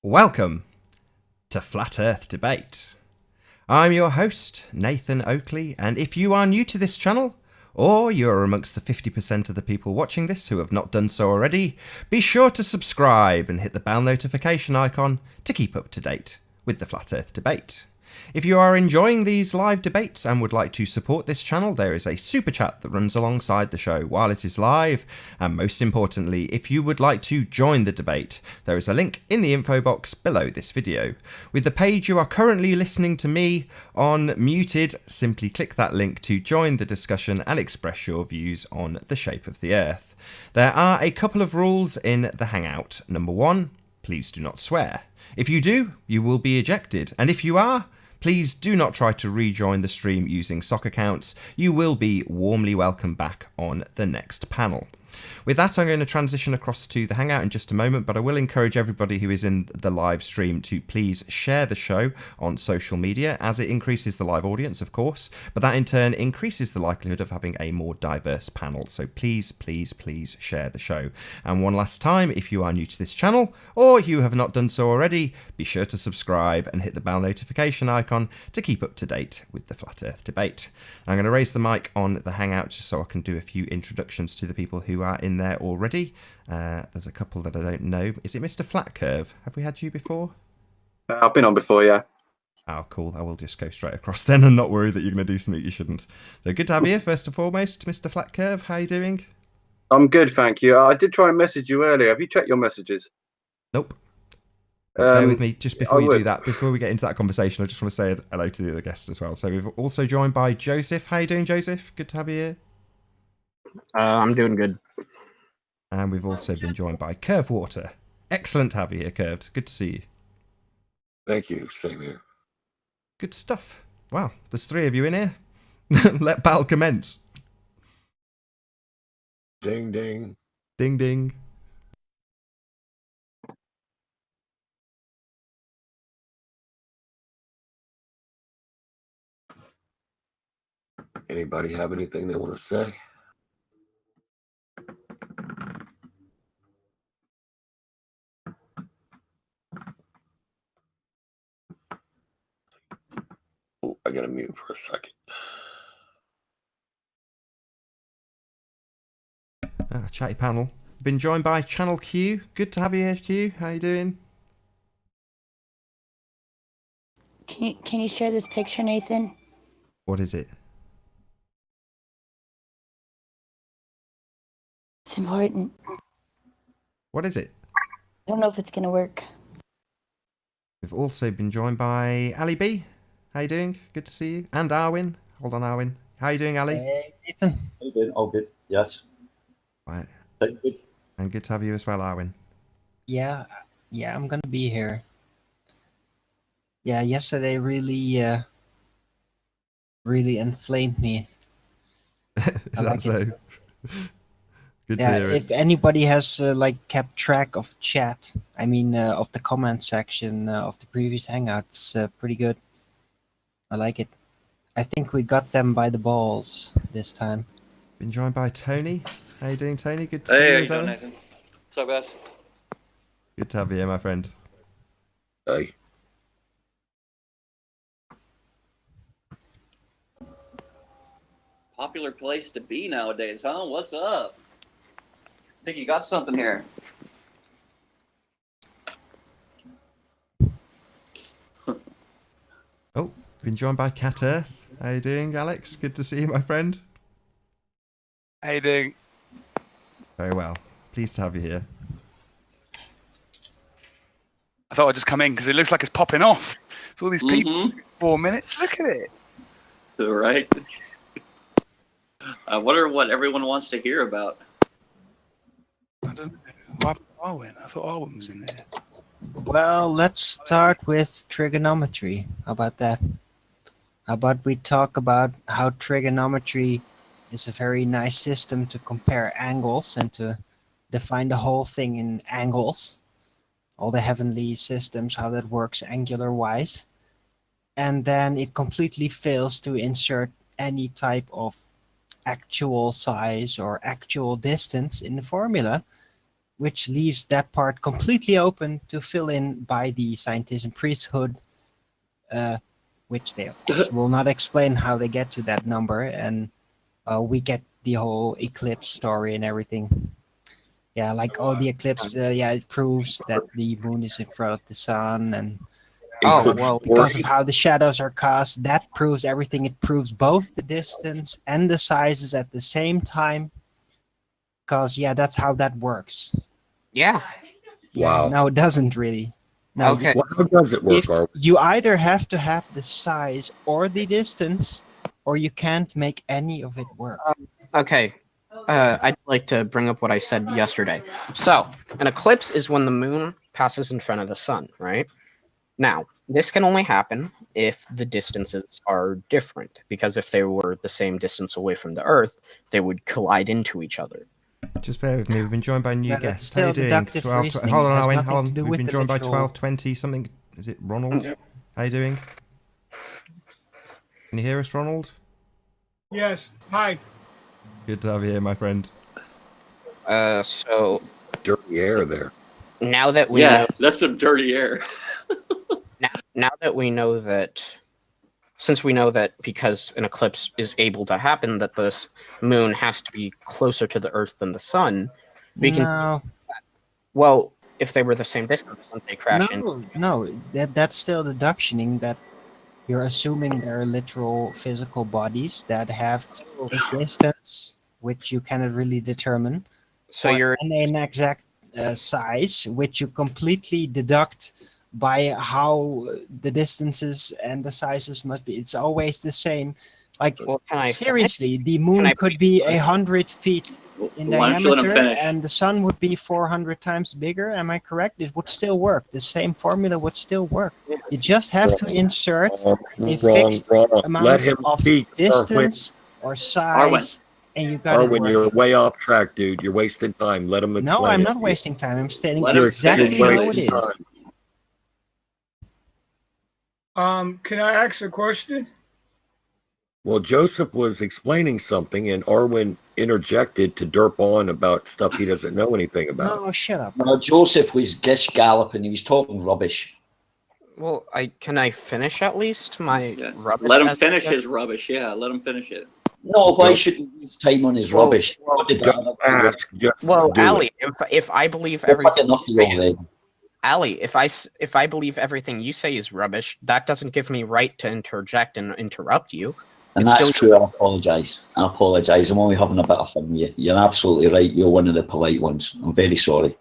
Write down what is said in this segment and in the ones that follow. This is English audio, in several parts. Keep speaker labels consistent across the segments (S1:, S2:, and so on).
S1: Welcome to Flat Earth Debate. I'm your host, Nathan Oakley, and if you are new to this channel, or you're amongst the 50% of the people watching this who have not done so already, be sure to subscribe and hit the bell notification icon to keep up to date with the Flat Earth Debate. If you are enjoying these live debates and would like to support this channel, there is a super chat that runs alongside the show while it is live. And most importantly, if you would like to join the debate, there is a link in the info box below this video. With the page you are currently listening to me on muted, simply click that link to join the discussion and express your views on the shape of the Earth. There are a couple of rules in the Hangout. Number one, please do not swear. If you do, you will be ejected. And if you are, please do not try to rejoin the stream using sock accounts. You will be warmly welcomed back on the next panel. With that, I'm going to transition across to the Hangout in just a moment, but I will encourage everybody who is in the live stream to please share the show on social media, as it increases the live audience, of course, but that in turn increases the likelihood of having a more diverse panel. So please, please, please share the show. And one last time, if you are new to this channel, or you have not done so already, be sure to subscribe and hit the bell notification icon to keep up to date with the Flat Earth Debate. I'm going to raise the mic on the Hangout just so I can do a few introductions to the people who are in there already. There's a couple that I don't know. Is it Mr. Flat Curve? Have we had you before?
S2: I've been on before, yeah.
S1: Oh, cool. I will just go straight across then and not worry that you're going to do something you shouldn't. So good to have you, first and foremost, Mr. Flat Curve. How are you doing?
S2: I'm good, thank you. I did try and message you earlier. Have you checked your messages?
S1: Nope. Bear with me just before you do that. Before we get into that conversation, I just want to say hello to the other guests as well. So we've also joined by Joseph. How are you doing, Joseph? Good to have you here.
S3: I'm doing good.
S1: And we've also been joined by Curve Water. Excellent to have you here, Curved. Good to see you.
S4: Thank you. Same here.
S1: Good stuff. Wow, there's three of you in here. Let battle commence.
S4: Ding, ding.
S1: Ding, ding.
S4: Anybody have anything they want to say? Oh, I gotta mute for a second.
S1: Chatty panel. Been joined by Channel Q. Good to have you here, Q. How you doing?
S5: Can you share this picture, Nathan?
S1: What is it?
S5: It's important.
S1: What is it?
S5: I don't know if it's gonna work.
S1: We've also been joined by Ali B. How you doing? Good to see you. And Arwin. Hold on, Arwin. How you doing, Ali?
S3: Hey, Nathan.
S6: How you doing? All good. Yes.
S1: Right.
S6: Good.
S1: And good to have you as well, Arwin.
S3: Yeah, I'm gonna be here. Yeah, yesterday really inflamed me.
S1: Is that
S3: like
S1: so? Good to
S3: Yeah,
S1: hear
S3: if
S1: it.
S3: anybody has like kept track of chat, I mean of the comment section of the previous hangouts, pretty good. I like it. I think we got them by the balls this time.
S1: Been joined by Tony. How you doing, Tony? Good to see
S7: Hey,
S1: you.
S7: how you
S1: as
S7: doing,
S1: well.
S7: Nathan? What's up, guys?
S1: Good to have you here, my friend.
S4: Hey.
S7: Popular place to be nowadays, huh? What's up? Think you got something here?
S1: Oh, been joined by Cat Earth. How you doing, Alex? Good to see you, my friend.
S8: How you doing?
S1: Very well. Pleased to have you here.
S8: I thought I'd just come in because it looks like it's popping off. It's all these people. 4 minutes. Look at it.
S7: Right. I wonder what everyone wants to hear about.
S8: I don't know. Why Arwen? I thought Arwen was in there.
S3: Well, let's start with trigonometry. How about that? How about we talk about how trigonometry is a very nice system to compare angles and to define the whole thing in angles. All the heavenly systems, how that works angular-wise. And then it completely fails to insert any type of actual size or actual distance in the formula. which leaves that part completely open to fill in by the scientists and priesthood, which they, of course, will not explain how they get to that number. And we get the whole eclipse story and everything. Yeah, like the eclipse, it proves that the moon is in front of the sun, and
S4: Eclipse
S6: well,
S3: because of
S4: story.
S3: how the shadows are cast, that proves everything. It proves both the distance and the sizes at the same time. Because that's how that works.
S6: yeah.
S4: Wow.
S3: No, it doesn't really. No,
S6: Okay.
S4: Well, how does it work,
S3: if
S4: Arwen?
S3: you either have to have the size or the distance, or you can't make any of it work.
S6: Okay. I'd like to bring up what I said yesterday. So, an eclipse is when the moon passes in front of the sun, right? Now, this can only happen if the distances are different, because if they were the same distance away from the Earth, they would collide into each other.
S1: Just bear with me. We've been joined by a new
S3: But
S1: guest.
S3: it's
S1: How you
S3: still
S1: doing?
S3: deductive
S1: 12,
S3: reasoning.
S1: hold
S3: It
S1: on,
S3: has
S1: Owen.
S3: nothing
S1: Hold
S3: to
S1: on.
S3: do
S1: We've
S3: with
S1: been
S3: the
S1: joined by
S3: literal-
S1: 1220 something. Is it Ronald? How you doing? Can you hear us, Ronald?
S9: Yes. Hi.
S1: Good to have you here, my friend.
S6: So
S4: Dirty air there.
S6: now that we
S7: Yeah,
S6: know,
S7: that's some dirty air.
S6: now that we know that, since we know that because an eclipse is able to happen, that the moon has to be closer to the Earth than the sun, we can.
S3: No,
S6: Well, if they were the same distance, and they crash in.
S3: no. That's still deductioning. That you're assuming they're literal physical bodies that have a distance, which you cannot really determine,
S6: So you're
S3: and an exact size, which you completely deduct by how the distances and the sizes must be. It's always the same. Like,
S6: well. Can I
S3: seriously, the moon
S6: I
S3: could be 100 feet in
S7: Why don't you let him
S3: diameter,
S7: finish?
S3: and the sun would be 400 times bigger. Am I correct? It would still work. The same formula would still work. You just have to insert a fixed amount
S4: Let him
S3: of
S4: speak.
S3: distance or size, and you got it
S4: Arwen, you're
S3: working.
S4: way off track, dude. You're wasting time. Let him explain.
S3: No, I'm
S4: it.
S3: not wasting time. I'm stating
S7: Let him
S3: exactly
S7: finish,
S3: how it
S7: please.
S3: is.
S9: Can I ask a question?
S4: Well, Joseph was explaining something, and Arwen interjected to derp on about stuff he doesn't know anything about.
S3: No, shut up.
S10: No, Joseph was gish galloping. He was talking rubbish.
S6: Well, can I finish at least my
S7: Yeah.
S6: rubbish?
S7: Let him
S6: as-
S7: finish his rubbish. Yeah, let him finish it.
S10: No, why
S4: Don't-
S10: should he use time on his
S6: Well,
S10: rubbish?
S6: well,
S10: What did that
S4: Don't
S10: have to do with-
S4: ask, just
S6: Well,
S4: do
S6: Ali,
S4: it.
S6: if I believe
S10: We're
S6: everything
S10: fucking
S6: you
S10: off the
S6: say,
S10: already.
S6: Ali, if I believe everything you say is rubbish, that doesn't give me right to interject and interrupt you.
S10: And
S6: It's
S10: that's
S6: still-
S10: true. I apologise. I apologise. I'm only having a bit of fun with you. You're absolutely right. You're one of the polite ones. I'm very sorry.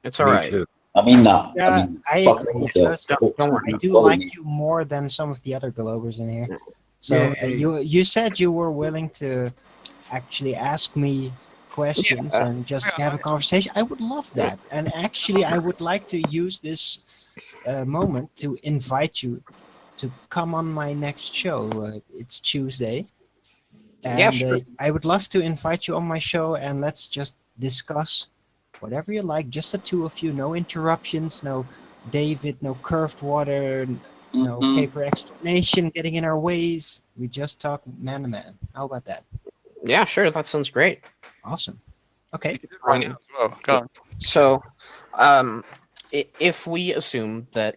S6: It's all
S4: Me
S6: right.
S4: too.
S10: I mean that.
S3: Yeah,
S10: mean,
S3: I
S10: fuck
S3: agree,
S10: yourself.
S3: Joseph.
S6: Don't worry.
S3: I do
S10: Sorry.
S3: like you more than some of the other Globers in here. So
S4: Yay.
S3: you said you were willing to actually ask me questions
S6: Yeah.
S3: and just have a conversation. I would love that. And actually, I would like to use this moment to invite you to come on my next show. It's Tuesday. And
S6: Yeah, sure.
S3: I would love to invite you on my show, and let's just discuss whatever you like. Just the two of you. No interruptions. No David. No curved water. No
S7: Mhm.
S3: paper explanation getting in our ways. We just talk man to man. How about that?
S6: Yeah, sure. That sounds great.
S3: Awesome. Okay.
S8: Right now as well. Go on.
S6: So, if we assume that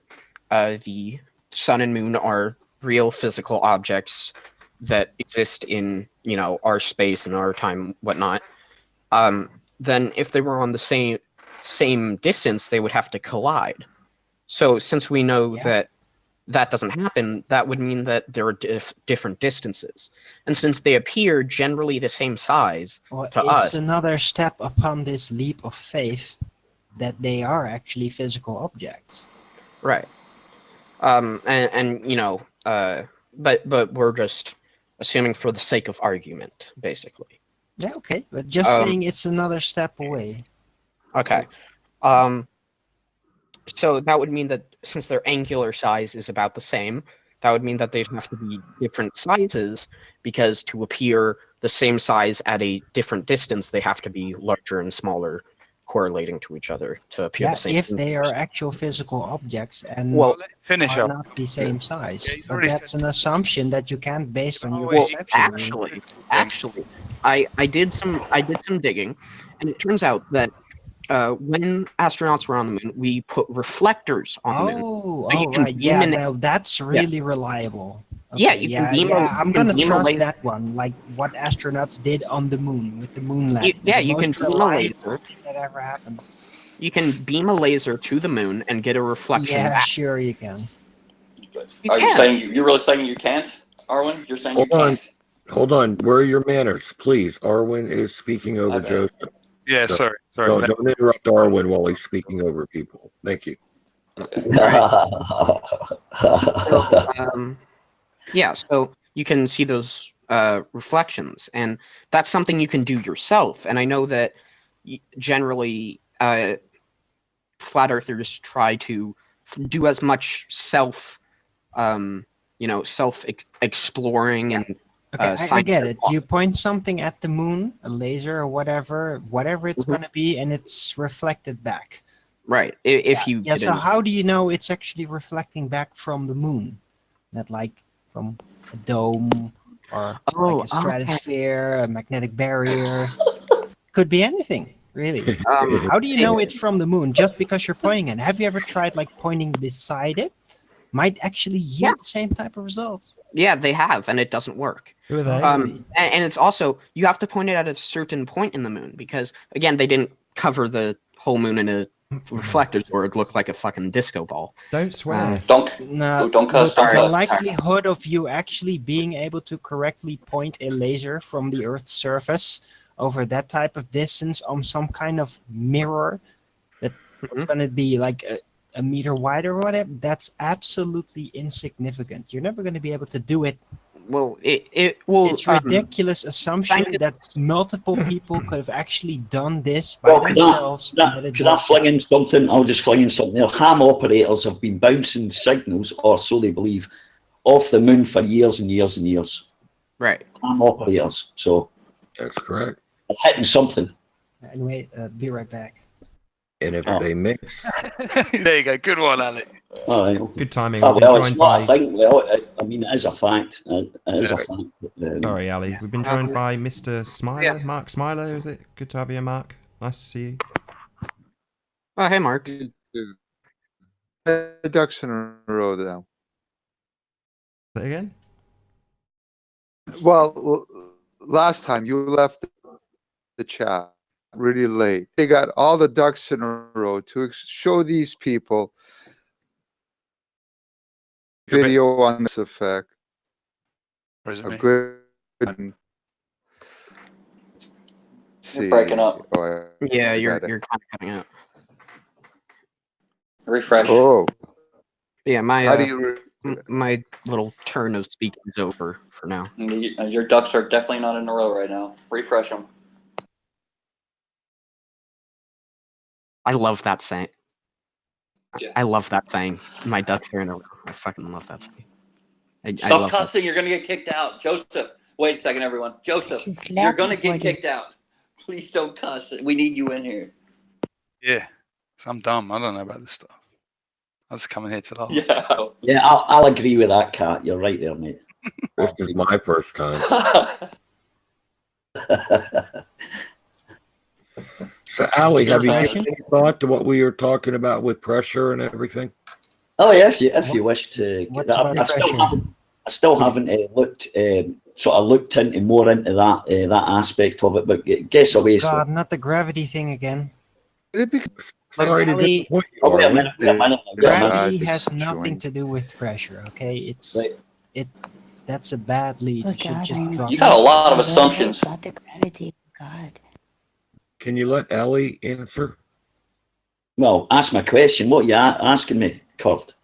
S6: the sun and moon are real physical objects that exist in, our space and our time, whatnot, then if they were on the same distance, they would have to collide. So, since we know
S3: Yeah.
S6: that doesn't happen, that would mean that there are different distances. And since they appear generally the same size
S3: Well,
S6: to
S3: it's
S6: us,
S3: another step upon this leap of faith that they are actually physical objects.
S6: right? But we're just assuming for the sake of argument, basically.
S3: Yeah, okay. But just saying it's another step away.
S6: Okay. So that would mean that since their angular size is about the same, that would mean that they'd have to be different sizes, because to appear the same size at a different distance, they have to be larger and smaller, correlating to each other to appear
S3: Yeah,
S6: the same.
S3: if they are actual physical objects and
S6: Well,
S8: Let him finish
S3: are
S8: up.
S3: not the same size.
S8: Yeah, he's
S3: But
S8: already
S3: that's
S8: said-
S3: an assumption that you can't based on your
S8: Well,
S3: perception.
S6: actually, I did some digging, and it turns out that when astronauts were on the moon, we put reflectors on the moon.
S3: Oh,
S6: So you
S3: oh,
S6: can
S3: right.
S6: beam
S3: Yeah,
S6: an-
S3: now that's really reliable.
S6: Yeah,
S3: Okay,
S6: you can
S3: yeah,
S6: beam
S3: yeah.
S6: a,
S3: I'm
S6: you can
S3: gonna
S6: beam a
S3: trust
S6: laser.
S3: that one, like what astronauts did on the moon with the moon landing.
S6: Yeah,
S3: The
S6: you can
S3: most
S6: beam a
S3: reliable
S6: laser.
S3: thing that ever happened.
S6: You can beam a laser to the moon and get a reflection
S3: Yeah,
S6: back.
S3: sure you can.
S7: Are you saying you're really saying you can't, Arwen? You're saying you can't?
S4: Hold on. Where are your manners, please? Arwen is speaking over
S7: bad.
S4: Joseph.
S8: Yeah,
S4: So,
S8: sorry.
S4: Don't interrupt Arwen while he's speaking over people. Thank you.
S6: Yeah, so you can see those reflections, and that's something you can do yourself. And I know that generally flat earthers try to do as much self exploring and
S3: Okay, I
S6: science
S3: get
S6: as
S3: it. You point something at the moon, a laser or whatever it's gonna be, and it's reflected back.
S6: Right. If you
S3: Yeah,
S6: get
S3: so
S6: in-
S3: how do you know it's actually reflecting back from the moon? Not like from a dome or like a stratosphere, a magnetic barrier. Could be anything, really. How do you know it's from the moon just because you're pointing it? Have you ever tried like pointing beside it? Might actually yield the same type of results.
S6: Yeah, they have, and it doesn't work.
S1: Who are they?
S6: And it's also, you have to point it at a certain point in the moon, because again, they didn't cover the whole moon in a reflectors, or it looked like a fucking disco ball.
S1: Don't swear.
S7: Don't cuss.
S3: The likelihood of you actually being able to correctly point a laser from the Earth's surface over that type of distance on some kind of mirror that's going to be like a meter wide or whatever, that's absolutely insignificant. You're never going to be able to do it.
S6: Well, it's
S3: ridiculous assumption that multiple people could have actually done this by themselves.
S10: Could I fling in something? I'll just fling in something there. Ham operators have been bouncing signals, or so they believe, off the moon for years and years and years.
S6: Right.
S10: Ham operators. So
S4: that's correct.
S10: Hitting something.
S3: Anyway, be right back.
S4: And if they mix.
S8: There you go. Good one, Alec.
S10: All right.
S1: Good timing.
S10: Oh,
S1: We've been
S10: well, it's
S1: joined
S10: not a
S1: by.
S10: thing. Well, I mean, it is a fact. It is a fact.
S1: Sorry, Ali. We've been joined by Mr. Smiler, Mark Smiler. Is it? Good to have you, Mark. Nice to see you.
S6: Oh, hey, Mark.
S11: Ducks in a row, though.
S1: Say it again?
S11: Well, last time you left the chat really late. They got all the ducks in a row to show these people video on this effect. A good.
S7: You're breaking up.
S6: Yeah, you're kind of cutting out.
S7: Refresh.
S11: Oh.
S6: Yeah,
S11: How do you
S6: my little turn of speaking is over for now.
S7: Your ducks are definitely not in a row right now. Refresh them.
S6: I love that saying. I love that saying. My ducks are in a row. I fucking love that saying.
S7: Stop cussing. You're going to get kicked out. Joseph. Wait a second, everyone. Joseph, you're going to get kicked out. Please don't cuss. We need you in here.
S8: Yeah. I'm dumb. I don't know about this stuff. I was coming here to laugh.
S7: Yeah.
S10: Yeah, I'll agree with that, Kat. You're right there, mate.
S4: This is my first time. So, Ali, have you given any thought to what we were talking about with pressure and everything?
S10: Oh yeah, if you wish to.
S3: What's about
S10: I still haven't looked into more into that aspect of it. But guess away.
S3: God, not the gravity thing again.
S4: Sorry to disappoint you.
S10: Wait a minute.
S3: Gravity has nothing to do with pressure. Okay, that's a bad lead. You should just drop
S7: You got a
S3: it.
S7: lot of assumptions.
S5: About the gravity. God.
S4: Can you let Ellie answer?
S10: Well, ask my question. What are you asking me, Kurt?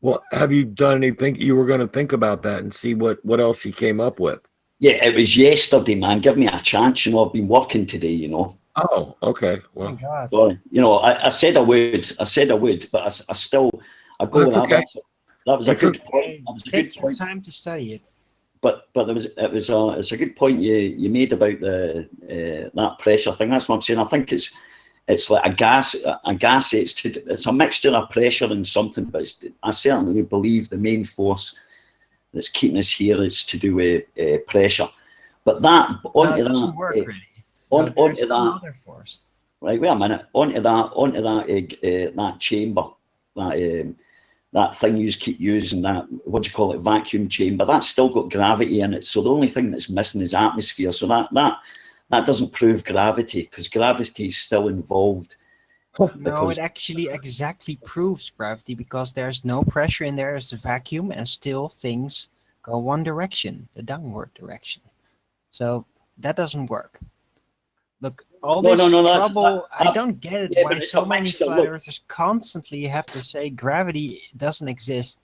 S4: Well, have you done anything? You were going to think about that and see what else he came up with.
S10: Yeah, it was yesterday, man. Give me a chance. I've been working today,
S4: Oh, okay. Well,
S10: sorry. I said I would. But I go with that.
S4: Okay.
S10: That was a good point. That was a
S3: Take
S10: good
S3: your
S10: point.
S3: time to study it.
S10: But it's a good point you made about that pressure thing. That's what I'm saying. I think it's like a gas. It's a mixture of pressure and something. But I certainly believe the main force that's keeping us here is to do with pressure. But that onto
S3: It doesn't
S10: that
S3: work really.
S10: onto
S3: There's some
S10: that.
S3: other force.
S10: Right, wait a minute. Onto that chamber, that thing you keep using, that, what do you call it, vacuum chamber, that's still got gravity in it. So the only thing that's missing is atmosphere. So that doesn't prove gravity, because gravity is still involved.
S3: No, it actually exactly proves gravity, because there's no pressure in there, it's a vacuum, and still things go one direction, the downward direction. So that doesn't work. Look, all this trouble, I don't get it, why so many flat earthers constantly have to say gravity doesn't exist.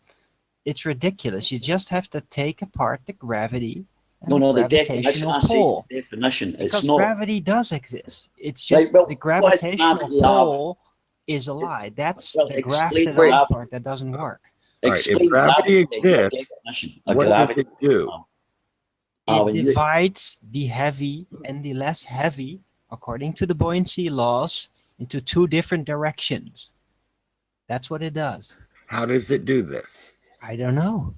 S3: It's ridiculous. You just have to take apart the gravity and the gravitational pull.
S10: Definition.
S3: Because
S10: it's not,
S3: gravity does exist. It's just the gravitational pull is a lie. That's the grafted on part that doesn't work.
S4: Right, if gravity exists, what does it do?
S3: It divides the heavy and the less heavy, according to the buoyancy laws, into two different directions. That's what it does.
S4: How does it do this?
S3: I don't know.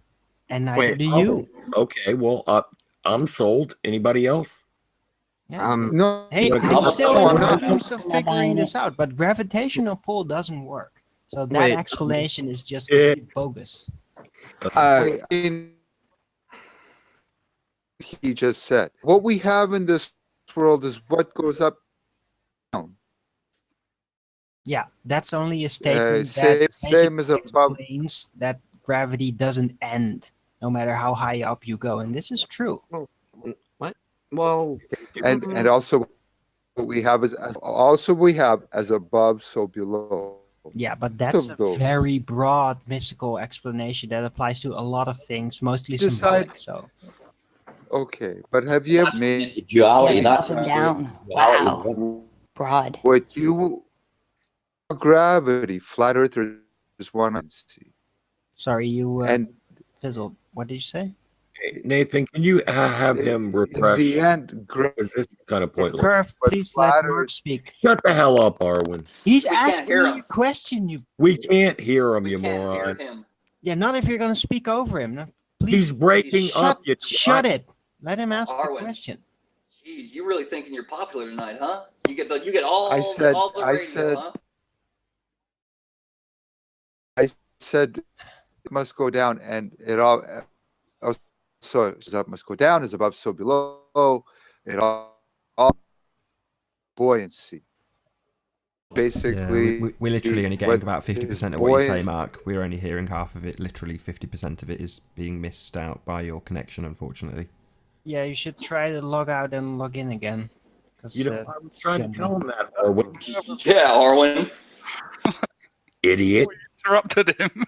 S3: And neither do you.
S4: Okay, well, I'm sold. Anybody else?
S11: No.
S3: Hey, I'm still in the workings of figuring this out, but gravitational pull doesn't work. So that explanation is just bogus.
S11: He just said, what we have in this world is what goes up down.
S3: Yeah, that's only a statement
S11: same as above.
S3: Explains that gravity doesn't end, no matter how high up you go, and this is true.
S6: What? Well,
S11: and also what we have is as above, so below.
S3: Yeah, but that's a very broad mystical explanation that applies to a lot of things, mostly symbolic. So.
S11: Okay, but have you ever made
S10: duality?
S5: Up and down. Wow. Broad.
S11: What you gravity, flat earthers want to see.
S3: Sorry, you fizzled. What did you say?
S4: Nathan, can you have him refresh?
S11: In the end,
S4: is this kind of pointless?
S3: Curve, please let Mark speak.
S4: Shut the hell up, Arwen.
S3: He's asking you a question.
S4: We can't hear him, you moron.
S3: Yeah, not if you're going to speak over him. No, please.
S4: He's breaking up.
S3: Shut it. Let him ask the question.
S7: Jeez, you really thinking you're popular tonight, huh? You get all the radio, huh?
S11: I said it must go down, and it all. So as up must go down, as above, so below. It all buoyancy. Basically,
S1: we're literally only getting about 50% of what you say, Mark. We're only hearing half of it. Literally 50% of it is being missed out by your connection, unfortunately.
S3: Yeah, you should try to log out and log in again.
S4: I was trying to tell him that, Arwen.
S7: Yeah, Arwen.
S4: Idiot.
S8: Interrupted him.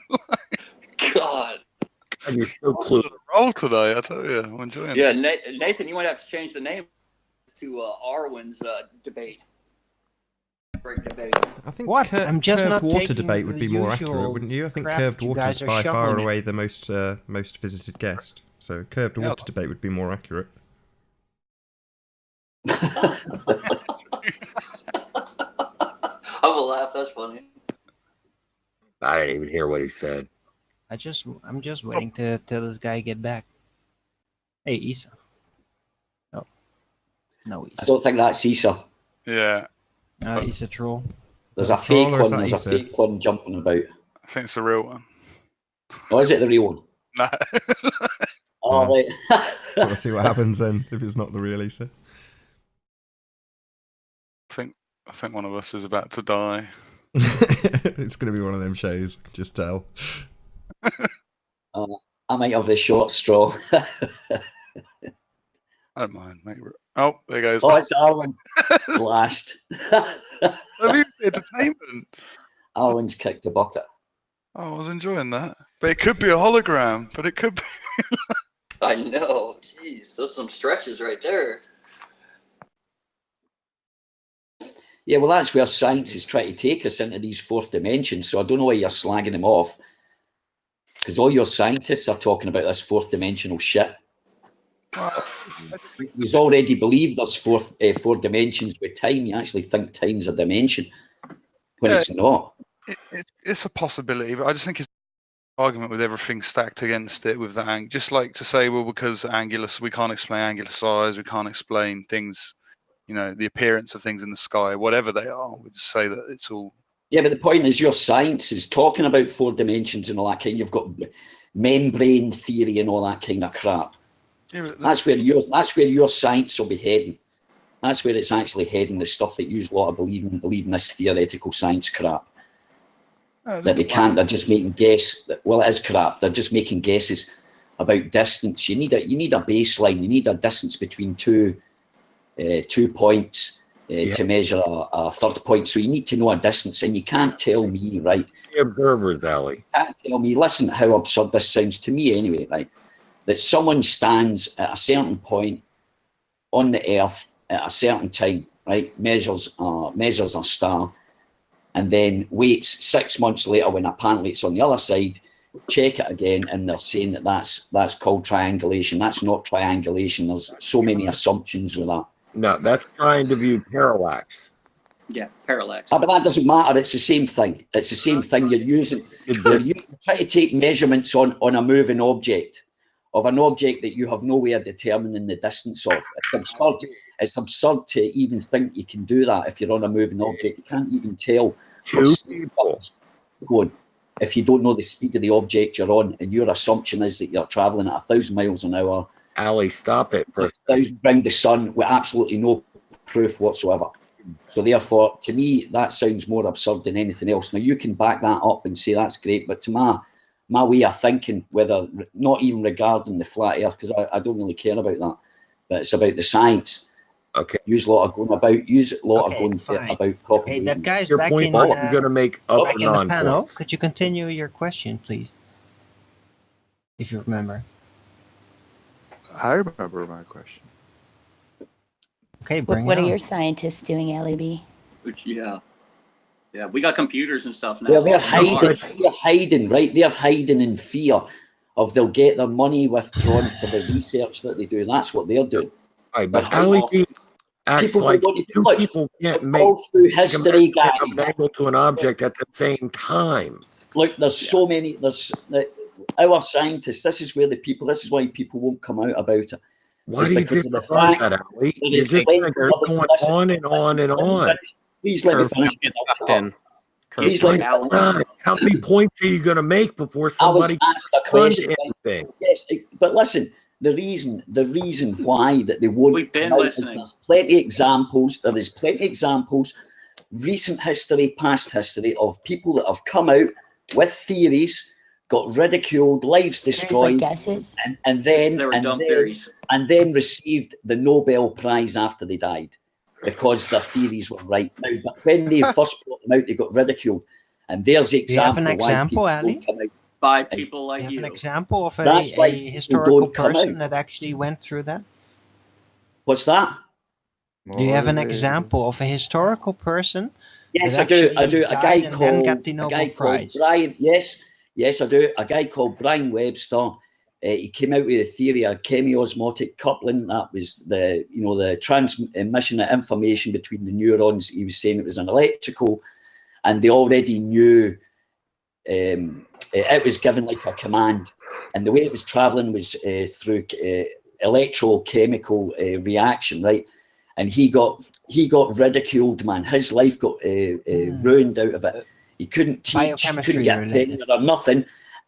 S7: God.
S4: And you're still clueless.
S8: Roll today, I tell you. I'm enjoying it.
S7: Yeah, Nathan, you might have to change the name to Arwen's debate. Great debate.
S1: I think
S3: I'm just
S1: curved
S3: not
S1: water debate would be more accurate, wouldn't you? I think curved water is by far and away the most visited guest. So curved water debate would be more accurate.
S7: I will laugh. That's funny.
S4: I didn't even hear what he said.
S3: I'm just waiting to tell this guy get back. Hey, Issa. No, Issa.
S10: I don't think that's Issa.
S8: Yeah.
S3: Issa troll.
S10: There's a fake one. There's a fake one jumping about.
S8: I think it's the real one.
S10: Oh, is it the real one?
S8: No.
S10: Oh, right.
S1: We'll see what happens then if it's not the real Issa.
S8: I think one of us is about to die.
S1: It's going to be one of them shows. Just tell.
S10: I might have the short straw.
S8: I don't mind, mate. Oh, there goes.
S10: Oh, it's Arwen. Last.
S8: Entertainment.
S10: Arwen's kicked the bucket.
S8: Oh, I was enjoying that. But it could be a hologram. But it could be.
S7: I know. Jeez, those some stretches right there.
S10: Yeah, well, that's where science is trying to take us into these fourth dimensions. So I don't know why you're slagging them off. Because all your scientists are talking about this fourth dimensional shit. You already believe there's four dimensions with time. You actually think time's a dimension when it's not.
S8: It's a possibility, but I just think it's an argument with everything stacked against it with the just like to say, well, because we can't explain angular size, we can't explain things, the appearance of things in the sky, whatever they are. We just say that it's all.
S10: Yeah, but the point is, your science is talking about 4 dimensions and all that kind. You've got membrane theory and all that kind of crap.
S8: Yeah,
S10: that's where your science will be heading. That's where it's actually heading. The stuff that you lot are believing this theoretical science crap. That they can't. They're just making guess. Well, it is crap. They're just making guesses about distance. You need a baseline. You need a distance between two points. To measure a third point. So you need to know a distance, and you can't tell me, right?
S4: The observer's alley.
S10: Can't tell me, listen how absurd this sounds to me anyway, right? That someone stands at a certain point on the earth at a certain time, right? Measures a star, and then waits 6 months later when apparently it's on the other side, check it again, and they're saying that's called triangulation. That's not triangulation. There's so many assumptions with that.
S4: No, that's trying to view parallax.
S7: Yeah, parallax.
S10: But that doesn't matter. It's the same thing. It's the same thing you're using. You try to take measurements on a moving object, of an object that you have no way of determining the distance of. It's absurd. It's absurd to even think you can do that if you're on a moving object. You can't even tell going if you don't know the speed of the object you're on, and your assumption is that you're traveling at 1,000 miles an hour.
S4: Ali, stop it.
S10: Around the sun with absolutely no proof whatsoever. So therefore, to me, that sounds more absurd than anything else. Now, you can back that up and say that's great, but to my way of thinking, whether not even regarding the flat earth, because I don't really care about that, but it's about the science.
S4: Okay.
S10: Use a lot of going about proper.
S3: Hey, that guy's
S4: your
S3: back
S4: point
S3: in.
S4: you're going to make up
S3: back
S4: or
S3: in the
S4: non
S3: panel.
S4: points.
S3: Could you continue your question, please? If you remember.
S11: I remember my question.
S3: Okay, bring
S5: What
S3: it
S5: are
S3: on.
S5: your scientists doing, Ellie B?
S7: Yeah, we got computers and stuff now.
S10: Well, they're hiding, right? They're hiding in fear of they'll get their money withdrawn for the research that they do. That's what they're doing.
S4: Right, but Ali acts like two people can't make
S10: history, guys.
S4: a angle to an object at the same time.
S10: Look, there's so many. Our scientists. This is why people won't come out about it.
S4: Why do you disregard that, Ali? You're just going on and on and on.
S10: Please let me finish.
S4: Please let me. How many points are you going to make before somebody responds to anything?
S10: Yes, but listen. The reason why that they won't.
S7: We've been listening.
S10: There's plenty of examples. There is plenty of examples, recent history, past history, of people that have come out with theories, got ridiculed, lives destroyed, and then received the Nobel Prize after they died because their theories were right. Now, but when they first brought them out, they got ridiculed, and there's the example.
S3: Do you have an example, Ali?
S7: By people like you.
S3: An example of a historical person that actually went through that?
S10: What's that?
S3: Do you have an example of a historical person?
S10: Yes, I do. A guy called
S3: Prize.
S10: Brian. Yes, I do. A guy called Brian Webster. He came out with a theory of chemiosmotic coupling. That was the transmission of information between the neurons. He was saying it was an electrical, and they already knew. It was given like a command, and the way it was traveling was through electrochemical reaction, right? And he got ridiculed, man. His life got ruined out of it. He couldn't teach, he couldn't get tenure or nothing.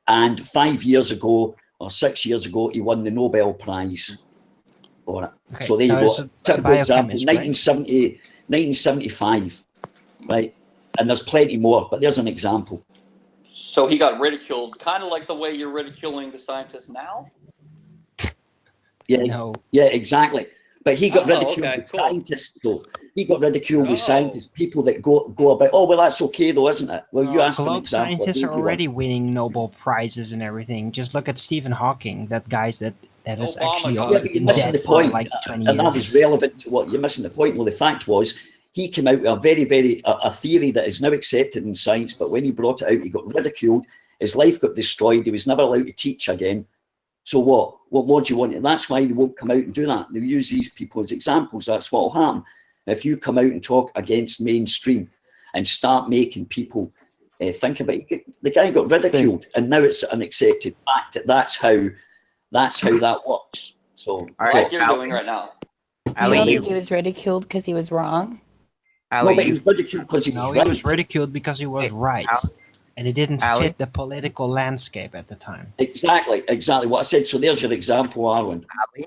S10: And 5 years ago or 6 years ago, he won the Nobel Prize for it.
S3: Okay,
S10: so there you go. Typical example, 1975, right? And there's plenty more, but there's an example.
S7: So he got ridiculed, kind of like the way you're ridiculing the scientists now?
S10: Yeah,
S3: no.
S10: Yeah, exactly. But he got ridiculed with scientists, though. He got ridiculed with scientists, people that go about, oh, well, that's okay, though, isn't it? Well, you asked for an example.
S3: Scientists are already winning Nobel Prizes and everything. Just look at Stephen Hawking, that guy's that is actually
S10: but you're missing the point,
S3: like 20
S10: and
S3: years.
S10: that was relevant to what you're missing the point. Well, the fact was, he came out with a very, a theory that is now accepted in science, but when he brought it out, he got ridiculed. His life got destroyed. He was never allowed to teach again. So what? What more do you want? And that's why they won't come out and do that. They'll use these people as examples. That's what will happen. If you come out and talk against mainstream and start making people think about it, the guy got ridiculed, and now it's an accepted fact that that's how that works. So
S7: like you're doing right now.
S5: You don't
S6: Ali,
S5: think he was ridiculed because he was wrong?
S10: No, but
S6: Ali,
S10: he was ridiculed because he was
S3: No,
S10: right.
S3: he was ridiculed because he was
S6: Hey,
S3: right, and it didn't
S6: Ali?
S3: fit the political landscape at the time.
S10: Exactly what I said. So there's your example, Arwen.
S6: Ali,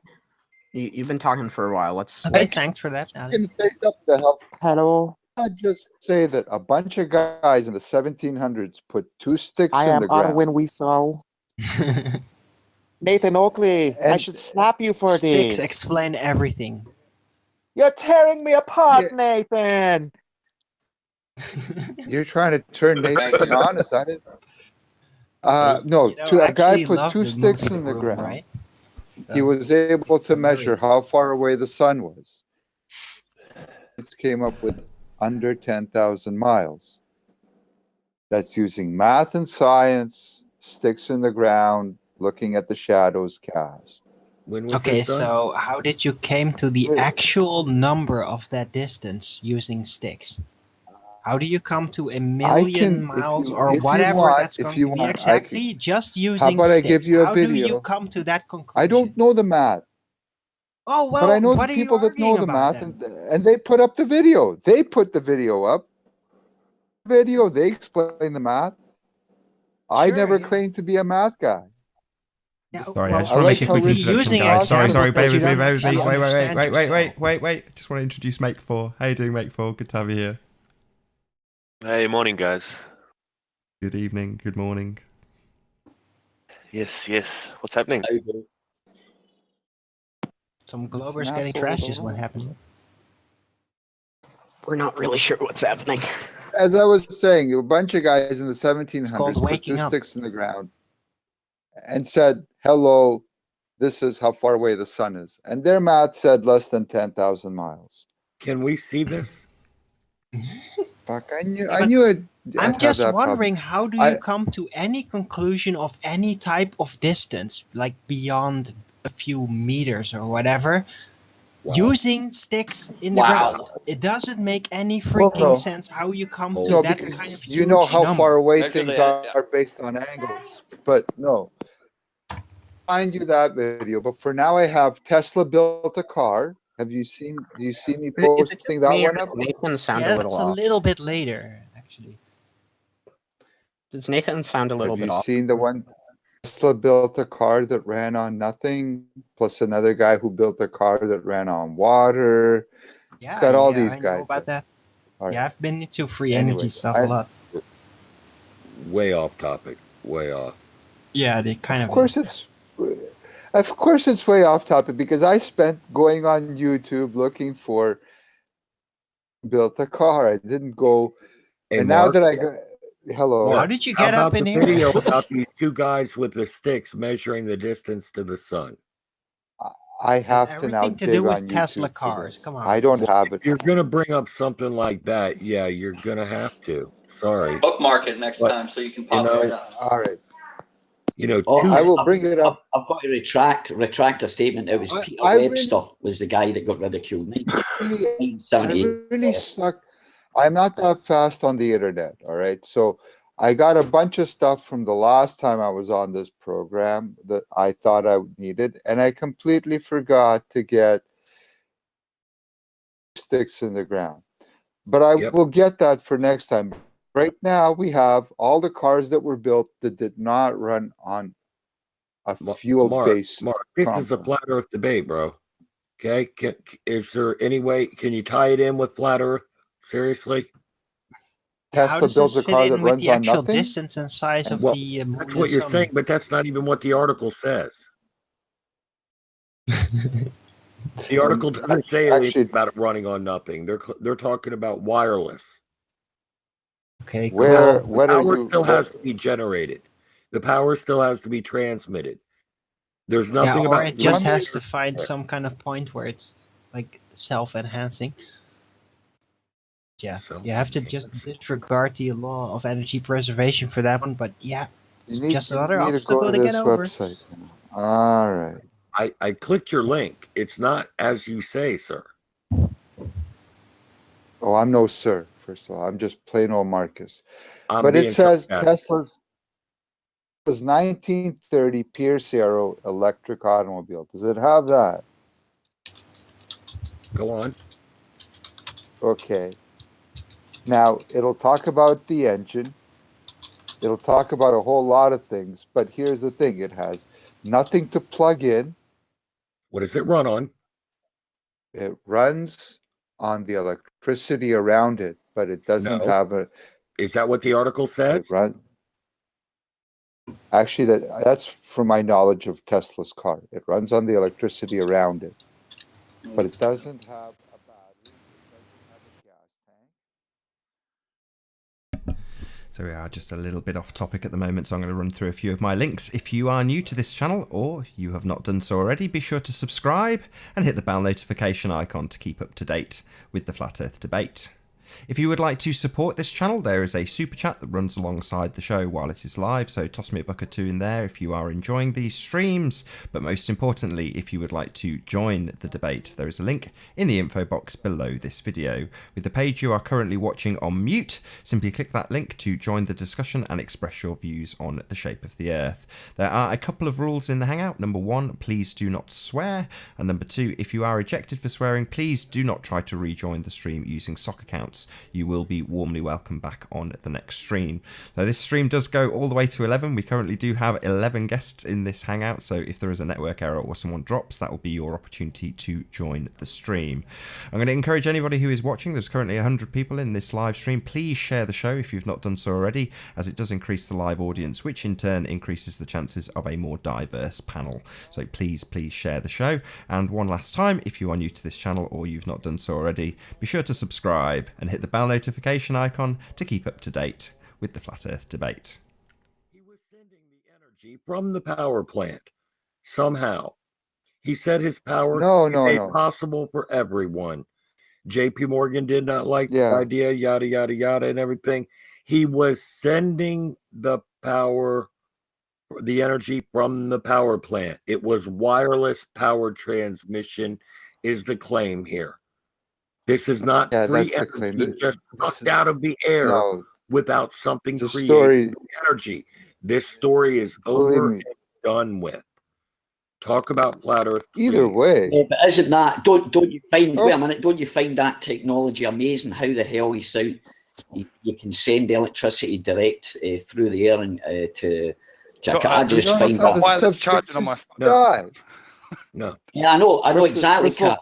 S6: you've been talking for a while. Let's.
S3: Okay, thanks for that, Ali.
S11: Can say something to help.
S12: Hello,
S11: Not just say that a bunch of guys in the 1700s put two sticks
S12: I
S11: in
S12: am
S11: the ground.
S12: Arwen Weasel. Nathan Oakley, I
S11: And
S12: should slap you for
S3: Sticks
S12: this.
S3: explain everything.
S12: You're tearing me apart, Nathan.
S11: you're trying to turn
S7: Thank
S11: Nathan
S7: you.
S11: on? Is that it? No,
S3: You know, I
S11: a guy
S3: actually
S11: put
S3: love
S11: two
S3: the
S11: sticks
S3: movie
S11: in the
S3: Room,
S11: ground.
S3: right?
S11: He
S3: So,
S11: was able
S3: it's
S11: to
S3: a
S11: measure
S3: great-
S11: how far away the sun was. It came up with under 10,000 miles. That's using math and science, sticks in the ground, looking at the shadows cast.
S4: When was
S3: Okay,
S4: this done?
S3: so how did you came to the
S11: Wait.
S3: actual number of that distance using sticks? How do you come to a
S11: I
S3: million
S11: can,
S3: miles
S11: if
S3: or
S11: you
S3: whatever
S11: want,
S3: that's
S11: if
S3: going
S11: you
S3: to be
S11: want, I can.
S3: exactly? Just
S11: How
S3: using
S11: about I give
S3: sticks.
S11: you a
S3: How do you
S11: video?
S3: come to that conclusion?
S11: I don't know the math,
S3: Oh,
S11: but I
S3: well,
S11: know the
S3: what are you
S11: people that know
S3: arguing
S11: the
S3: about
S11: math,
S3: then?
S11: and they put up the video. They put the video up. Video. They explain the math. I
S3: Sure,
S11: never
S3: yeah.
S11: claimed to be a math guy.
S3: Yeah,
S1: Sorry, I
S3: well,
S1: just
S11: I
S1: want to
S11: like
S1: make a
S11: how
S1: quick
S11: Rich
S1: introduction,
S3: using
S1: guys. Sorry,
S3: examples
S1: bear
S3: that
S1: with
S3: you
S1: me,
S3: don't
S1: bear with me.
S3: actually
S1: Wait.
S3: understand
S1: Just want to introduce Make 4. How you doing, Make 4? Good to have you here.
S13: Hey, morning, guys.
S1: Good evening, good morning.
S13: Yes. What's happening?
S3: Some
S11: That's
S3: Globers
S11: an
S3: getting
S11: asshole
S3: trashed
S11: of
S3: is
S11: a
S3: what
S11: law.
S3: happened.
S6: We're not really sure what's happening.
S11: As I was saying, a bunch of guys in the
S3: It's called
S11: 1700s put
S3: waking
S11: two
S3: up.
S11: sticks in the ground and said, "Hello, this is how far away the sun is," and their math said less than 10,000 miles.
S4: Can we see this?
S11: Fuck, I knew,
S3: Yeah,
S11: I
S3: but
S11: knew I'd
S3: I'm
S11: have
S3: just
S11: that problem.
S3: wondering, how do
S11: I-
S3: you come to any conclusion of any type of distance, like beyond a few meters or whatever, using sticks in the ground? It doesn't make any freaking
S11: no.
S3: sense how you come to
S11: No,
S3: that
S11: because
S3: kind of
S11: you know
S3: huge
S11: how
S3: number.
S11: far away
S7: Measure
S11: things
S7: the-
S11: are based on angles. But no, find you that video. But for now, I have Tesla built a car. Have you seen? Do you see me
S6: Is it just
S11: posting that
S6: me or
S11: one up?
S6: does Nathan sound
S3: Yeah,
S6: a
S3: that's
S6: little
S3: a
S6: off?
S3: little bit later, actually.
S6: Does Nathan sound a little
S11: Have
S6: bit
S11: you
S6: off?
S11: seen the one? Tesla built a car that ran on nothing, plus another guy who built a car that ran on water.
S3: Yeah,
S11: It's got all
S3: yeah,
S11: these
S3: I know
S11: guys.
S3: about that.
S11: All
S3: Yeah,
S11: right.
S3: I've been into free energy
S11: Anyways,
S3: stuff a lot.
S4: Way off topic. Way off.
S3: Yeah, they kind
S11: Of course, it's way off topic because I spent going on YouTube looking for built a car. I didn't go,
S4: Hey,
S11: and now
S4: Mark,
S11: that I go, hello.
S3: How did you
S4: how
S3: get up
S4: about
S3: in
S4: the
S3: here?
S4: video about these two guys with the sticks measuring the distance to the sun?
S11: I
S3: Has
S11: have to now
S3: everything to
S11: dig
S3: do with
S11: on
S3: Tesla
S11: YouTube for
S3: cars.
S11: this.
S3: Come on.
S11: I don't have it.
S4: If you're gonna bring up something like that, yeah, you're gonna have to. Sorry,
S7: Bookmark it next
S4: But,
S7: time so you can pop
S4: know,
S7: right up.
S11: All right.
S4: you know,
S10: Oh,
S4: two
S11: I will bring it up.
S10: I've got to retract a statement. It was
S11: I-
S10: Peter
S11: I
S10: Webster was the guy that got ridiculed.
S11: I really suck. I'm not that fast on the internet. All right. So I got a bunch of stuff from the last time I was on this program that I thought I needed, and I completely forgot to get sticks in the ground. But I will get that for next time. Right now, we have all the cars that were built that did not run on a fuel-based.
S4: Mark, this is a flat Earth debate, bro. Okay, is there any way? Can you tie it in with flat Earth? Seriously?
S3: How
S11: Tesla
S3: does
S11: builds
S3: this
S11: a
S3: fit
S11: car
S3: in
S11: that
S3: with
S11: runs
S3: the
S11: on
S3: actual
S11: nothing.
S3: distance and size of
S4: Well,
S3: the moon
S4: that's
S3: and
S4: what you're
S3: sun?
S4: saying, but that's not even what the article says. The article doesn't say anything about it running on nothing. They're talking about wireless.
S3: Okay,
S11: Where
S3: cool.
S11: what
S4: The
S11: are
S4: power
S11: you?
S4: still has to be generated. The power still has to be transmitted. There's
S3: Yeah,
S4: nothing
S3: or
S4: about
S3: it just
S11: One-
S3: has to find some kind of point where it's like self-enhancing. Yeah, you have to just disregard the law of energy preservation for that one, but yeah, it's
S11: You need,
S3: just another
S11: need to go
S3: obstacle
S11: to
S3: to get
S11: this
S3: over.
S11: website. All right.
S4: I clicked your link. It's not as you say, sir.
S11: Oh, I'm no sir. First of all, I'm just plain old Marcus.
S4: I'm
S11: But it
S4: being
S11: says
S4: sarcastic.
S11: Tesla's 1930 Pierce Arrow electric automobile. Does it have that?
S4: Go on.
S11: Okay. Now, it'll talk about the engine. It'll talk about a whole lot of things, but here's the thing. It has nothing to plug in.
S4: What does it run on?
S11: It runs on the electricity around it, but it doesn't
S4: No.
S11: have a...
S4: Is that what the article says?
S11: Actually, that's from my knowledge of Tesla's car. It runs on the electricity around it, but it doesn't have a battery. It doesn't have a gas tank.
S1: So we are just a little bit off topic at the moment, so I'm going to run through a few of my links. If you are new to this channel, or you have not done so already, be sure to subscribe and hit the bell notification icon to keep up to date with the Flat Earth debate. If you would like to support this channel, there is a super chat that runs alongside the show while it is live, so toss me a buck or two in there if you are enjoying these streams. But most importantly, if you would like to join the debate, there is a link in the info box below this video. With the page you are currently watching on mute, simply click that link to join the discussion and express your views on the shape of the Earth. There are a couple of rules in the Hangout. Number 1, please do not swear. And number 2, if you are ejected for swearing, please do not try to rejoin the stream using sock accounts. You will be warmly welcome back on the next stream. Now, this stream does go all the way to 11. We currently do have 11 guests in this Hangout, so if there is a network error or someone drops, that will be your opportunity to join the stream. I'm going to encourage anybody who is watching, there's currently 100 people in this live stream, please share the show if you've not done so already, as it does increase the live audience, which in turn increases the chances of a more diverse panel. So please share the show. And one last time, if you are new to this channel or you've not done so already, be sure to subscribe and hit the bell notification icon to keep up to date with the Flat Earth debate.
S4: He was sending the energy from the power plant somehow. He said his power made possible for everyone. JP Morgan did not like the idea, yada, yada, yada, and everything. He was sending the power, the energy from the power plant. It was wireless power transmission is the claim here. This is not free energy just sucked out of the air without something creating energy. This story is over and done with. Talk about flat Earth.
S10: Either way. Yeah, but isn't that, don't you find, wait a minute, don't you find that technology amazing? How the hell you can send electricity direct through the air and I just find that.
S8: Wireless charging on my phone.
S4: No.
S10: Yeah, I know exactly, Kat.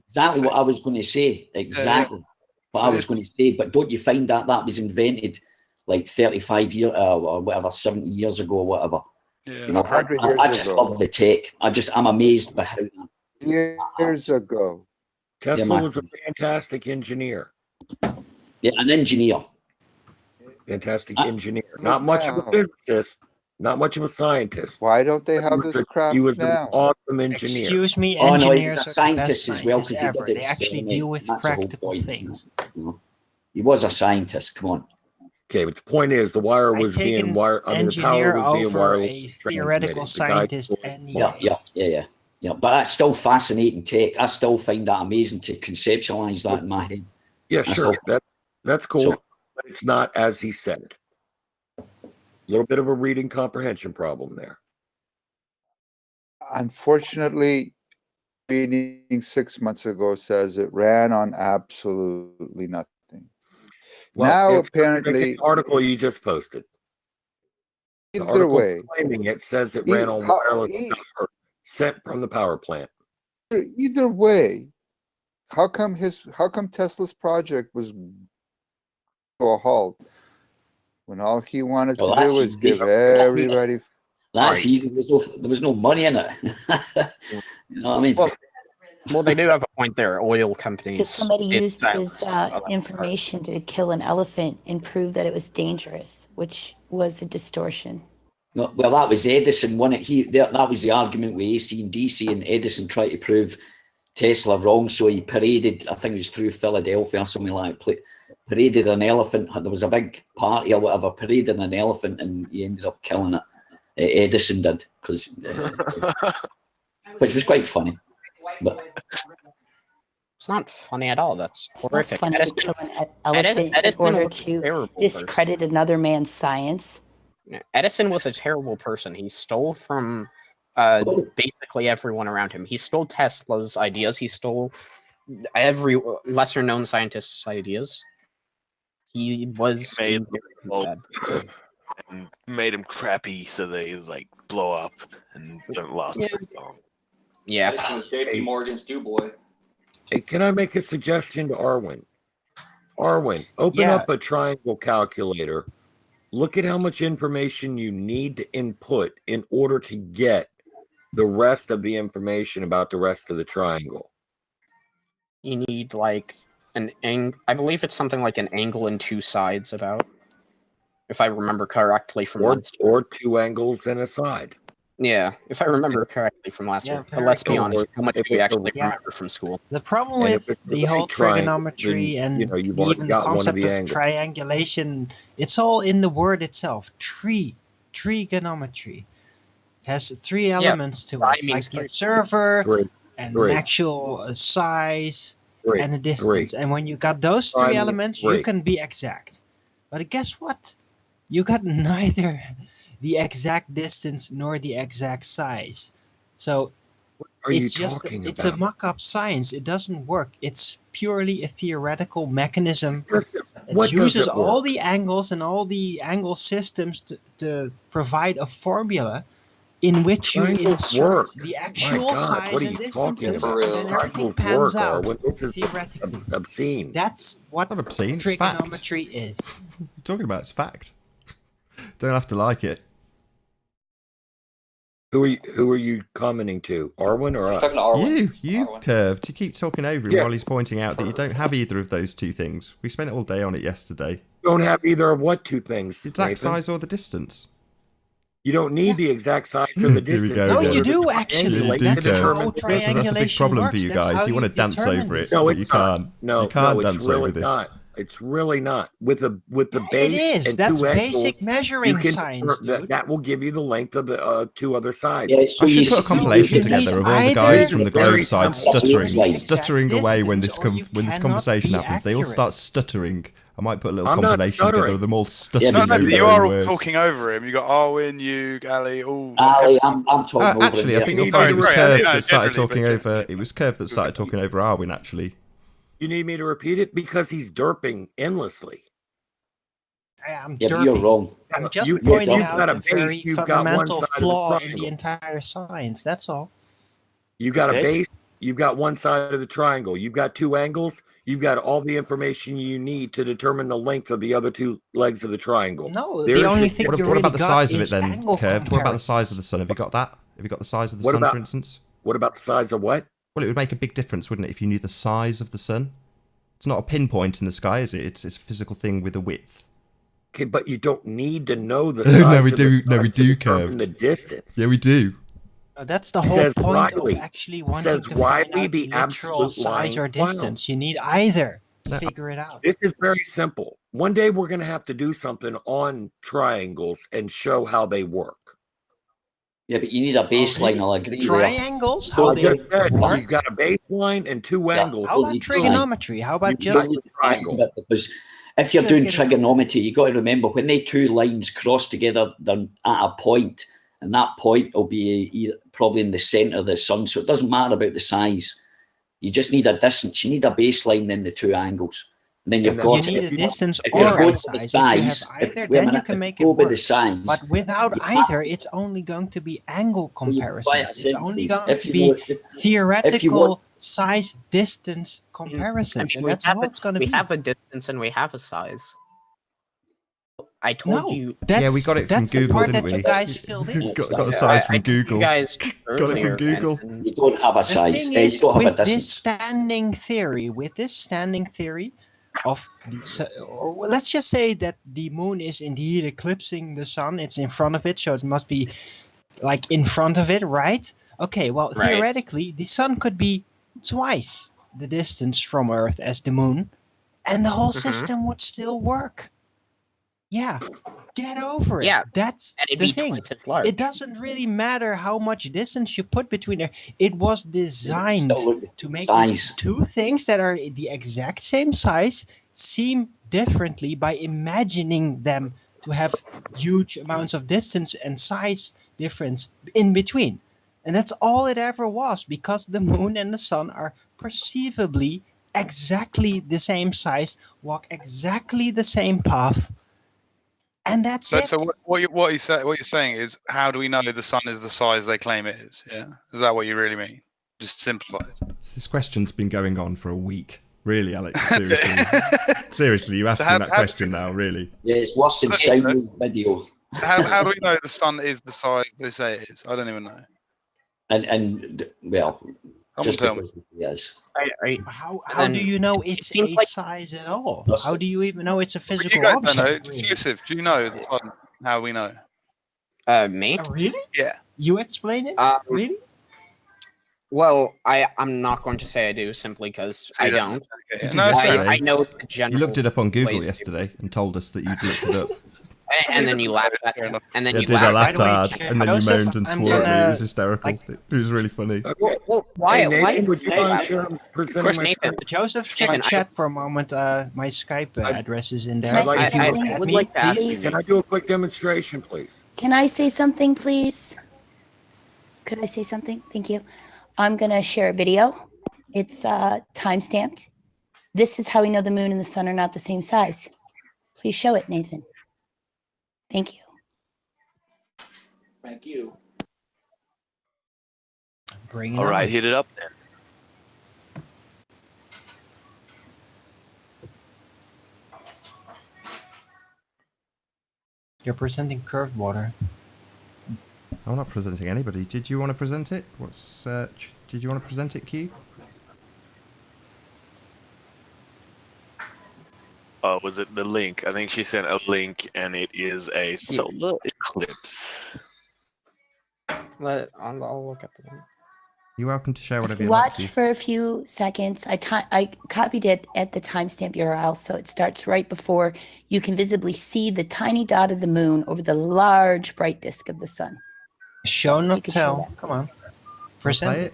S10: Exactly what I was going to say. Exactly what I was going to say. But don't you find that was invented like 35 years or whatever, 70 years ago or whatever?
S8: Yeah.
S10: You know, I just love the tech. I'm amazed by how.
S11: Years ago.
S4: Tesla was a fantastic engineer.
S10: Yeah, an engineer.
S4: Fantastic engineer. Not much of a physicist. Not much of a scientist.
S11: Why don't they have this crap
S4: He was
S11: now?
S4: an awesome engineer.
S3: Excuse me,
S10: Oh, no,
S3: engineers
S10: he was a
S3: are the best
S10: scientist as well,
S3: scientists ever. They actually deal with practical things.
S10: He was a scientist. Come on.
S4: Okay, but the point is, the wire was being wired. I mean, the power was being wireless.
S3: A theoretical scientist.
S10: Yeah. But that's still fascinating tech. I still find that amazing to conceptualize that in my head.
S4: Yeah, sure. That's cool. But it's not as he said it. A little bit of a reading comprehension problem there.
S11: Unfortunately, reading 6 months ago says it ran on absolutely nothing.
S4: Well,
S11: now
S4: it's
S11: apparently
S4: the article you just posted. The
S11: either
S4: article
S11: way,
S4: claiming it says it ran on wireless power sent from the power plant.
S11: Either way, how come Tesla's project was to a halt when all he wanted to do was give everybody?
S10: That's easy. There was no money in it. You know what I mean?
S6: Well, they do have a point there. Oil companies.
S5: Because somebody used his information to kill an elephant and prove that it was dangerous, which was a distortion.
S10: No, well, that was Edison. That was the argument with AC and DC, and Edison tried to prove Tesla wrong. So he paraded, I think it was through Philadelphia or something like that, paraded an elephant. There was a big party or whatever, paraded an elephant, and he ended up killing it. Edison did, which was quite funny. But
S6: it's not funny at all. That's horrific.
S5: It's not funny to kill an elephant in order to discredit another man's science.
S6: Edison was a terrible person. He stole from basically everyone around him. He stole Tesla's ideas. He stole every lesser known scientist's ideas. He was
S13: Made
S6: in very bad.
S13: and made him crappy so they like blow up and don't last
S6: Yeah.
S13: very long.
S6: Yeah.
S7: This was JP Morgan's do boy.
S4: Hey, can I make a suggestion to Arwen? Arwen, open up a triangle calculator. Look at how much information you need to input in order to get the rest of the information about the rest of the triangle.
S6: You need like an I believe it's something like an angle and two sides about, if I remember correctly from last year.
S4: Or two angles and a side.
S6: Yeah, if I remember correctly from last year. But let's be honest, how much do we actually remember from school?
S3: The problem with the whole trigonometry and even the concept of triangulation, it's all in the word itself. Trigonometry. It has three elements to it, like the observer and an actual size and a distance. And when you got those three elements, you can be exact. But guess what? You got neither the exact distance nor the exact size. So it's a mock-up science. It doesn't work. It's purely a theoretical mechanism that uses all the angles and all the angle systems to provide a formula in which you insert the actual size and distances, and then everything pans out theoretically.
S4: Obscene.
S3: That's what trigonometry is.
S1: What are you talking about? It's fact. Don't have to like it.
S4: Who are you commenting to? Arwen or us?
S7: Talking to Arwen.
S1: You Curved. You keep talking over him while he's pointing out that you don't have either of those two things. We spent all day on it yesterday.
S4: You don't have either of what two things?
S1: The exact size or the distance.
S4: You don't need the exact size or the distance.
S3: No, you do actually.
S1: You do,
S3: That's how
S1: Curved. That's a big problem for you guys. You want to dance over it, but you can't.
S4: No,
S1: you can't
S4: it's
S1: dance
S4: really
S1: over this.
S4: not. It's really not. With the base
S3: It is.
S4: and
S3: That's
S4: two angles,
S3: basic measuring science, dude.
S4: that will give you the length of the two other sides.
S10: Yeah, so
S1: I should put a compilation together of all the guys from the globe side stuttering away when this conversation happens. They all start stuttering. I might put a little compilation together of them all stuttering over
S8: you are all
S1: words.
S8: talking over him. You got Arwen, you, Ali, all.
S10: Ali, I'm talking over him.
S1: Actually, I think you'll find it was Curve that started talking over. It was Curve that started talking over Arwen. Actually.
S4: You need me to repeat it because he's derping endlessly.
S3: I'm
S10: but you're wrong.
S3: I'm just pointing out a very fundamental flaw in the entire science. That's all.
S4: You got a base. You've got one side of the triangle. You've got two angles. You've got all the information you need to determine the length of the other two legs of the triangle.
S3: No, the only thing
S1: what about the size of it then, Curved? What about the size of the sun? Have you got that? Have you got the size of the sun, for instance?
S4: What about the size of what?
S1: Well, it would make a big difference, wouldn't it, if you knew the size of the sun? It's not a pinpoint in the sky, is it? It's a physical thing with a width.
S4: Okay, but you don't need to know the size.
S1: No, we do, Curved.
S4: The distance.
S1: Yeah, we do.
S3: That's the whole point of actually wanting to find out the literal size or distance. You need either to figure it out.
S4: This is very simple. One day we're going to have to do something on triangles and show how they work.
S10: Yeah, but you need a baseline. I'll agree.
S3: Triangles? How they work?
S4: You've got a baseline and two angles.
S3: How about trigonometry? How about just
S10: triangle? Because if you're doing trigonometry, you got to remember when they two lines cross together, they're at a point, and that point will be probably in the center of the sun. So it doesn't matter about the size. You just need a distance. You need a baseline, then the two angles. And then you've got
S3: you need a distance or a size. If you have either, then you can make it work. But without either, it's only going to be angle comparisons. It's only going to be theoretical size distance comparisons. And that's all it's going to be.
S6: We have a distance and we have a size. I told you.
S1: Yeah, we got it from Google, didn't we?
S3: You guys filled in.
S1: got the size from Google.
S6: You guys
S1: got it from Google.
S10: You don't have a size.
S3: The thing is,
S10: you don't have a
S3: with
S10: distance.
S3: this standing theory of or let's just say that the moon is indeed eclipsing the sun. It's in front of it, so it must be like in front of it, right? Okay, well, theoretically, the sun could be twice the distance from Earth as the moon, and the whole system would still work. Yeah, get over it.
S6: Yeah,
S3: that's the thing. It doesn't really matter how much distance you put between there. It was designed to make two things that are the exact same size seem differently by imagining them to have huge amounts of distance and size difference in between. And that's all it ever was, because the moon and the sun are perceivably exactly the same size, walk exactly the same path, and that's it.
S8: So what you're saying is, how do we know the sun is the size they claim it is? Yeah, is that what you really mean? Just simplified.
S1: This question's been going on for a week. Really, Alex? Seriously, seriously, you asking that question now? Really?
S10: Yeah, it's worse than Simon's video.
S8: How do we know the sun is the size they say it is? I don't even know.
S10: And well, just
S8: tell
S10: because he is.
S3: How do you know it's a size at all? How do you even know it's a physical
S8: You guys
S3: object?
S8: don't know. Yusuf, do you know the sun? How we know?
S6: Me?
S3: Really?
S8: Yeah.
S3: You explain it? Really?
S6: Well, I'm not going to say I do simply because I don't.
S1: You did
S6: I
S1: yesterday.
S6: know the general.
S1: You looked it up on Google
S6: ways
S1: yesterday and told us that you'd looked it up.
S6: And then you laughed at it. And then
S1: Yeah,
S6: you
S1: did. I
S6: laughed.
S1: laughed hard, and then you moaned and swore at me. It was hysterical. It was really funny.
S6: Well, why?
S4: Hey, Nathan,
S6: why?
S4: would you mind sharing presenting my
S6: Nathan.
S4: screen?
S3: Joseph, check chat for a moment. My Skype address is in there.
S5: Can I
S3: If
S5: say
S3: you
S5: something?
S3: add
S5: Would
S3: me,
S5: like to ask
S3: please.
S5: you.
S4: Can I do a quick demonstration, please?
S5: Can I say something, please? Could I say something? Thank you. I'm going to share a video. It's time-stamped. This is how we know the moon and the sun are not the same size. Please show it, Nathan. Thank you.
S7: Thank you.
S3: Bring it
S13: All right,
S3: on.
S13: hit it up then.
S3: You're presenting curved water.
S1: I'm not presenting anybody. Did you want to present it? Did you want to present it, Q?
S13: Was it the link? I think she sent a link, and it is a solar eclipse.
S6: I'll look at the link.
S1: You're welcome to share whatever you like
S5: Watch
S1: to.
S5: for a few seconds. I copied it at the timestamp URL, so it starts right before you can visibly see the tiny dot of the moon over the large bright disk of the sun.
S3: Show
S5: You
S3: not
S5: could show
S3: tell.
S5: that,
S3: Come on.
S5: please.
S3: Present
S1: Play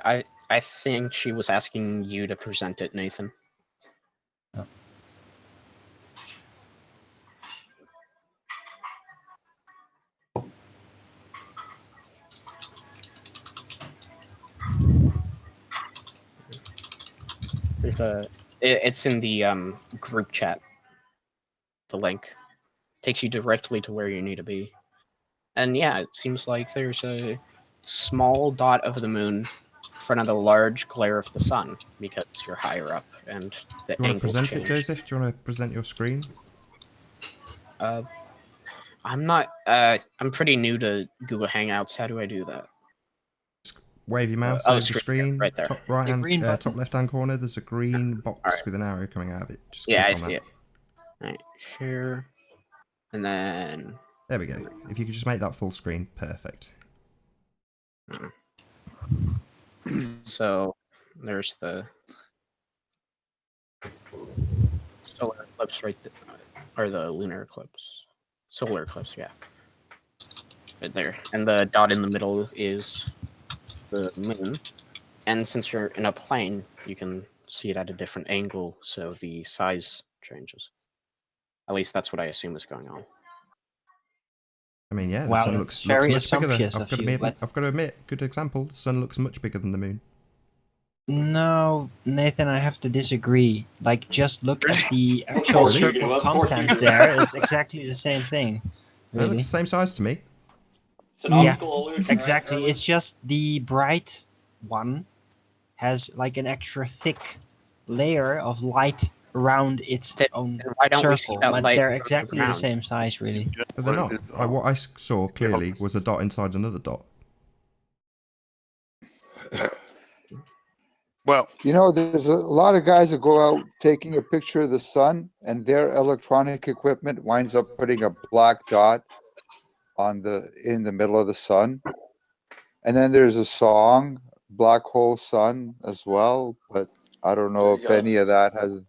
S3: it.
S6: I think she was asking you to present it, Nathan.
S3: Oh.
S6: It's in the group chat. The link takes you directly to where you need to be. And yeah, it seems like there's a small dot of the moon in front of the large glare of the sun because you're higher up and the
S1: Do you want to
S6: angles
S1: present
S6: change.
S1: it, Joseph? Do you want to present your screen?
S6: I'm not. I'm pretty new to Google Hangouts. How do I do that?
S1: Wave your mouse over the screen.
S6: right there.
S1: Top right hand,
S3: button.
S1: top left hand corner. There's a green box with an arrow coming out of it. Just
S6: Yeah, I
S1: click on
S6: see
S1: that.
S6: it. Alright, share, and then
S1: There we go. If you could just make that full screen, perfect.
S6: so there's the solar eclipse right there, or the lunar eclipse, solar eclipse, yeah, right there, and the dot in the middle is the moon. And since you're in a plane, you can see it at a different angle, so the size changes. At least that's what I assume is going on.
S1: I mean, yeah, the
S3: Wow,
S1: sun
S3: that's
S1: looks
S3: very
S1: much bigger than.
S3: assumptuous of you, but-
S1: I've got to admit, good example. The sun looks much bigger than the moon.
S3: No, Nathan, I have to disagree. Like, just look at the actual circle content there. It's exactly the same thing.
S1: It
S3: Really.
S1: looks the same size to me.
S7: It's an optical illusion.
S3: Exactly.
S7: Right?
S3: It's just the bright one has like an extra thick layer of light around its own
S6: why don't we see
S3: circle,
S6: that
S3: but
S6: light
S3: they're
S6: around the
S3: exactly the
S6: ground?
S3: same size, really.
S1: But they're not. What I saw clearly was a dot inside another dot.
S8: Well,
S11: you know, there's a lot of guys that go out taking a picture of the sun, and their electronic equipment winds up putting a black dot in the middle of the sun. And then there's a song, Black Hole Sun, as well. But I don't know if any of that has.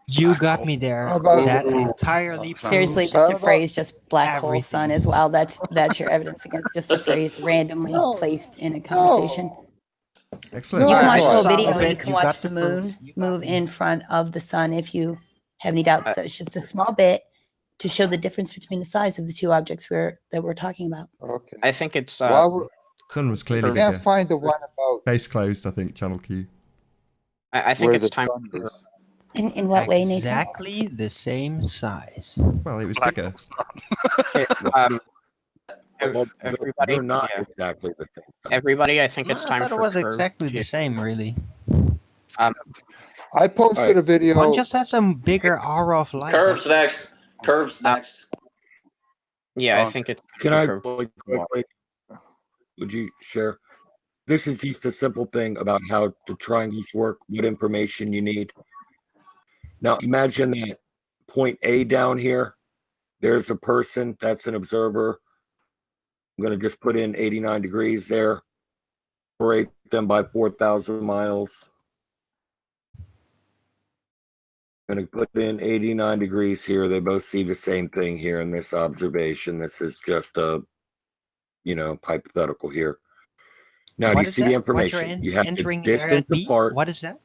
S3: You got me there. That entirely
S5: Seriously,
S3: proves
S5: just a phrase, just black hole
S3: everything.
S5: sun as well. That's your evidence against just a phrase randomly placed in a conversation.
S1: Excellent.
S5: You can watch the whole
S3: Some
S5: video
S3: of
S5: and you
S3: it,
S5: can
S3: you
S5: watch
S3: got
S5: the
S3: the
S5: moon
S3: proof.
S5: move in front of the sun if you have any doubts. So it's just a small bit. to show the difference between the size of the two objects that we're talking about.
S11: Okay.
S6: I think it's
S1: Sun was clearly
S11: I
S1: bigger.
S11: can't find the one about
S1: Case closed, I think, Channel Q.
S6: I think
S11: where
S6: it's
S11: the
S6: time.
S11: sun is.
S5: In what way, Nathan?
S3: Exactly the same size.
S1: Well, it was bigger.
S6: Okay,
S4: Well,
S6: everybody,
S4: they're not
S6: yeah.
S4: exactly the same.
S6: Everybody, I think
S3: No,
S6: it's
S3: I
S6: time
S3: thought
S6: for
S3: it was
S6: Curve
S3: exactly
S6: to-
S3: the same, really.
S11: I posted a video.
S3: One just has some bigger aura of light.
S7: Curve's next. Curve's next.
S6: Yeah, I think it's.
S4: Can I
S6: Curve.
S4: really quickly? Would you share? This is just a simple thing about how the triangles work, what information you need. Now imagine that point A down here. There's a person, that's an observer. I'm going to just put in 89 degrees there. Separate them by 4,000 miles. I'm going to put in 89 degrees here. They both see the same thing here in this observation. This is just a, hypothetical here. Now, do you see the information? You have the
S3: entering there
S4: distance
S3: at B?
S4: apart.
S3: What is that?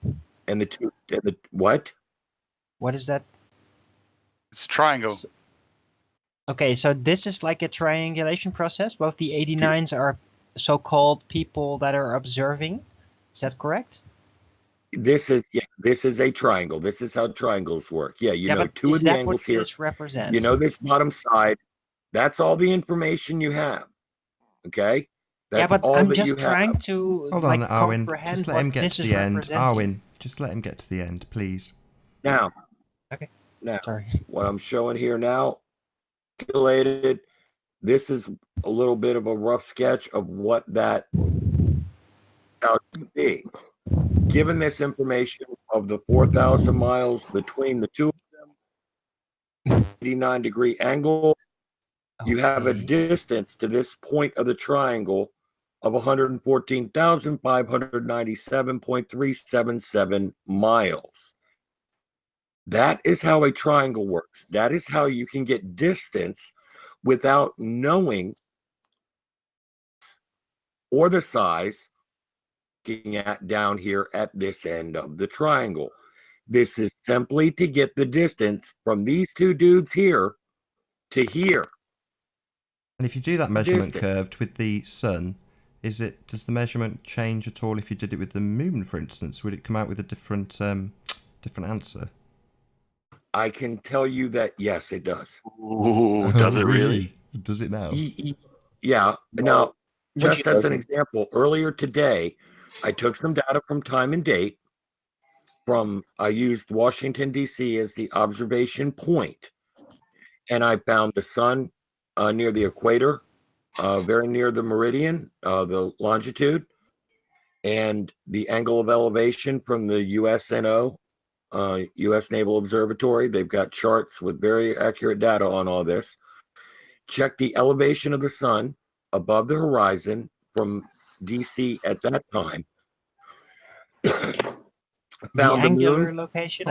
S4: And the what?
S3: What is that?
S8: It's a triangle.
S3: Okay, so this is like a triangulation process. Both the 89s are so-called people that are observing. Is that correct?
S4: This is a triangle. This is how triangles work. Yeah, you know
S3: but
S4: two
S3: is
S4: of the
S3: that
S4: angles
S3: what
S4: here.
S3: this represents?
S4: You know this bottom side. That's all the information you have. Okay? That's
S3: yeah, but
S4: all
S3: I'm
S4: that
S3: just
S4: you
S3: trying
S4: have.
S3: to
S1: Hold on, Arwin.
S3: comprehend
S1: Just let
S3: what
S1: him get
S3: this
S1: to
S3: is
S1: the end.
S3: representing.
S1: Arwin, just let him get to the end, please.
S4: Now.
S3: Okay.
S4: Now,
S3: sorry.
S4: What I'm showing here now, calculated. This is a little bit of a rough sketch of what that could be. Given this information of the 4,000 miles between the two of them, 89-degree angle, you have a distance to this point of the triangle of 114,597.377 miles. That is how a triangle works. That is how you can get distance without knowing or the size looking at down here at this end of the triangle. This is simply to get the distance from these two dudes here to here.
S1: And if you do that measurement curved with the sun, does the measurement change at all if you did it with the moon, for instance? Would it come out with a different answer?
S4: I can tell you that yes, it does.
S13: Ooh, does it really?
S1: Does it now?
S4: Yeah. Now, just as an example, earlier today, I took some data from time and date. I used Washington, D.C. as the observation point, and I found the sun near the equator, very near the meridian, the longitude, and the angle of elevation from the USNO, U.S. Naval Observatory. They've got charts with very accurate data on all this. Check the elevation of the sun above the horizon from DC at that time. Found the
S3: angular
S4: moon
S3: location,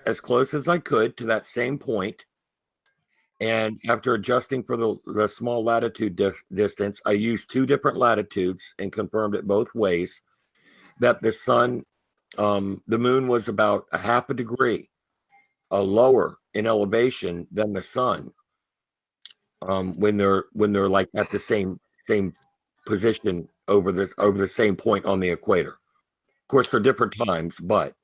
S4: as close as I could to that same point. And after adjusting for the small latitude distance, I used two different latitudes and confirmed it both ways that the sun, the moon was about a half a degree lower in elevation than the sun when they're like at the same position over the same point on the equator. Of course, they're different times, but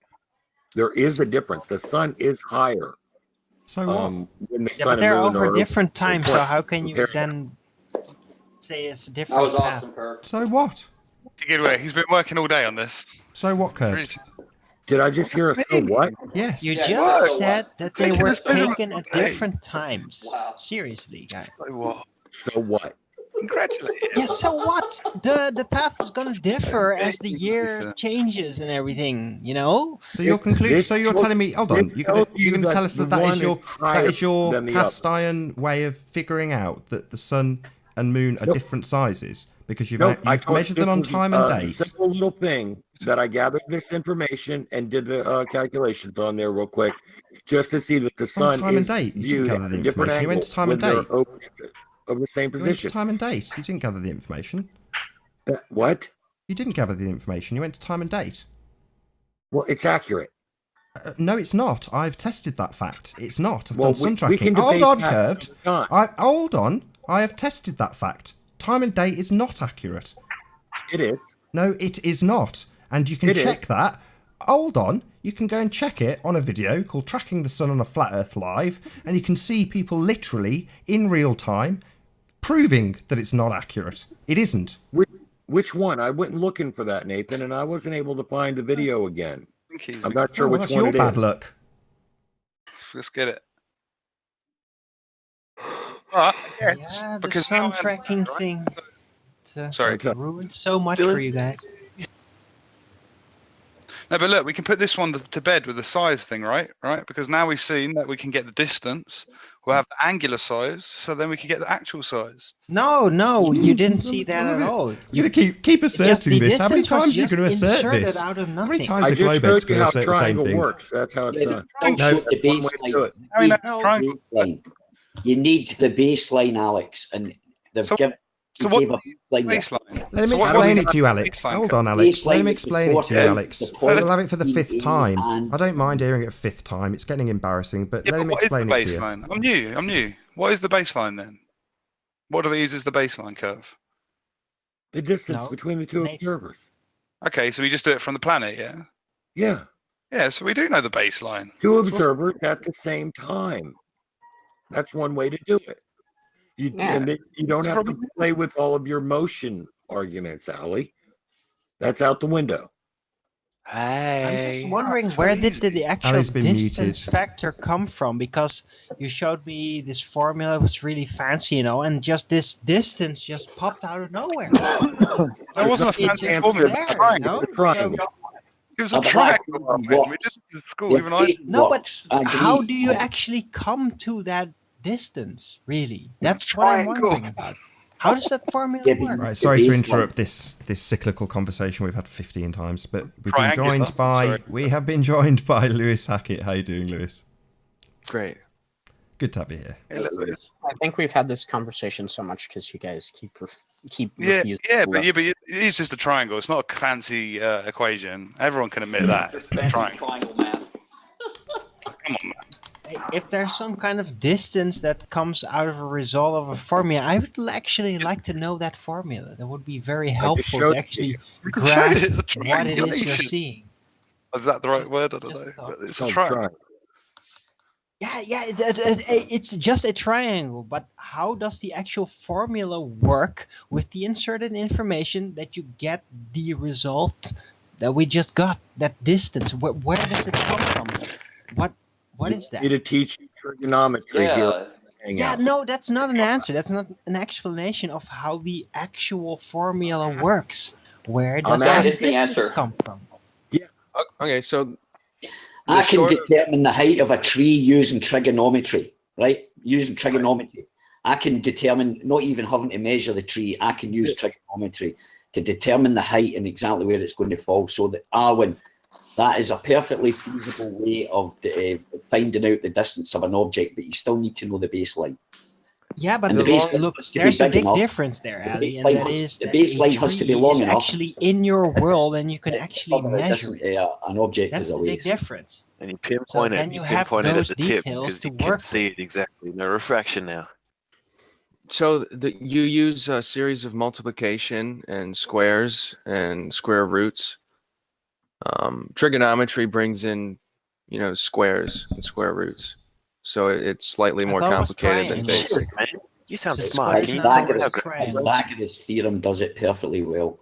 S4: there is a difference. The sun is higher.
S1: So what?
S4: When the
S3: Yeah,
S4: sun
S3: but they're
S4: and moon
S3: over
S4: are
S3: different times, so how can you
S4: compared.
S3: then say it's a different
S7: That was
S3: path?
S7: awesome, Curve.
S1: So what?
S8: Good way. He's been working all day on this.
S1: So what, curved?
S4: Did I just hear a so what?
S1: Yes.
S3: You
S7: Yeah,
S3: just
S7: so
S3: said
S7: what?
S3: that they
S8: Taking
S3: were
S8: this measurement
S3: taken at
S8: all day.
S3: different times.
S7: Wow.
S3: Seriously, guys.
S8: So what?
S4: So what?
S8: Congratulations.
S3: Yeah, so what? The path is gonna differ as the year changes and everything, you know?
S1: So you're telling me, hold on, you're gonna tell us that is your cast iron way of figuring out that the sun and moon are different sizes because you've measured them on time and date.
S4: Simple little thing that I gathered this information and did the calculations on there real quick, just to see that the sun
S1: time and
S4: is
S1: date. You didn't
S4: viewed
S1: gather
S4: at
S1: the
S4: a different
S1: information. You went
S4: angle
S1: to time and
S4: when they're
S1: date.
S4: over the same
S1: You went to
S4: position.
S1: time and date. You didn't gather the information.
S4: What?
S1: You didn't gather the information. You went to time and date.
S4: Well, it's accurate.
S1: No, it's not. I've tested that fact. It's not. I've
S4: Well,
S1: done sun
S4: we
S1: tracking.
S4: can
S1: Hold
S4: debate
S1: on,
S4: that.
S1: Curved. Hold on. I have tested that fact. Time and date is not accurate.
S4: It is.
S1: No, it is not. And you can check that. Hold on. You can go and check it on a video called Tracking the Sun on a Flat Earth Live, and you can see people literally in real time proving that it's not accurate. It isn't.
S4: Which one? I went looking for that, Nathan, and I wasn't able to find the video again. I'm not sure which
S1: that's
S4: one
S1: your
S4: it is.
S1: bad luck.
S8: Let's get it. But,
S3: Yeah, the sun tracking thing.
S8: Sorry.
S3: Ruined so much for you guys.
S8: No, but look, we can put this one to bed with the size thing, right? Right? Because now we've seen that we can get the distance. We'll have the angular size, so then we can get the actual size.
S3: No, you didn't see that at all.
S1: You're going to keep asserting this. How many times are you going to assert this?
S3: Out of
S1: How many
S3: nothing.
S1: times
S4: I
S1: are
S4: just
S1: Globeds
S4: showed you
S1: going to
S4: how
S1: assert the same
S4: triangle
S1: thing?
S4: works. That's how it's done.
S10: Don't show the baseline. You need the baseline, Alex, and they've given.
S8: So what baseline?
S1: Let him explain it to you, Alex. Hold on, Alex. Let him explain it to you, Alex. We'll have it for the 5th time. I don't mind hearing it a 5th time. It's getting embarrassing, but let him explain it to you.
S8: I'm new. What is the baseline then? What do they use as the baseline curve?
S4: The distance between the two observers.
S8: Okay, so we just do it from the planet, yeah?
S4: Yeah.
S8: Yeah, so we do know the baseline.
S4: Two observers at the same time. That's one way to do it. And then you don't have to play with all of your motion arguments, Allie. That's out the window.
S3: I'm just wondering, where did the actual distance factor come from? Because you showed me this formula was really fancy, and just this distance just popped out of nowhere.
S8: That wasn't a fancy formula. It was a triangle. We did this at school, even I.
S3: No, but how do you actually come to that distance, really? That's what I'm wondering about. How does that formula work?
S1: Right, sorry to interrupt this cyclical conversation we've had 15 times, but we have been joined by Lewis Hackett. How you doing, Lewis?
S14: Great.
S1: Good to have you here.
S6: Hey, I think we've had this conversation so much because you guys keep refusing.
S8: But it is just a triangle. It's not a fancy equation. Everyone can admit that. It's a
S7: triangle math.
S8: Come on, man.
S3: If there's some kind of distance that comes out of a result of a formula, I would actually like to know that formula. That would be very helpful to actually grasp what it is you're seeing.
S8: Is that the right word? I don't know. But it's a triangle.
S3: Yeah, it's just a triangle, but how does the actual formula work with the inserted information that you get the result that we just got, that distance? Where does it come from? What is that?
S4: You need to teach you trigonometry here.
S3: Yeah, no, that's not an answer. That's not an explanation of how the actual formula works. Where does that distance come from?
S14: Yeah. Okay, so
S10: I can determine the height of a tree using trigonometry, right? Using trigonometry. I can determine, not even having to measure the tree, I can use trigonometry to determine the height and exactly where it's going to fall. So that that is a perfectly feasible way of finding out the distance of an object, but you still need to know the baseline.
S3: Yeah, but there's a big difference there, Ali, and that is
S10: the baseline has to be long enough.
S3: Actually in your world, and you can actually measure
S10: an object.
S3: That's the big difference.
S13: And you pinpoint it. You pinpoint it at the tip because you can see it exactly. No refraction now.
S14: So you use a series of multiplication and squares and square roots. Trigonometry brings in, squares and square roots. So it's slightly more complicated than basic.
S13: You sound smart.
S10: Pythagoras theorem does it perfectly well.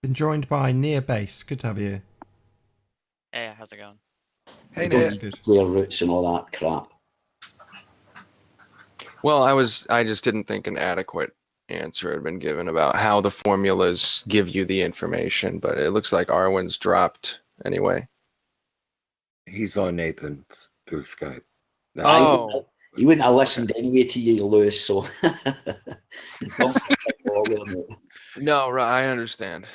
S1: Been joined by Near Base. Good to have you.
S15: Hey, how's it going?
S8: Hey, Near.
S10: Square roots and all that crap.
S14: Well, I just didn't think an adequate answer had been given about how the formulas give you the information, but it looks like Arwen's dropped anyway.
S4: He's on Nathan's through Skype.
S10: You wouldn't have listened anyway to you, Lewis, so
S14: no, right, I understand.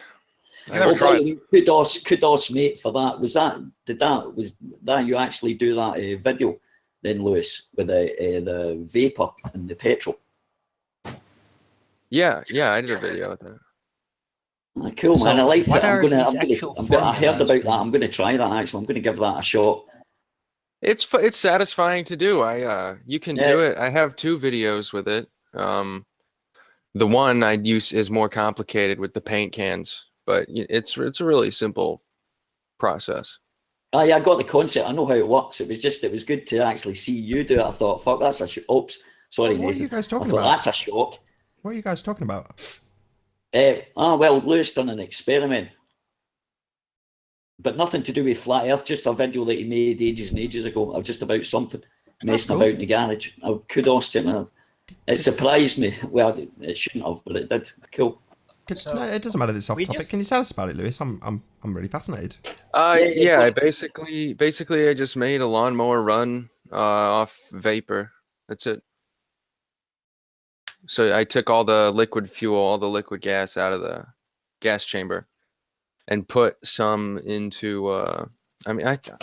S10: Kudos, mate, for that. Was that you actually do that video then, Lewis, with the vapor and the petrol?
S14: Yeah, I did a video with that.
S10: Cool,
S3: So
S10: man. I liked
S3: what
S10: it.
S3: are these actual
S10: I heard
S3: formulas,
S10: about that.
S3: really?
S10: I'm going to try that. Actually, I'm going to give that a shot.
S14: It's satisfying to do. You can do it. I have 2 videos with it. The one I'd use is more complicated with the paint cans, but it's a really simple process.
S10: Oh, yeah, I got the concept. I know how it works. It was good to actually see you do it. I thought, fuck, that's a shock. Oops, sorry,
S1: What are
S10: Nathan.
S1: you guys talking
S10: I thought,
S1: about?
S10: that's a shock.
S1: What are you guys talking about?
S10: Well, Lewis done an experiment, but nothing to do with flat Earth. Just a video that he made ages and ages ago of just about something messing about in the garage. Kudos to him. Man. It surprised me. Well, it shouldn't have, but it did. Cool.
S1: No, it doesn't matter that it's off topic. Can you tell us about it, Lewis? I'm really fascinated.
S14: Yeah, basically I just made a lawnmower run off vapor. That's it. So I took all the liquid fuel, all the liquid gas out of the gas chamber and put some into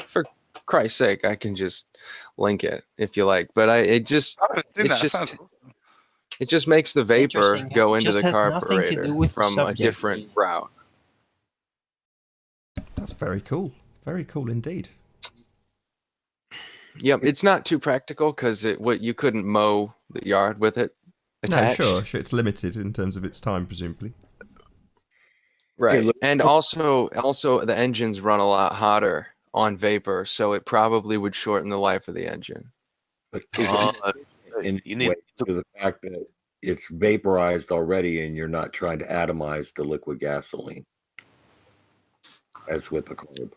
S14: for Christ's sake, I can just link it if you like, but it just makes the vapor go into the carburetor from a different route.
S1: That's very cool. Very cool indeed.
S14: Yep, it's not too practical because you couldn't mow the yard with it attached.
S1: No, sure. It's limited in terms of its time, presumably.
S14: Right, and also the engines run a lot hotter on vapor, so it probably would shorten the life of the engine.
S4: But you need to the fact that it's vaporized already, and you're not trying to atomize the liquid gasoline, as with the carb.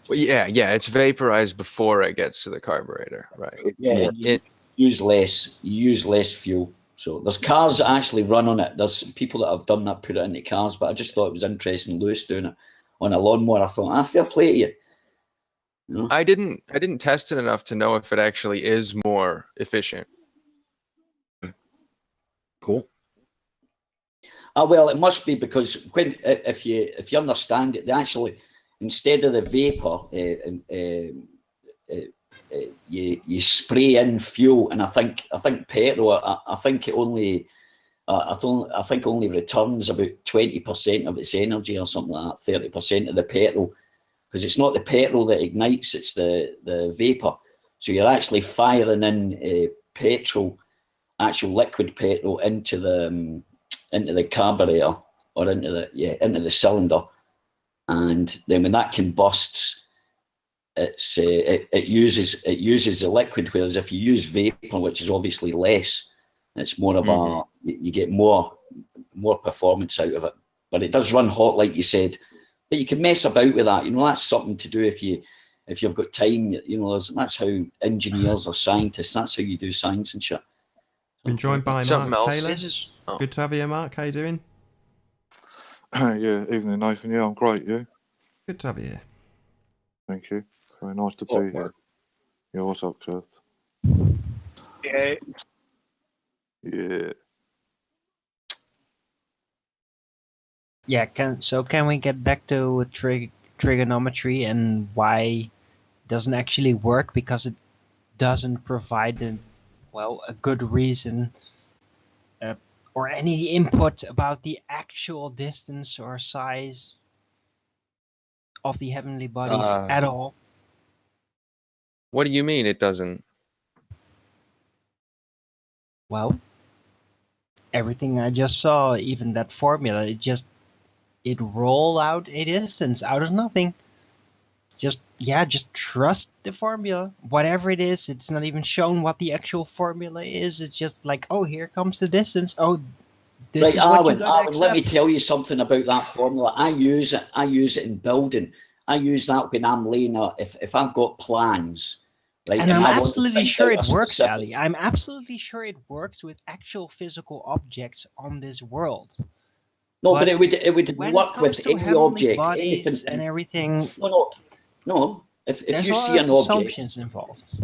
S14: Well, yeah, it's vaporized before it gets to the carburetor, right?
S10: Yeah, you use less fuel. So there's cars that actually run on it. There's people that have done that, put it into cars. But I just thought it was interesting, Lewis doing it on a lawnmower. I thought, fair play to you. You know?
S14: I didn't test it enough to know if it actually is more efficient.
S4: Cool.
S10: Well, it must be because if you understand it, they actually, instead of the vapor, you spray in fuel, and I think petrol. I think it only, I think only returns about 20% of its energy or something like that. 30% of the petrol, because it's not the petrol that ignites; it's the vapor. So you're actually firing in petrol, actual liquid petrol, into the carburetor or into the cylinder, and then when that combusts, it uses the liquid, whereas if you use vapor, which is obviously less, it's more of you get more performance out of it. But it does run hot, like you said. But you can mess about with that. You know, that's something to do if you've got time. You know, that's how engineers or scientists. That's how you do science and shit.
S1: Been joined by Mark Taylor. Good to have you here, Mark. How you doing?
S16: Yeah, evening, Nathan. Yeah, I'm great. You?
S1: Good to have you here.
S16: Thank you. Very nice to be here. Yeah, what's up, Kurt?
S8: Yeah.
S16: Yeah.
S3: Yeah, can we get back to trigonometry and why it doesn't actually work? Because it doesn't provide a good reason or any input about the actual distance or size of the heavenly bodies at all.
S14: What do you mean it doesn't?
S3: Well, everything I just saw, even that formula, it rolled out a distance out of nothing. Just trust the formula. Whatever it is, it's not even shown what the actual formula is. It's just like, oh, here comes the distance. Oh, this is what you gotta accept.
S10: Let me tell you something about that formula. I use it in building. I use that when I'm laying out, if I've got plans. Right,
S3: and I'm absolutely sure it works, Ali. I'm absolutely sure it works with actual physical objects on this world.
S10: No, but it would work with any object,
S3: anything, and everything.
S10: No. If
S3: there's
S10: you
S3: a lot
S10: see
S3: of
S10: an object,
S3: assumptions involved.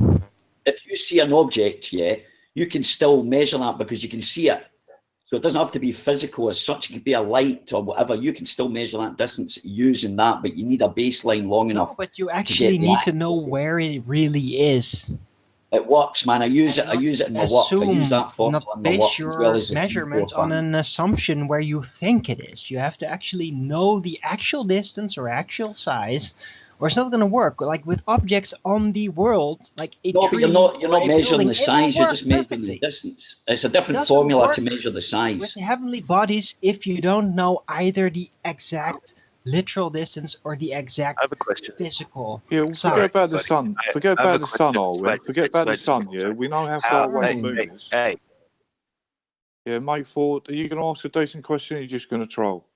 S10: If you see an object, you can still measure that because you can see it. So it doesn't have to be physical as such. It could be a light or whatever. You can still measure that distance using that, but you need a baseline long enough.
S3: But you actually need to know where it really is.
S10: It works, man. I use it in my work. I use that formula
S3: not
S10: in my
S3: base
S10: work as
S3: your
S10: well as the 3-4
S3: measurements on
S10: factor.
S3: an assumption where you think it is. You have to actually know the actual distance or actual size, or it's not going to work. Like with objects on the world, like a
S10: No,
S3: tree
S10: but you're
S3: or
S10: not
S3: a
S10: measuring
S3: building,
S10: the
S3: it will
S10: size. You're
S3: work
S10: just measuring
S3: perfectly.
S10: the distance. It's a different
S3: Doesn't
S10: formula to
S3: work
S10: measure the
S3: with
S10: size.
S3: the heavenly bodies if you don't know either the exact literal distance or the exact physical
S16: Yeah, well,
S3: size.
S16: forget about the sun. Forget about the sun, Arwen. Forget about the sun, yeah? We know how far away the moon is.
S13: Hey.
S16: Yeah, mate, Ford, are you going to ask a decent question or are you just going to troll?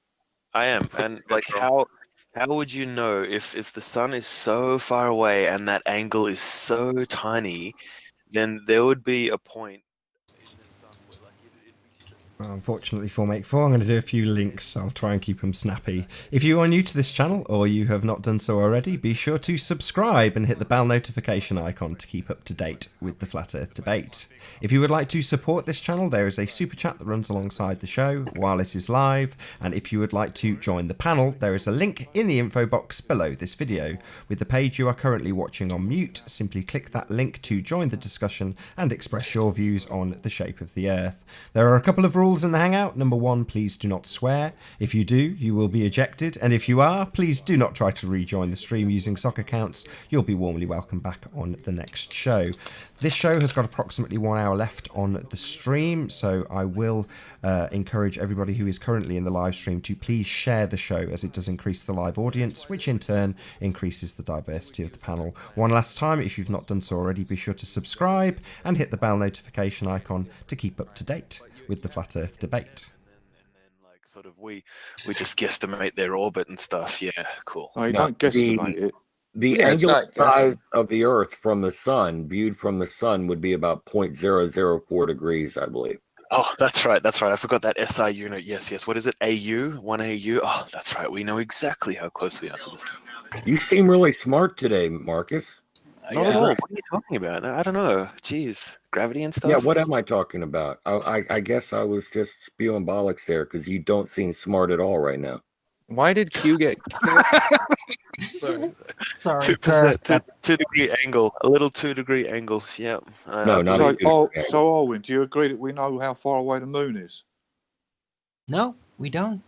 S13: I am, and like how would you know if the sun is so far away and that angle is so tiny, then there would be a point in the sun where like it'd be
S1: Well, unfortunately for Make 4, I'm going to do a few links. I'll try and keep them snappy. If you are new to this channel, or you have not done so already, be sure to subscribe and hit the bell notification icon to keep up to date with the Flat Earth debate. If you would like to support this channel, there is a super chat that runs alongside the show while it is live, and if you would like to join the panel, there is a link in the info box below this video. With the page you are currently watching on mute, simply click that link to join the discussion and express your views on the shape of the Earth. There are a couple of rules in the Hangout. Number 1, please do not swear. If you do, you will be ejected, and if you are, please do not try to rejoin the stream using sock accounts. You'll be warmly welcomed back on the next show. This show has got approximately 1 hour left on the stream, so I will encourage everybody who is currently in the live stream to please share the show, as it does increase the live audience, which in turn increases the diversity of the panel. One last time, if you've not done so already, be sure to subscribe and hit the bell notification icon to keep up to date with the Flat Earth debate.
S13: like sort of we just guesstimate their orbit and stuff. Yeah, cool.
S16: No, you don't guesstimate it.
S4: The angular size of the Earth from the sun, viewed from the sun, would be about 0.004 degrees, I believe.
S13: Oh, that's right. That's right. I forgot that SI unit. Yes. What is it? AU? 1 AU? Oh, that's right. We know exactly how close we are to the sun.
S4: You seem really smart today, Marcus.
S13: Not at all. What are you talking about? I don't know. Jeez. Gravity and stuff?
S4: Yeah, what am I talking about? I guess I was just spewing bollocks there because you don't seem smart at all right now.
S14: Why did Q get
S3: Sorry.
S13: 2%, 2-degree angle. A little 2-degree angle. Yeah.
S4: No, not
S16: so,
S4: a 2-degree angle.
S16: So, Arwen, do you agree that we know how far away the moon is?
S3: No, we don't.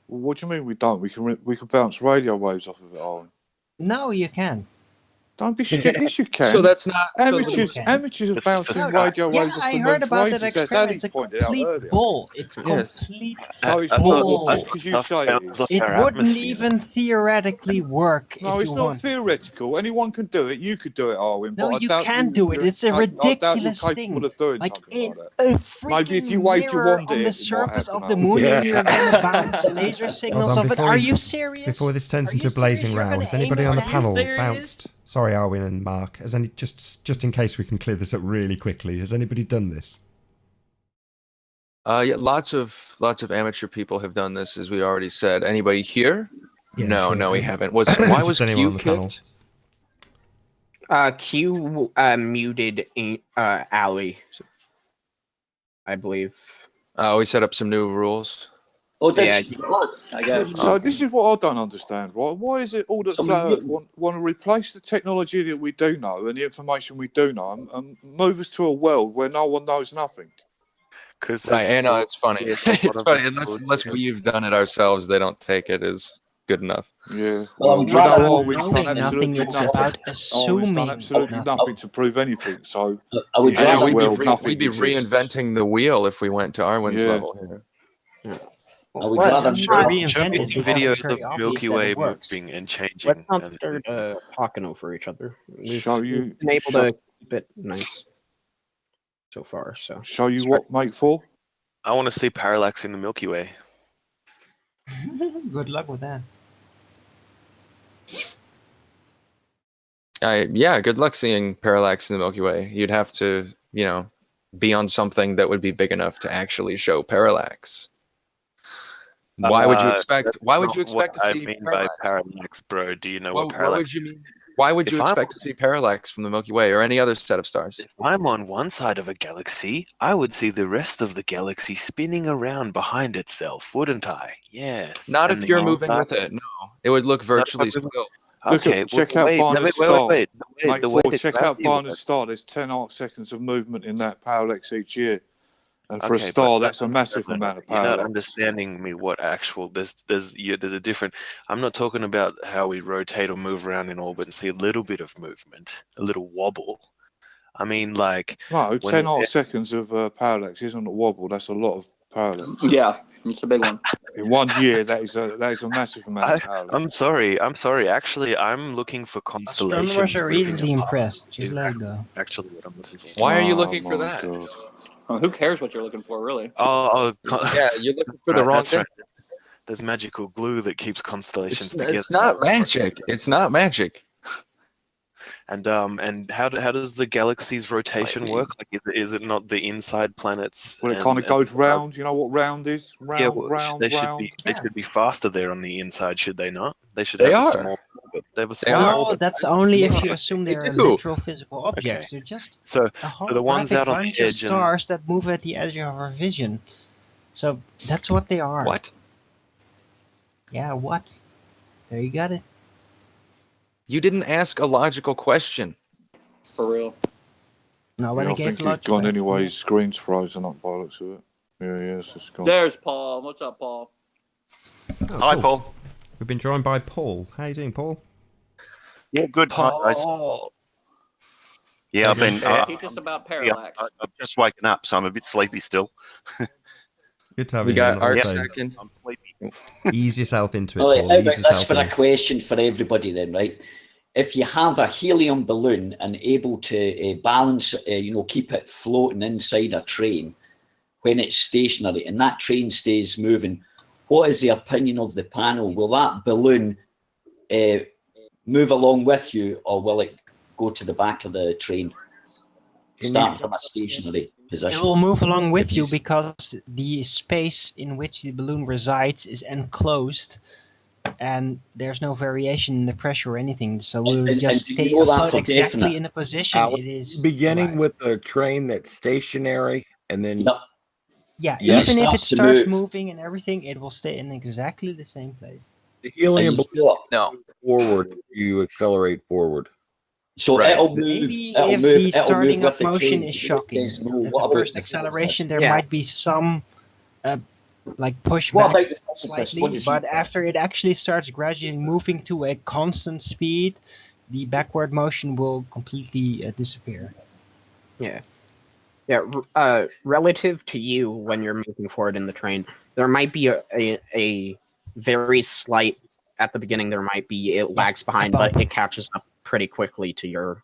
S16: Well, what do you mean we don't? We can bounce radio waves off of it, Arwen.
S3: No, you can.
S16: Don't be stupid. Yes, you can.
S14: So that's not
S16: amateurs.
S14: so
S16: Amateurs are bouncing radio waves off
S3: I
S16: the
S3: heard
S16: moon
S3: about
S16: for
S3: that
S16: ages, as
S3: experiment.
S16: Ali
S3: It's a
S16: pointed out
S3: complete
S16: earlier.
S3: bull. It's complete
S16: So it's
S3: bull.
S16: because you say it is.
S3: It wouldn't even theoretically work
S16: No,
S3: if
S16: it's
S3: you
S16: not
S3: want.
S16: theoretical. Anyone can do it. You could do it, Arwen.
S3: No,
S16: but
S3: you
S16: I doubt
S3: can't do it.
S16: you're
S3: It's a
S16: I doubt you're
S3: ridiculous
S16: capable
S3: thing.
S16: of doing
S3: Like
S16: something
S3: in
S16: like
S3: a
S16: that.
S3: freaking
S16: Maybe if you waved your
S3: mirror
S16: wand
S3: on
S16: at
S3: the
S16: it, it might
S3: surface
S16: happen,
S3: of the
S16: Arwen.
S3: moon, and you're gonna bounce laser signals off it. Are you serious?
S1: Before this turns into a blazing row, has anybody on the panel bounced? Sorry, Arwen and Mark. Has any just in case we can clear this up really quickly? Has anybody done this?
S14: Yeah, lots of amateur people have done this, as we already said. Anybody here?
S1: Yeah,
S14: no, we haven't. Why
S1: Just
S14: was
S1: anyone
S14: Q
S1: on the panel.
S14: kicked?
S6: Q muted Ali, I believe.
S14: Oh, we set up some new rules.
S10: Oh,
S6: Yeah.
S10: I guess.
S16: So this is what I don't understand, right? Why is it all that Flat Earth want to replace the technology that we do know and the information we do know and move us to a world where no one knows nothing?
S13: Because
S14: Right, I know it's funny. It's funny unless we've done it ourselves, they don't take it as good enough.
S16: Yeah.
S10: Well,
S16: Well, we know Arwen's done
S3: Nothing.
S16: absolutely
S3: It's
S16: nothing.
S3: about
S16: Arwen's done
S3: assuming
S16: absolutely nothing to prove anything. So
S10: I would
S16: in his
S10: rather
S16: world, nothing
S14: we'd be
S16: exists.
S14: reinventing the wheel if we went to Arwen's
S16: Yeah.
S14: level here.
S10: I would rather
S3: reinvent it because
S13: videos
S3: it's very
S13: of
S3: obvious
S13: Milky
S3: that
S13: Way
S3: it works.
S13: moving and changing.
S6: Let's not
S13: and
S6: start talking over each other. We've
S16: you-
S6: been able to keep it nice so far. So
S16: Show you what, mate, for?
S13: I want to see parallax in the Milky Way.
S3: Good luck with that.
S14: Yeah, good luck seeing parallax in the Milky Way. You'd have to, be on something that would be big enough to actually show parallax. Why would you expect? Why would you expect to
S13: what
S14: see
S13: I mean
S14: parallax?
S13: by parallax, bro? Do you know
S14: What
S13: what parallax
S14: would you mean? Why would you
S13: If I'm-
S14: expect to see parallax from the Milky Way or any other set of stars?
S13: If I'm on one side of a galaxy, I would see the rest of the galaxy spinning around behind itself, wouldn't I? Yes.
S14: Not
S13: And
S14: if
S13: the
S14: you're
S13: other
S14: moving
S13: side-
S14: with it. No, it would look virtually
S13: moving-
S14: still.
S16: Look
S13: Okay,
S16: at, check out Barnard's Star. Mate, check out Barnard's Star. There's 10 arc seconds of movement in that parallax each year. And for a star, that's a massive amount of
S13: You're
S16: parallax.
S13: not understanding me. What actual there's a different. I'm not talking about how we rotate or move around in orbit and see a little bit of movement, a little wobble. I mean, like
S16: no, 10 arc seconds of parallax isn't a wobble. That's a lot of parallax.
S7: Yeah, it's a big one.
S16: In 1 year, that is a massive amount of parallax.
S13: I'm sorry. Actually, I'm looking for constellations.
S3: Astronomers are easily impressed. Just let it go.
S13: Actually, what I'm looking for.
S14: Why are you looking for that?
S7: Oh, who cares what you're looking for, really?
S14: Yeah, you're looking for the wrong thing.
S13: Right. There's magical glue that keeps constellations together.
S14: It's not magic. It's not magic.
S13: And how does the galaxy's rotation work? Like, is it not the inside planets?
S16: Well, it kind of goes round. You know what round is? Round, round.
S13: They should be faster there on the inside, should they not? They should
S14: They
S13: have
S14: are.
S13: a small. They have a small orbit.
S3: That's only if you assume they are literal physical objects. They're just
S13: So
S3: a whole
S13: the ones out on the
S3: bunch of
S13: edge
S3: stars that move at the edge of our vision. So that's what they are.
S14: What?
S3: Yeah, what? There you got it.
S14: You didn't ask a logical question.
S7: For real.
S3: No, but
S16: I
S3: I gave
S16: think he's gone anyway. His screen's frozen up by the looks of it. Yeah, yes, it's gone.
S7: There's Paul. What's up, Paul?
S1: Oh,
S17: Hi,
S1: cool.
S17: Paul.
S1: We've been joined by Paul. How you doing, Paul?
S17: Yeah, good. Hi, guys. Yeah, I've been.
S7: Teach us about parallax.
S17: I've just woken up, so I'm a bit sleepy still.
S1: Good to have
S14: We
S1: you.
S14: got our
S1: here.
S14: second.
S1: Ease yourself into it,
S10: All right,
S1: Paul.
S10: how
S1: Ease
S10: about this
S1: yourself
S10: for a
S1: in.
S10: question for everybody then, right? If you have a helium balloon and able to balance, keep it floating inside a train when it's stationary and that train stays moving, what is the opinion of the panel? Will that balloon move along with you, or will it go to the back of the train? Start from a stationary position.
S3: It will move along with you because the space in which the balloon resides is enclosed, and there's no variation in the pressure or anything. So we will just
S10: do you
S3: stay
S10: know that
S3: afloat
S10: for
S3: exactly
S10: definite?
S3: in the position it is.
S4: Beginning with a train that's stationary and then.
S3: Yeah,
S10: Yeah,
S3: even
S10: it
S3: if it
S10: starts to
S3: starts
S10: move.
S3: moving and everything, it will stay in exactly the same place.
S4: The helium
S10: And
S4: balloon
S14: No.
S4: forward, you accelerate forward.
S10: So
S14: Right.
S10: it'll move.
S3: Maybe
S10: it'll
S3: if
S10: move,
S3: the
S10: it'll
S3: starting
S10: move
S3: up
S10: with the
S3: motion
S10: train.
S3: is shocking,
S10: There's no-
S3: at
S10: what
S3: the
S10: about
S3: first
S10: the
S3: acceleration there
S6: Yeah.
S3: might be some like
S10: What
S3: pushback
S10: about the physicist? What
S3: slightly,
S10: does he
S3: but
S10: think?
S3: after it actually starts gradually moving to a constant speed, the backward motion will completely disappear.
S6: Yeah. Relative to you when you're moving forward in the train, there might be a very slight at the beginning. There might be it lags behind, but it catches up pretty quickly to your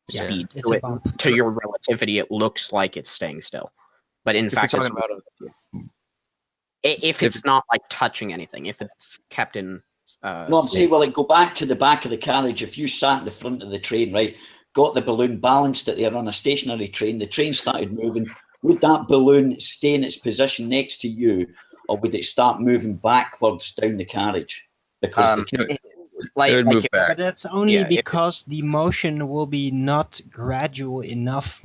S3: Yeah,
S6: speed.
S3: it's
S6: So
S3: a bump.
S6: to your relativity, it looks like it's staying still, but in
S14: If you're
S6: fact,
S14: talking about
S6: if it's not like touching anything, if it's kept in.
S10: No, I'm saying, will it go back to the back of the carriage? If you sat in the front of the train, right, got the balloon, balanced it there on a stationary train, the train started moving, would that balloon stay in its position next to you, or would it start moving backwards down the carriage? Because the train,
S14: it would move back.
S3: But that's only because the motion will be not gradual enough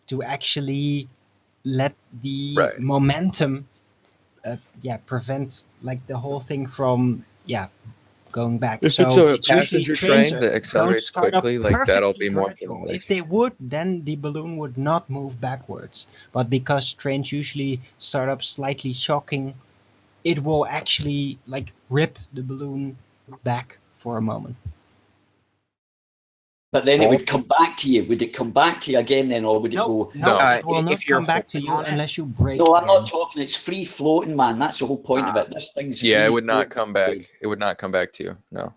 S3: to actually let the momentum prevent like the whole thing from going back.
S14: If
S3: So
S14: it's a
S3: it's usually
S14: passenger
S3: trains
S14: train that
S3: don't
S14: accelerates
S3: start up
S14: quickly, like that'll
S3: perfectly
S14: be more
S3: gradual.
S14: dramatic.
S3: If they would, then the balloon would not move backwards. But because trains usually start up slightly shocking, it will actually like rip the balloon back for a moment.
S10: but then it would come back to you. Would it come back to you again then, or would it go?
S3: No, it will not come back to you unless you break.
S10: No, I'm not talking. It's free floating, man. That's the whole point of it. This thing's
S14: Yeah,
S10: free
S14: it would not
S10: floating.
S14: come back. It would not come back to you. No.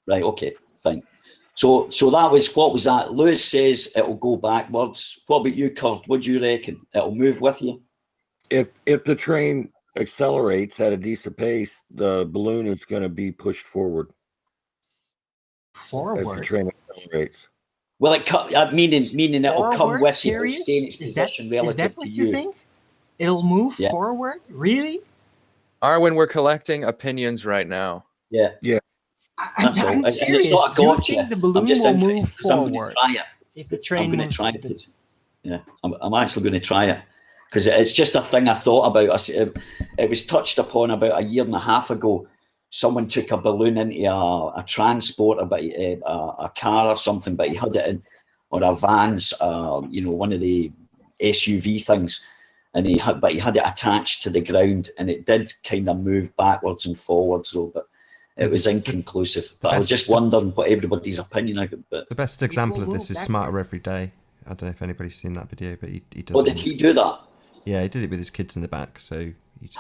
S10: Right. Okay. Fine. So that was what was that? Lewis says it'll go backwards. What about you, Kurt? What do you reckon? It'll move with you.
S4: If the train accelerates at a decent pace, the balloon is going to be pushed forward. As the train accelerates.
S10: Well, meaning it'll come
S3: Forward?
S10: with
S3: Serious?
S10: you. It'll stay in its
S3: Is that
S10: position relative
S3: what
S10: to
S3: you think? It'll move
S10: Yeah.
S3: forward? Really?
S14: Arwen, we're collecting opinions right now.
S10: Yeah.
S4: Yeah.
S10: That's all.
S3: I'm
S10: And it's
S3: serious.
S10: not a
S3: Do you
S10: gotcha.
S3: think the
S10: I'm
S3: balloon
S10: just
S3: will
S10: interested
S3: move
S10: because I'm going to
S3: forward
S10: try it.
S3: if the train
S10: I'm going to
S3: moves
S10: try
S3: with
S10: it. Yeah, I'm actually going to try it because it's just a thing I thought about. It was touched upon about a year and a half ago someone took a balloon into a transporter, but a car or something, but he had it in, or a van's, one of the SUV things, and he had it attached to the ground, and it did kind of move backwards and forwards, though, but it was inconclusive. But I was just wondering what everybody's opinion of it. But
S1: the best example of this is Smarter Every Day. I don't know if anybody's seen that video, but he does.
S10: Oh, did he do that?
S1: Yeah, he did it with his kids in the back. So.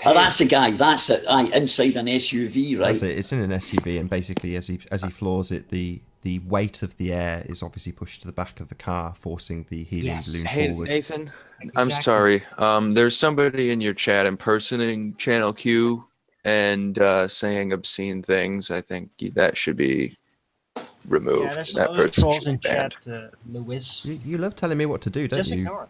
S10: Oh, that's the guy. That's it. Inside an SUV, right?
S1: That's it. It's in an SUV, and basically, as he floors it, the weight of the air is obviously pushed to the back of the car, forcing the helium balloon forward.
S14: Hey, Nathan, I'm sorry. There's somebody in your chat impersonating Channel Q and saying obscene things. I think that should be removed.
S3: Yeah, there's
S14: that
S3: a lot of trolls
S14: should
S3: in
S14: be banned.
S3: chat, Lewis.
S1: You love telling me what to do, don't
S3: Just
S1: you?
S3: ignore it.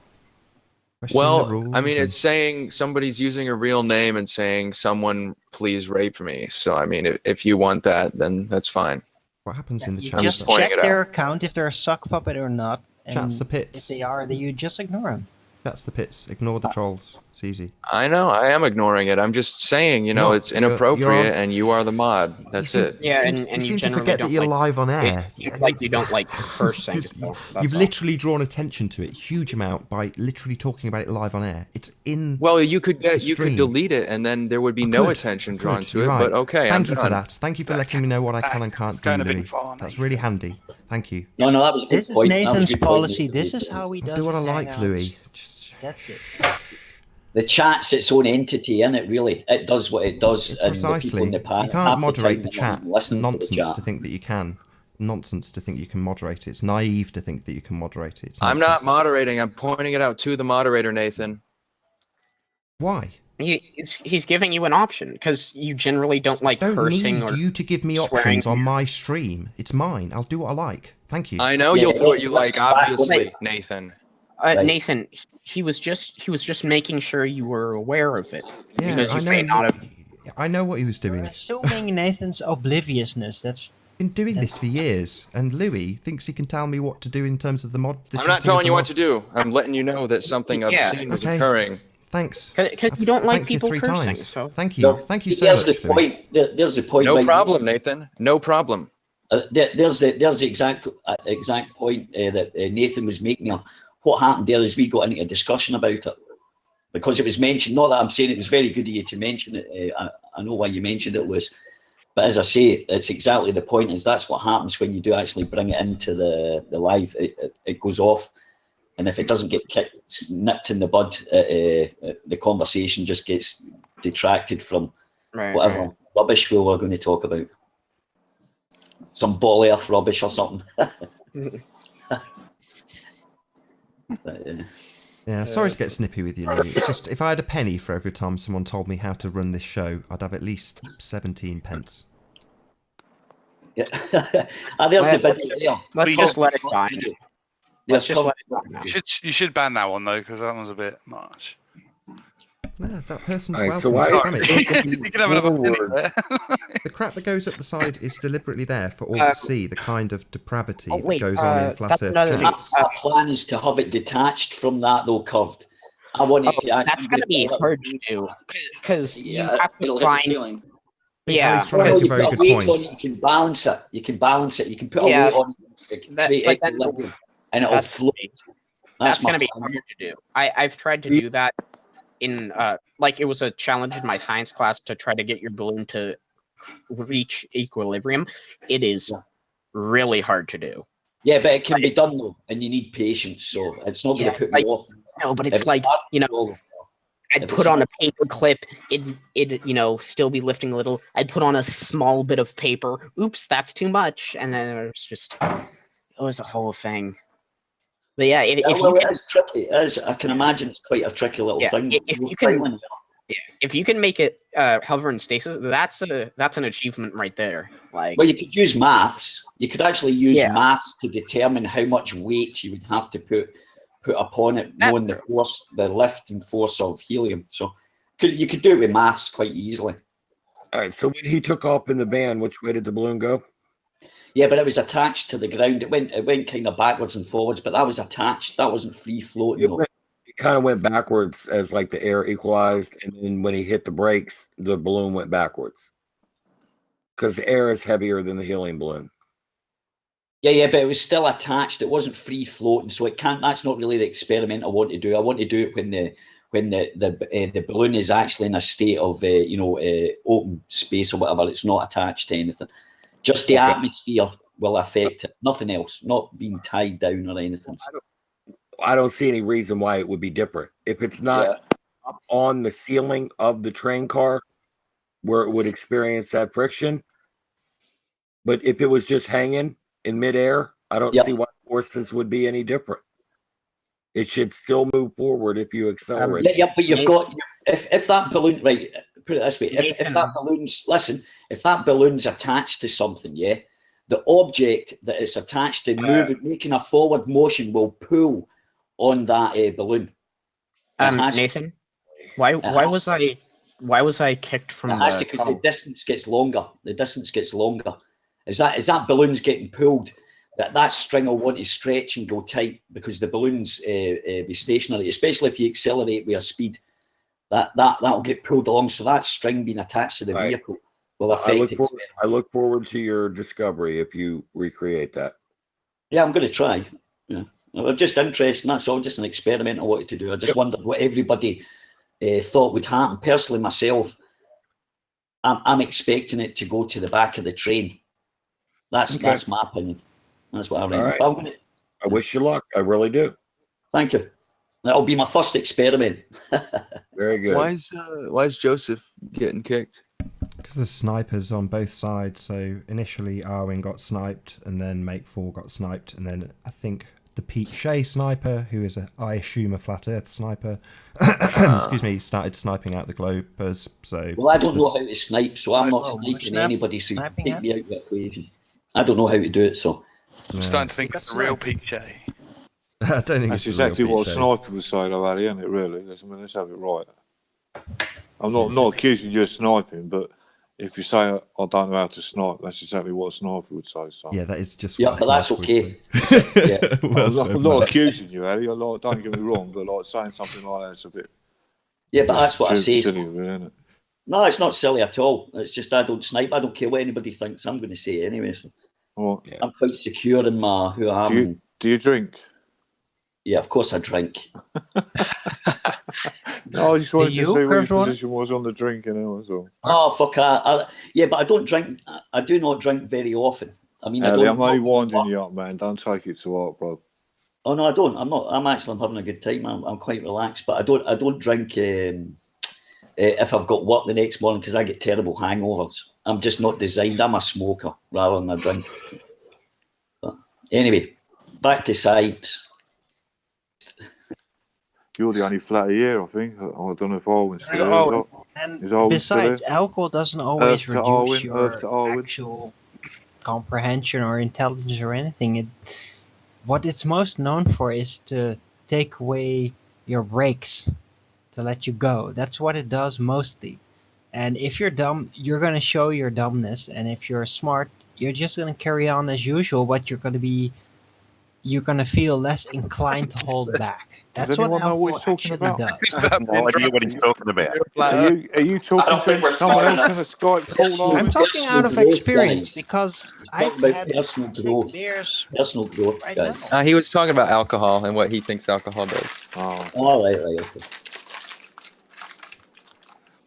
S14: Well, I mean, it's saying somebody's using a real name and saying someone please rape me. So, I mean, if you want that, then that's fine.
S1: What happens in the
S3: You
S1: chat?
S3: just check their account if they're a sock puppet or not. And
S1: Chat's the pits.
S3: If they are, then you just ignore them.
S1: That's the pits. Ignore the trolls. It's easy.
S14: I know, I am ignoring it. I'm just saying,
S1: No,
S14: it's inappropriate
S1: you're-
S14: and you are the mod. That's it.
S6: Yeah,
S1: You
S6: and
S1: seem
S6: you
S1: to
S6: generally
S1: forget that
S6: don't
S1: you're
S6: like,
S1: live on air.
S6: Like you don't like cursing. So
S1: You've literally drawn attention to it, huge amount, by literally talking about it live on air. It's in.
S14: Well, you could
S1: stream.
S14: delete it, and then there would be no attention drawn to it.
S1: You're right.
S14: But okay,
S1: Thank
S14: I'm
S1: you for
S14: done.
S1: that. Thank you for letting me know what I can and can't do, Louis. That's really handy. Thank you.
S10: No, that was a good
S3: This is
S10: point. That was a
S3: Nathan's
S10: good point,
S3: policy.
S10: Nathan.
S3: This is how he does
S1: Do what I
S3: his
S1: like,
S3: hangouts.
S1: Louis.
S3: That's it.
S10: The chat's its own entity, isn't it? Really, it does what it does. And the people
S1: Precisely.
S10: in the panel,
S1: You can't
S10: half
S1: moderate
S10: time
S1: the
S10: they're not
S1: chat.
S10: even
S1: It's
S10: listening to the
S1: nonsense
S10: chat.
S1: to think that you can. Nonsense to think you can moderate it. It's naive to think that you can moderate it. It's
S14: I'm
S1: nonsense.
S14: not moderating. I'm pointing it out to the moderator, Nathan.
S1: Why?
S6: He's giving you an option because you generally don't like
S1: Don't
S6: cursing
S1: need
S6: or
S1: you to give me
S6: swearing.
S1: options on my stream. It's mine. I'll do what I like. Thank you.
S14: I know you'll do what you like, obviously, Nathan.
S6: Nathan, he was just making sure you were aware of it
S1: Yeah,
S6: because you
S1: I
S6: may
S1: know.
S6: not have.
S1: I know what he was doing.
S3: Assuming Nathan's obliviousness. That's
S1: been doing this for years, and Louis thinks he can tell me what to do in terms of the mod.
S14: I'm not telling you what to do. I'm letting you know that something obscene was occurring.
S1: Thanks.
S6: Because you don't like
S1: Thanked you
S6: people
S1: 3
S6: cursing.
S1: times.
S6: So
S1: Thank you. Thank you so much,
S10: There's the
S1: Louis.
S10: point. There's the point.
S14: No
S10: Mike.
S14: problem, Nathan. No problem.
S10: There's the exact point that Nathan was making. What happened there is we got into a discussion about it because it was mentioned. Not that I'm saying it was very good of you to mention it. I know why you mentioned it was, but as I say, it's exactly the point. Is that's what happens when you do actually bring it into the live. It goes off, and if it doesn't get nipped in the bud, the conversation just gets detracted from whatever rubbish we were going to talk about. Some ball earth rubbish or something.
S1: Yeah, sorry to get snippy with you, Louis. It's just if I had a penny for every time someone told me how to run this show, I'd have at least 17 pence.
S10: Yeah. There's a video.
S6: Let's just let it die. Let's just let it die.
S8: You should ban that one though, because that one's a bit much.
S1: No, that person's
S4: All right, so
S1: welcome
S4: why-
S1: to spam it.
S8: You can have another penny there.
S1: The crap that goes up the side is deliberately there for all to see the kind of depravity
S6: wait,
S1: that goes on in flat
S6: that's
S1: Earth
S6: another thing.
S1: chats.
S10: Our plan is to have it detached from that, though, curved. I want it to
S6: That's going to be hard to do because you have to
S7: it'll hit
S6: find.
S7: the ceiling.
S6: Yeah,
S1: Ali's trying to make a very good point.
S10: You can balance it. You can balance it. You can put a
S6: Yeah,
S10: weight on it. Create
S6: but then-
S10: equilibrium, and it'll
S6: that's-
S10: float.
S6: That's
S10: my
S6: going to be
S10: plan.
S6: hard to do. I've tried to do that in like it was a challenge in my science class to try to get your balloon to reach equilibrium. It is really hard to do.
S10: Yeah, but it can be done though, and you need patience. So it's not going
S6: Yeah,
S10: to put
S6: like-
S10: me off.
S6: No, but
S10: If
S6: it's like, you know, I'd
S10: if
S6: put
S10: it's
S6: on
S10: not-
S6: a paper clip, it'd still be lifting a little. I'd put on a small bit of paper. Oops, that's too much. And then it was a whole thing. But yeah, if
S10: well,
S6: you
S10: it is tricky. It is. I can imagine it's quite a tricky little
S6: Yeah,
S10: thing.
S6: if you can- if you can make it hover in stasis, that's an achievement right there. Like,
S10: Well, you could use maths. You could actually use
S6: Yeah.
S10: maths to determine how much weight you would have to put upon it, knowing the force, the lifting force of helium. So you could do it with maths quite easily.
S4: All right. So when he took off in the van, which way did the balloon go?
S10: Yeah, but it was attached to the ground. It went kind of backwards and forwards, but that was attached. That wasn't free floating.
S4: It kind of went backwards as like the air equalized, and then when he hit the brakes, the balloon went backwards. because air is heavier than the helium balloon.
S10: Yeah, but it was still attached. It wasn't free floating, so it can't. That's not really the experiment I want to do. I want to do it when the balloon is actually in a state of open space or whatever. It's not attached to anything. Just the atmosphere will affect it. Nothing else. Not being tied down or anything.
S4: I don't see any reason why it would be different. If it's not up on the ceiling of the train car where it would experience that friction, but if it was just hanging in midair, I don't see why forces would be any different. It should still move forward if you accelerate.
S10: But you've got if that balloon, right? Put it this way: if that balloon's if that balloon's attached to something, the object that it's attached to making a forward motion will pull on that balloon.
S6: Nathan, why was I kicked from
S10: it has
S6: the?
S10: Because the distance gets longer. The distance gets longer. Is that balloon's getting pulled? That string will want to stretch and go tight because the balloon's be stationary, especially if you accelerate with a speed. That'll get pulled along. So that string being attached to the vehicle will affect it.
S4: I look forward to your discovery if you recreate that.
S10: Yeah, I'm going to try. Yeah, I'm just interested. That's all. Just an experiment I wanted to do. I just wondered what everybody thought would happen. Personally, myself, I'm expecting it to go to the back of the train. That's my opinion. That's what I reckon.
S4: All right. I wish you luck. I really do.
S10: Thank you. That'll be my first experiment.
S4: Very good.
S14: Why is Joseph getting kicked?
S1: Because there's snipers on both sides. So initially Arwen got sniped, and then Make 4 got sniped, and then I think the Pete Shea sniper, who is I assume a flat Earth sniper, excuse me, started sniping out the globers. So
S10: I don't know how to snipe, so I'm not sniping anybody. So you take me out of the equation. I don't know how to do it, so.
S8: I'm starting to think that's a real Pete Shea.
S1: I don't think
S16: that's exactly what a sniper would say, though, Ali, isn't it? Really, let's have it right. I'm not accusing you of sniping, but if you say I don't know how to snipe, that's exactly what a sniper would say. So.
S1: Yeah, that is just.
S10: But that's okay.
S16: I'm not accusing you, Ali. Don't get me wrong, but saying something like that's a bit.
S10: Yeah, but that's what I say.
S16: Silly, isn't it?
S10: No, it's not silly at all. It's just I don't snipe. I don't care what anybody thinks. I'm going to say it anyway. So. I'm quite secure in who I am.
S16: Do you drink?
S10: Yeah, of course I drink.
S16: No, I just wanted to see what your position was on the drinking.
S10: Oh, fuck. Yeah, but I don't drink. I do not drink very often. I mean,
S16: Ellie, I'm only winding you up, man. Don't take it to heart, bro.
S10: Oh no, I don't. I'm not. I'm having a good time. I'm quite relaxed, but I don't drink if I've got work the next morning because I get terrible hangovers. I'm just not designed. I'm a smoker rather than a drinker. But anyway, back to sides.
S16: You're the only flat here, I think. I don't know if Arwen's still
S3: there. And besides, alcohol doesn't always reduce your actual comprehension or intelligence or anything. What it's most known for is to take away your brakes, to let you go. That's what it does mostly. And if you're dumb, you're going to show your dumbness. And if you're smart, you're just going to carry on as usual, but you're going to feel less inclined to hold back. That's what alcohol actually does.
S17: I have no idea what he's talking about.
S16: Are you talking to someone else on a Skype call?
S3: I'm talking out of experience because I've had
S10: personal growth. Personal growth.
S3: Right now.
S14: He was talking about alcohol and what he thinks alcohol does.
S10: Oh, right. Okay.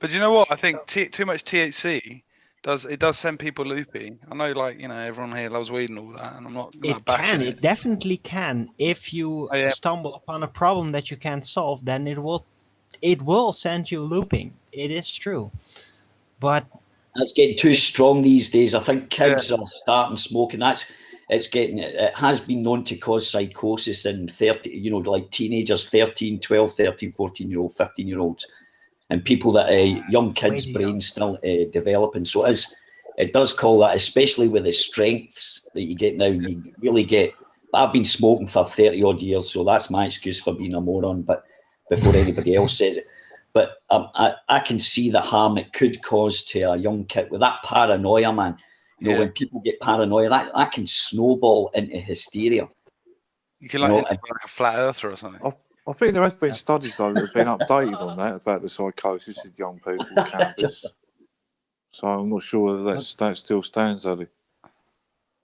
S8: But you know what? I think too much THC does send people loopy. I know, everyone here loves weed and all that, and I'm not.
S3: It definitely can. If you stumble upon a problem that you can't solve, then it will send you looping. It is true, but
S10: it's getting too strong these days. I think kids are starting smoking. It has been known to cause psychosis in 30, like teenagers, 12, 13, 14-year-old, 15-year-olds. And people that young kids' brains still developing. So it does call that, especially with the strengths that you get now, you really get. I've been smoking for 30 odd years, so that's my excuse for being a moron, but before anybody else says it. But I can see the harm it could cause to a young kid with that paranoia, man. When people get paranoia, that can snowball into hysteria.
S8: You can like a flat earther or something.
S16: I think there has been studies though that have been updated on that about the psychosis of young people with cannabis. So I'm not sure whether that still stands, Ali.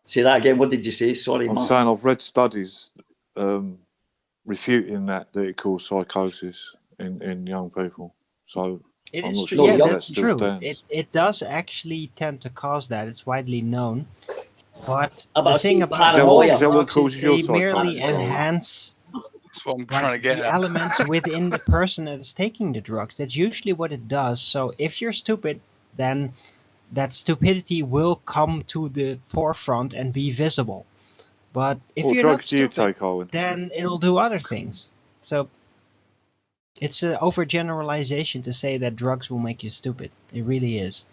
S10: Say that again. What did you say? Sorry,
S16: I'm
S10: Mark.
S16: saying I've read studies refuting that it causes psychosis in young people. So
S3: It
S16: I'm
S3: is
S16: not
S3: true.
S16: sure
S3: Yeah,
S16: whether that
S3: that's
S16: still
S3: true.
S16: stands.
S3: It does actually tend to cause that. It's widely known. But
S10: But
S3: the
S10: I
S3: thing
S10: see
S3: about
S10: paranoia.
S16: Is that what
S3: drugs is
S16: causes your
S3: they merely
S16: psychosis?
S3: enhance
S8: That's what I'm trying to
S3: like
S8: get
S3: the
S8: at.
S3: elements within the person that is taking the drugs. That's usually what it does. So if you're stupid, then that stupidity will come to the forefront and be visible. But if
S16: What
S3: you're not
S16: drugs do you
S3: stupid,
S16: take, Owen?
S3: then it'll do other things. So it's an overgeneralization to say that drugs will make you stupid. It really is.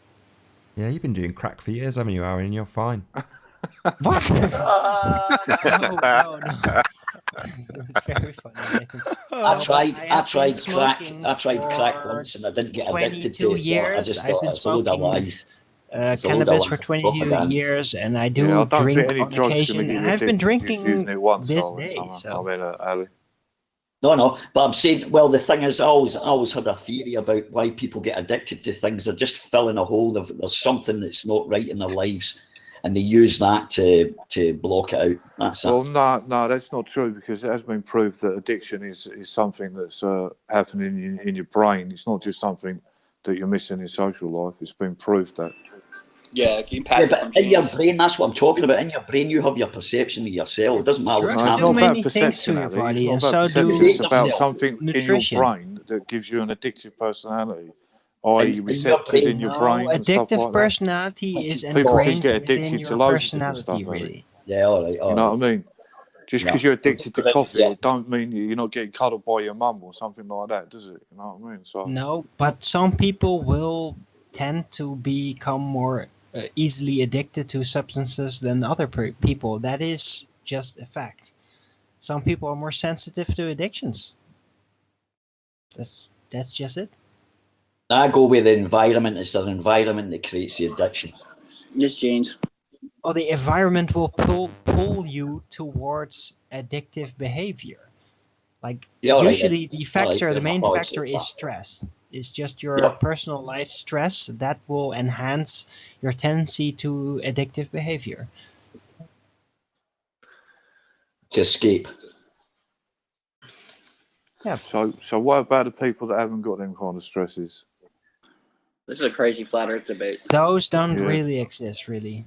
S1: Yeah, you've been doing crack for years, haven't you, Aaron? You're fine.
S3: What? No. It's very funny, Nathan.
S10: I tried crack.
S3: Smoking
S10: I tried crack
S3: for
S10: once, and I didn't get addicted to
S3: 22
S10: it. So I
S3: years.
S10: just
S3: I've
S10: thought
S3: been
S10: it's a load of
S3: smoking
S10: lies. It's a load of
S3: cannabis for
S10: lies,
S3: 22
S10: propaganda.
S3: years, and I
S16: Yeah,
S3: do
S16: I don't think
S3: drink
S16: any
S3: on
S16: drug's going to
S3: occasion,
S16: get
S3: and
S16: you
S3: I've been
S16: addicted just using
S3: drinking
S16: it once.
S3: this
S16: Owen,
S3: day. So
S16: I mean, Ali.
S10: No, but I'm saying, well, the thing is, I always had a theory about why people get addicted to things. They're just filling a hole. There's something that's not right in their lives, and they use that to block it out. That's
S16: Well,
S10: it.
S16: no, that's not true, because it has been proved that addiction is something that's happening in your brain. It's not just something that you're missing in social life. It's been proved that.
S7: Yeah, you pass it from
S10: But in your
S7: genes.
S10: brain, that's what I'm talking about. In your brain, you have your perception of yourself. It doesn't matter what's
S3: drugs
S16: No,
S3: do
S16: it's not
S10: happening.
S16: about
S3: many things
S16: perception,
S3: to your
S16: Ali. It's
S3: body,
S16: not
S3: and
S16: about
S3: so
S16: perception.
S3: do
S16: It's about
S10: yourself.
S16: something in your
S3: nutrition.
S16: brain that gives you an addictive personality, i.e.,
S10: In your
S16: receptors
S10: brain,
S16: in your
S3: No,
S16: brain and stuff
S3: addictive
S16: like that.
S3: personality is
S16: People can
S3: ingrained
S16: get
S3: within
S16: addicted
S3: your
S16: to loads of different
S3: personality,
S16: stuff, Ali.
S3: really.
S10: Yeah, all right.
S16: You know what I mean? Just because you're addicted to coffee,
S10: Yeah.
S16: it don't mean you're not getting cuddled by your mum or something like that, does it? You know what I mean? So
S3: No, but some people will tend to become more easily addicted to substances than other people. That is just a fact. Some people are more sensitive to addictions. That's just it.
S10: I go with the environment. It's an environment that creates the addiction.
S7: Just genes.
S3: Or the environment will pull you towards addictive behavior. Like usually the factor, the main factor is stress. It's just your personal life stress that will enhance your tendency to addictive behavior.
S10: To escape.
S3: Yeah.
S16: So what about the people that haven't got them kind of stresses?
S7: This is a crazy flat Earth debate.
S3: Those don't really exist, really.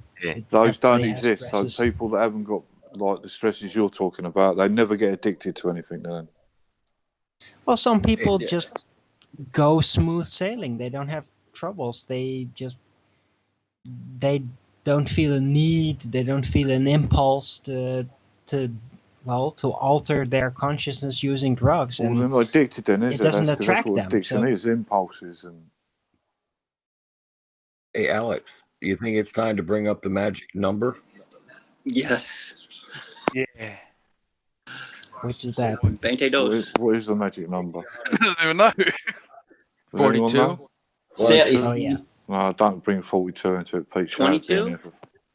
S16: Those don't
S3: Everybody has
S16: exist.
S3: stresses.
S16: So people that haven't got like the stresses you're talking about, they never get addicted to anything then.
S3: Well, some people just go smooth sailing. They don't have troubles. They don't feel a need. They don't feel an impulse to alter their consciousness using drugs.
S16: Well,
S3: And
S16: they're not addicted then, is
S3: it
S16: it?
S3: doesn't
S16: That's
S3: attract
S16: what
S3: them.
S16: addiction
S3: So
S16: is, impulses. And
S4: Hey, Alex, do you think it's time to bring up the magic number?
S7: Yes.
S8: Yeah.
S3: which is that?
S7: 22.
S16: What is the magic number?
S8: I don't even know.
S16: Does anyone
S14: 42?
S16: know?
S10: 30.
S3: Oh yeah.
S16: No, don't bring 42 into it, Pete.
S7: 22?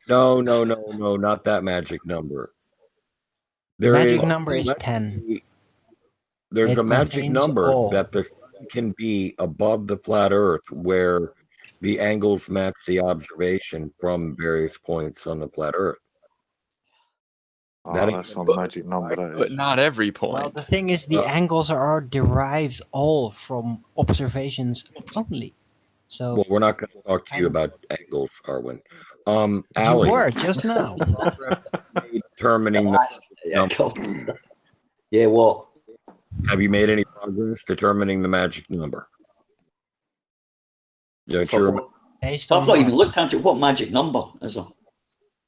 S4: No, not that magic number.
S3: The magic number is 10.
S4: There's
S3: It
S4: a magic
S3: contains
S4: number
S3: all.
S4: that the sun can be above the flat Earth, where the angles match the observation from various points on the flat Earth.
S16: That's some magic number, that
S14: But
S16: is.
S14: not every point.
S3: Well, the thing is, the angles are derived all from observations only. So
S4: Well, we're not going to talk to you about angles, Arwen.
S3: you
S4: Ali,
S3: were just now.
S4: determining the number.
S10: Yeah, what?
S4: Have you made any progress determining the magic number? Don't you remember?
S3: Based
S10: I've
S3: on
S10: not
S3: what?
S10: even looked at it. What magic number is it?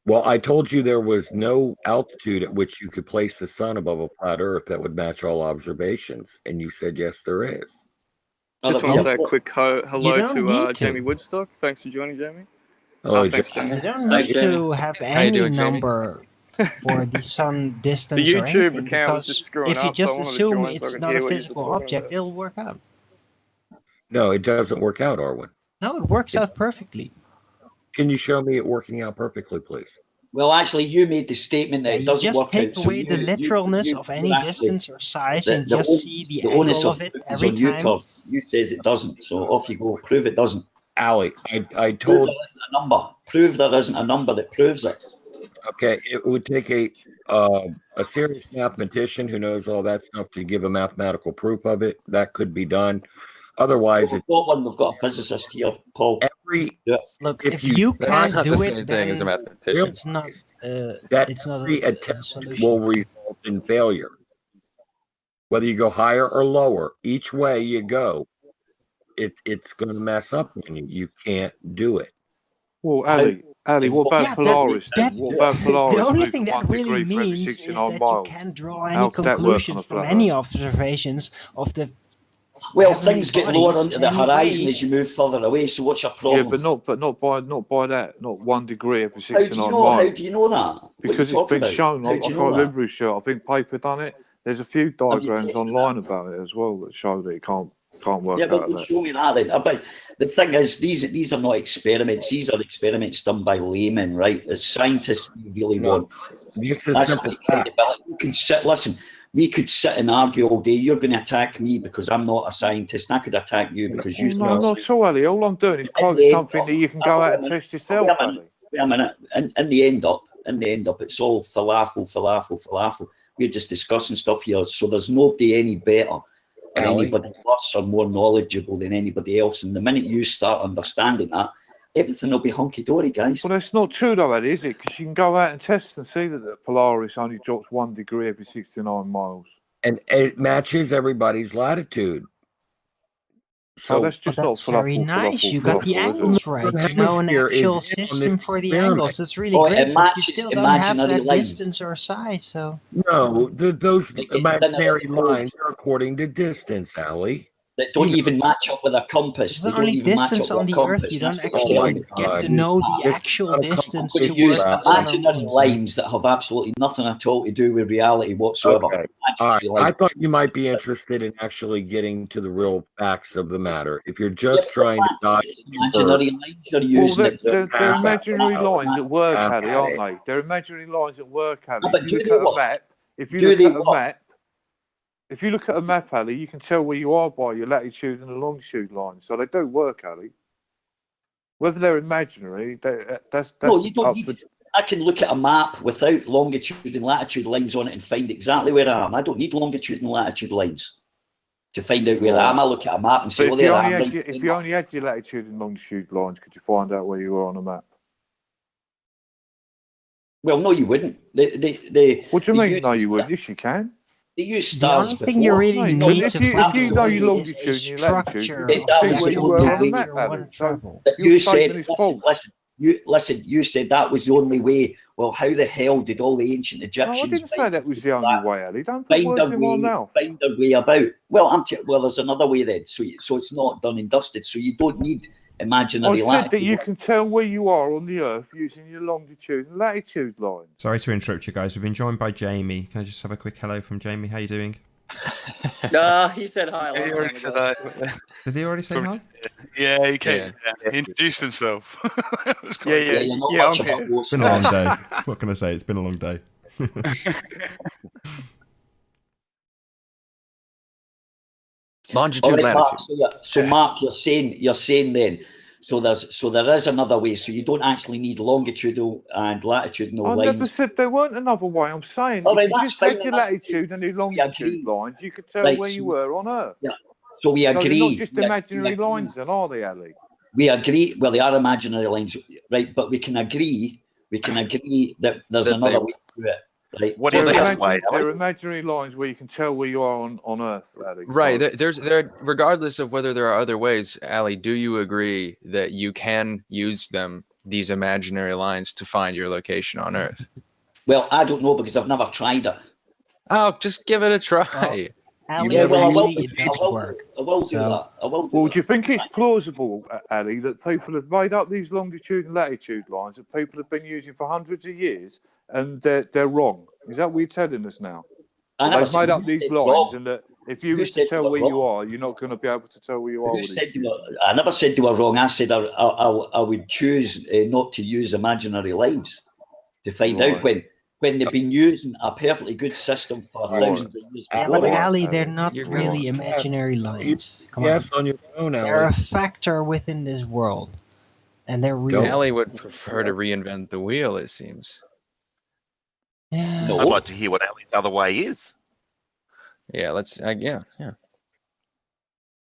S4: Well, I told you there was no altitude at which you could place the sun above a flat Earth that would match all observations, and you said yes, there is.
S18: Just want to say a quick hello
S3: don't
S18: to
S3: need to.
S18: Jamie Woodstock. Thanks for joining, Jamie.
S4: Hello,
S18: Thanks,
S4: Jamie.
S18: Jamie.
S3: You don't need to have
S14: you
S3: any
S14: doing, Jamie?
S3: number for the sun distance
S18: The
S3: or
S18: YouTube
S3: anything,
S18: account was
S3: because
S18: just screwing
S3: if you
S18: up, so I
S3: just
S18: wanted to
S3: assume
S18: join so I
S3: it's
S18: could
S3: not
S18: hear
S3: a
S18: what you're
S3: physical
S18: talking
S3: object,
S18: about.
S3: it'll work out.
S4: No, it doesn't work out, Arwen.
S3: No, it works out perfectly.
S4: Can you show me it working out perfectly, please?
S10: Well, actually, you made the statement that
S3: Yeah,
S10: it
S3: you
S10: doesn't
S3: just
S10: work
S3: take
S10: out. So
S3: away the literalness of any
S10: actually-
S3: distance or size
S10: the-
S3: and
S10: the
S3: just
S10: on-
S3: see the
S10: onus
S3: angle of it
S10: is
S3: every
S10: on you,
S3: time.
S10: Carl. You says it doesn't, so off you go. Prove it doesn't.
S4: Ali, I
S10: Prove
S4: told.
S10: there isn't a number. Prove there isn't a number that proves it.
S4: Okay, it would take a serious mathematician who knows all that stuff to give a mathematical proof of it. That could be done. Otherwise,
S10: we've got one. We've got a physicist here, Paul.
S3: Look, if you can't
S14: not
S3: do
S14: the
S3: it,
S14: same thing as a
S3: then
S14: mathematician.
S3: it's not.
S4: that
S3: It's not
S4: every
S3: a
S4: attempt
S3: solution.
S4: will result in failure. Whether you go higher or lower, each way you go, it's going to mess up on you. You can't do it.
S16: Well, Ali, what about Polaris then? What about Polaris?
S3: The only
S16: moving
S3: thing that
S16: 1
S3: really
S16: degree for every
S3: means is
S16: 69
S3: that
S16: miles?
S3: you can't draw any
S16: How could that work on
S3: conclusions
S16: a
S3: from
S16: flat
S3: any
S16: Earth?
S3: observations of the.
S10: Well,
S3: heavenly
S10: things get lower
S3: bodies
S10: onto the
S3: anyway.
S10: horizon as you move further away. So what's your problem?
S16: Yeah, but not by that. Not 1 degree every
S10: How
S16: 69
S10: do you know?
S16: miles.
S10: How do you know that? What
S16: Because
S10: are you
S16: it's
S10: talking
S16: been
S10: about?
S16: shown.
S10: How
S16: I
S10: do you
S16: can't
S10: know that?
S16: remember who showed. I think Paper done it. There's a few diagrams online about it as well that show that it can't work
S10: Yeah,
S16: out
S10: but
S16: of that.
S10: show me that then. But the thing is, these are not experiments. These are experiments done by laymen, right? As scientists, we really want.
S4: This is
S10: That's
S4: simple
S10: the credibility. You could sit. Listen, we could sit and argue all day. You're going to attack me because I'm not a scientist. And I could attack you because you.
S16: No, not at all, Ali. All I'm doing is quoting something that you can go out and test yourself, Ali.
S10: Wait a minute. In the end up, it's all falafel. We're just discussing stuff here. So there's nobody any better or anybody worse or more knowledgeable than anybody else. And the minute you start understanding that, everything will be hunky-dory, guys.
S16: Well, that's not true, though, Ali, is it? Because you can go out and test and see that the Polaris only drops 1 degree every 69 miles.
S4: And it matches everybody's latitude.
S16: So that's just not
S3: very nice. You got the angles right. You know, an actual system for the angles. That's really great. But you still don't have that distance or size. So
S4: no, those imaginary lines are according to distance, Ali.
S10: That don't even match up with a compass.
S3: it's the only distance on the Earth. You don't actually get to know the actual distance
S10: to
S3: towards
S10: use
S3: the sun or
S10: imaginary
S3: moon.
S10: lines that have absolutely nothing at all to do with reality whatsoever.
S4: Okay. All right. I thought you might be interested in actually getting to the real facts of the matter. If you're just trying to dodge
S10: imaginary lines you're using.
S16: They're imaginary lines at work, Ali, aren't they? They're imaginary lines at work, Ali. If you look at a map, if you look at a map, Ali, you can tell where you are by your latitude and the longitude line. So they do work, Ali. Whether they're imaginary, that's
S10: No, you don't
S16: up
S10: need
S16: for...
S10: I can look at a map without longitude and latitude lines on it and find exactly where I am. I don't need longitude and latitude lines to find out where I am. I look at a map and say,
S16: if you only had your latitude and longitude lines, could you find out where you were on a map?
S10: Well, no, you wouldn't.
S16: What do you mean? No, you wouldn't. Yes, you can.
S10: They use stars.
S3: The only thing you really need to
S16: if you know your
S3: is
S16: longitude
S3: a
S16: and your latitude,
S3: structure
S16: you can see where you were on a map, Ali. So your statement is false.
S10: You said that was the only way. Well, how the hell did all the ancient
S16: No,
S10: Egyptians?
S16: I didn't say that was the only way, Ali. Don't put words in my mouth.
S10: Find a way about. Well, there's another way then. So it's not done and dusted. So you don't need imaginary.
S16: I said that you can tell where you are on the Earth using your longitude and latitude line.
S1: Sorry to interrupt you guys. We've been joined by Jamie. Can I just have a quick hello from Jamie? How you doing?
S18: He said hi.
S8: He already said hi.
S1: Did he already say hi?
S8: Yeah, he came. Yeah. He introduced himself.
S18: Yeah.
S1: It's been a long day. What can I say? It's been a long day.
S10: Right,
S14: Longitude, latitude.
S10: Mark, so Mark, you're saying then. So there is another way. So you don't actually need longitudinal and latitudinal lines.
S16: I never said there weren't another way. I'm saying if you just had your latitude and your longitude lines, you could tell where you were on Earth.
S10: Yeah. So we agree.
S16: So they're not just imaginary lines, then, are they, Ali?
S10: We agree. Well, they are imaginary lines, right? But we can agree. That there's another way to do it. Right?
S17: What is that way?
S16: They're imaginary lines where you can tell where you are on Earth, Ali.
S14: Right. There. Regardless of whether there are other ways, Ali, do you agree that you can use these imaginary lines to find your location on Earth?
S10: Well, I don't know because I've never tried it.
S14: Oh, just give it a try.
S3: Ali, usually it does work.
S10: I will do that.
S16: Well, do you think it's plausible, Ali, that people have made up these longitude and latitude lines that people have been using for hundreds of years and they're wrong? Is that what you're telling us now? They've made up these lines and that if you were to tell where you are, you're not going to be able to tell where you are.
S10: I never said they were wrong. I said I would choose not to use imaginary lines to find out when. when they've been using a perfectly good system for thousands of years
S3: Yeah,
S10: before.
S3: but Ali, they're not
S4: You're
S3: really
S4: going-
S3: imaginary lines. Come
S4: Yes,
S3: on.
S4: on your own,
S3: They're
S4: Allie.
S3: a factor within this world. And they're real.
S14: Allie would prefer to reinvent the wheel, it seems.
S3: Yeah.
S10: No.
S17: I'd like to hear what Allie's other way is.
S14: Yeah, yeah.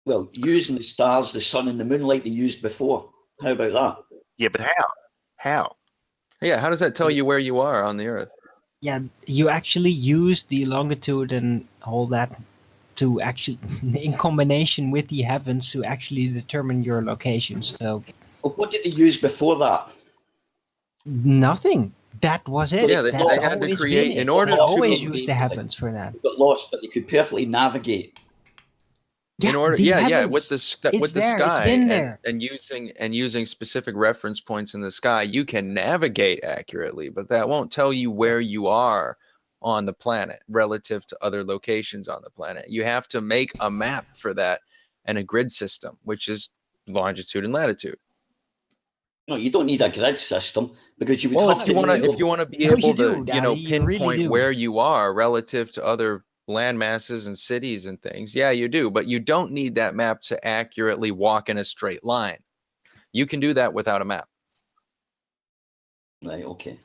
S10: Well, using the stars, the sun, and the moon like they used before. How about that?
S17: Yeah, but how? How?
S14: Yeah, how does that tell you where you are on the Earth?
S3: Yeah, you actually use the longitude and all that to actually, in combination with the heavens, to actually determine your location. So,
S10: Well, what did they use before that?
S3: nothing. That was it.
S14: Yeah, they
S3: That's
S14: had to
S3: always
S14: create
S3: been it.
S14: in order
S3: They
S14: to
S3: always use the heavens for that.
S10: They got lost, but they could perfectly navigate.
S14: In order,
S3: the
S14: with
S3: heavens.
S14: the
S3: It's there. It's
S14: sky
S3: been there.
S14: and using specific reference points in the sky, you can navigate accurately, but that won't tell you where you are on the planet relative to other locations on the planet. You have to make a map for that and a grid system, which is longitude and latitude.
S10: No, you don't need a grid system because you would
S14: Well,
S10: have
S14: if you want to be
S3: No,
S14: able
S3: you
S14: to
S3: do, Daddy, you really
S14: pinpoint
S3: do.
S14: where you are relative to other land masses and cities and things, yeah, you do, but you don't need that map to accurately walk in a straight line. You can do that without a map.
S10: Right, okay.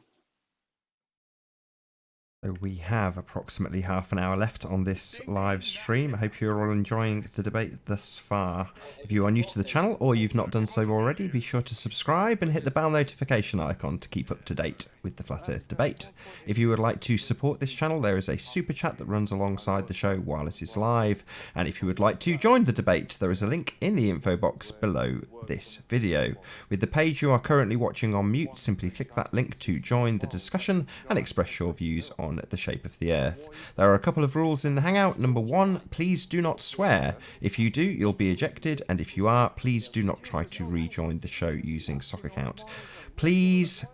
S1: So we have approximately half an hour left on this live stream. I hope you're all enjoying the debate thus far. If you are new to the channel or you've not done so already, be sure to subscribe and hit the bell notification icon to keep up to date with the Flat Earth debate. If you would like to support this channel, there is a super chat that runs alongside the show while it is live. And if you would like to join the debate, there is a link in the info box below this video. With the page you are currently watching on mute, simply click that link to join the discussion and express your views on the shape of the Earth. There are a couple of rules in the Hangout. Number 1, please do not swear. If you do, you'll be ejected, and if you are, please do not try to rejoin the show using sock account. Please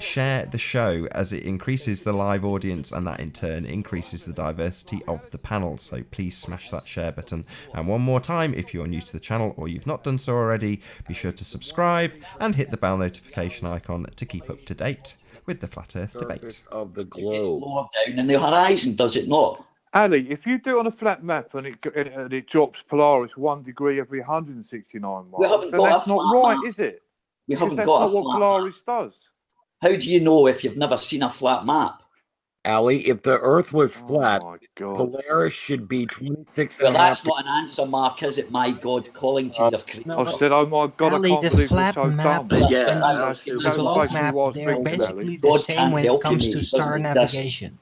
S1: share the show, as it increases the live audience and that in turn increases the diversity of the panel. So please smash that share button. And one more time, if you are new to the channel or you've not done so already, be sure to subscribe and hit the bell notification icon to keep up to date with the Flat Earth debate.
S4: Of the globe.
S10: Down in the horizon, does it not?
S16: Ali, if you do it on a flat map and it drops Polaris 1 degree every 169 miles, then that's not right, is it?
S10: We
S16: Because
S10: haven't
S16: that's
S10: got
S16: not
S10: a
S16: what
S10: flat
S16: Polaris does.
S10: How do you know if you've never seen a flat map?
S4: Allie, if the Earth was flat,
S16: my God.
S4: Polaris should be 26
S10: Well,
S4: and a half.
S10: that's not an answer, Mark, is it? My God, calling to your creator.
S16: I said, oh my God,
S3: Ali,
S16: I can't
S3: the
S16: believe
S3: flat
S16: you're so
S3: map
S16: dumb.
S3: and
S16: That's
S3: the
S16: basically
S3: globe map,
S16: what I was
S3: they're
S16: thinking,
S3: basically
S16: Ali.
S3: the
S10: God
S3: same
S10: can't
S3: when it
S10: help you,
S3: comes
S10: mate.
S3: to
S10: He
S3: star
S10: doesn't exist.
S3: navigation.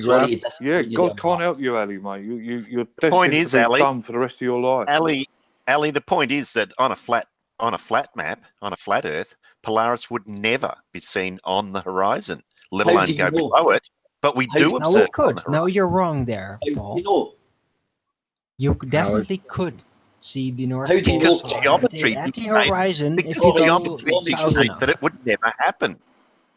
S10: Sorry, it doesn't
S16: Yeah,
S10: mean you
S16: God
S10: don't
S16: can't
S10: know.
S16: help you, Ali, mate. You're
S17: The point
S16: destined
S17: is,
S16: to be
S17: Ali,
S16: dumb for the rest of your life.
S17: Ali, the point is that on a flat map, on a flat Earth, Polaris would never be seen on the horizon, let
S10: How
S17: alone
S10: do you
S17: go
S10: know?
S17: below it. But we
S10: How
S17: do
S10: do you
S3: No,
S17: observe
S3: it
S17: it on
S3: could.
S17: the
S3: No,
S17: horizon.
S3: you're wrong there,
S10: How do
S3: Paul.
S10: you know?
S3: You definitely could see the North
S10: How do you
S3: Pole
S10: know?
S17: Because
S3: star
S17: geometry
S3: at the
S17: dictates,
S3: horizon if
S17: because
S3: you go
S17: geometry
S3: south
S17: dictates
S3: enough.
S17: that it would never happen.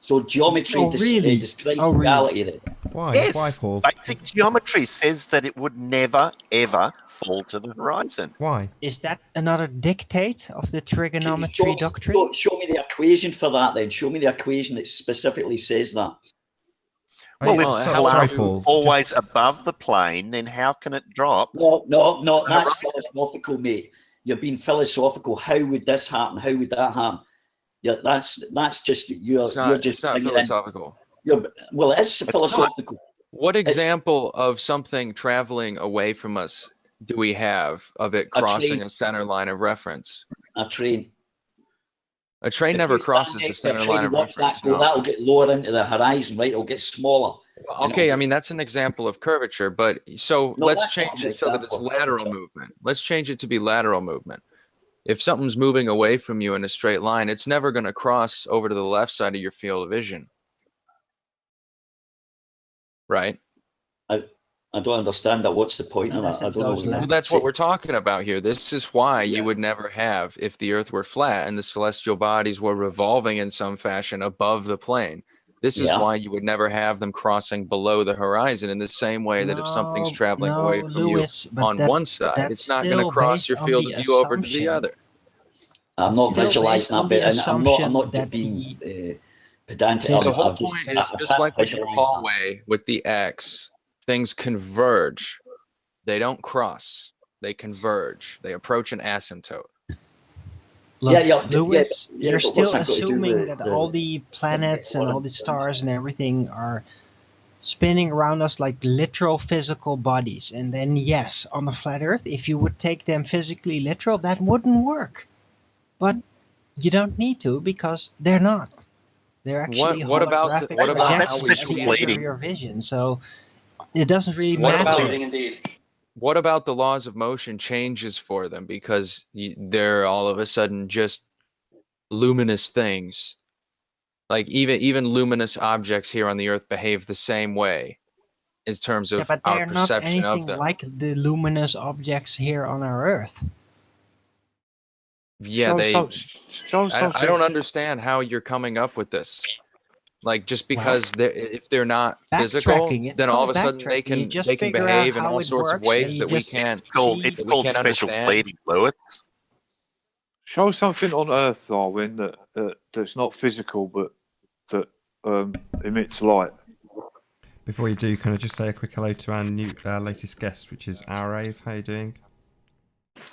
S10: So geometry
S3: Oh, really?
S10: describes
S3: Oh, really?
S10: reality then.
S1: Why,
S17: Yes,
S1: Paul?
S17: basic geometry says that it would never, ever fall to the horizon.
S1: Why?
S3: Is that another dictate of the
S10: Can you
S3: trigonometry doctrine?
S10: show me the equation for that then. Show me the equation that specifically says that.
S17: Well, if
S1: sorry,
S17: Polaris is
S1: Paul.
S17: always above the plane, then how can it drop?
S10: No, that's
S17: horizon?
S10: philosophical, mate. You're being philosophical. How would this happen? How would that happen? Yeah, that's just you're just
S14: It's not philosophical.
S10: Well, it is philosophical.
S14: What example of something traveling away from us do we have of it crossing a center line of reference?
S10: A train.
S14: A train
S10: If
S14: never
S10: you stand
S14: crosses the
S10: next to a
S14: center
S10: train
S14: line
S10: and
S14: of
S10: watch
S14: reference.
S10: that go,
S14: No.
S10: that'll get lower into the horizon, right? It'll get smaller.
S14: Okay, I mean that's an example of curvature, but so
S10: No,
S14: let's
S10: that's not
S14: change
S10: an
S14: it so that it's
S10: example.
S14: lateral movement. Let's change it to be lateral movement. If something's moving away from you in a straight line, it's never going to cross over to the left side of your field of vision. Right?
S10: I don't understand that. What's the point of that? I don't know.
S14: Well, that's what we're talking about here. This is why you would never have, if the Earth were flat and the celestial bodies were revolving in some fashion above the plane. This is
S10: Yeah.
S14: why you would never have them crossing below the horizon in the same way that if something's traveling away from
S3: Lewis,
S14: you
S3: but
S14: on one side,
S3: that's
S14: it's not going to
S3: still
S14: cross
S3: based
S14: your
S3: on
S14: field
S3: the
S14: of view over to the
S3: assumption.
S14: other.
S10: I'm
S3: It's
S10: not
S3: still
S10: visualizing
S3: based on
S10: that bit,
S3: the
S10: and I'm not
S3: assumption
S10: just
S3: that
S10: being Pedantic.
S14: The whole point is just like with your hallway with the X, things converge. They don't cross. They converge. They approach an asymptote.
S3: Look, Lewis,
S10: yeah,
S3: you're
S10: but
S3: still
S10: what's that got to do
S3: assuming
S10: with
S3: that all the planets and all the stars and everything are spinning around us like literal physical bodies. And then, yes, on a flat Earth, if you would take them physically literal, that wouldn't work. But you don't need to because they're not. They're actually holographic projections to enter your vision. So it doesn't really matter.
S14: What about the laws of motion changes for them because they're all of a sudden just luminous things? Like even luminous objects here on the Earth behave the same way in terms of
S3: but
S14: our
S3: they're not
S14: perception of
S3: anything
S14: them.
S3: like the luminous objects here on our Earth.
S14: Yeah, I don't understand how you're coming up with this. Like just because if they're not physical, then all of a sudden they can behave in all sorts of ways that we can't.
S17: It's called special bleeding, Lewis.
S16: Show something on Earth, Darwin, that's not physical but that emits light.
S1: Before you do, can I just say a quick hello to our new latest guest, which is Arave. How you doing?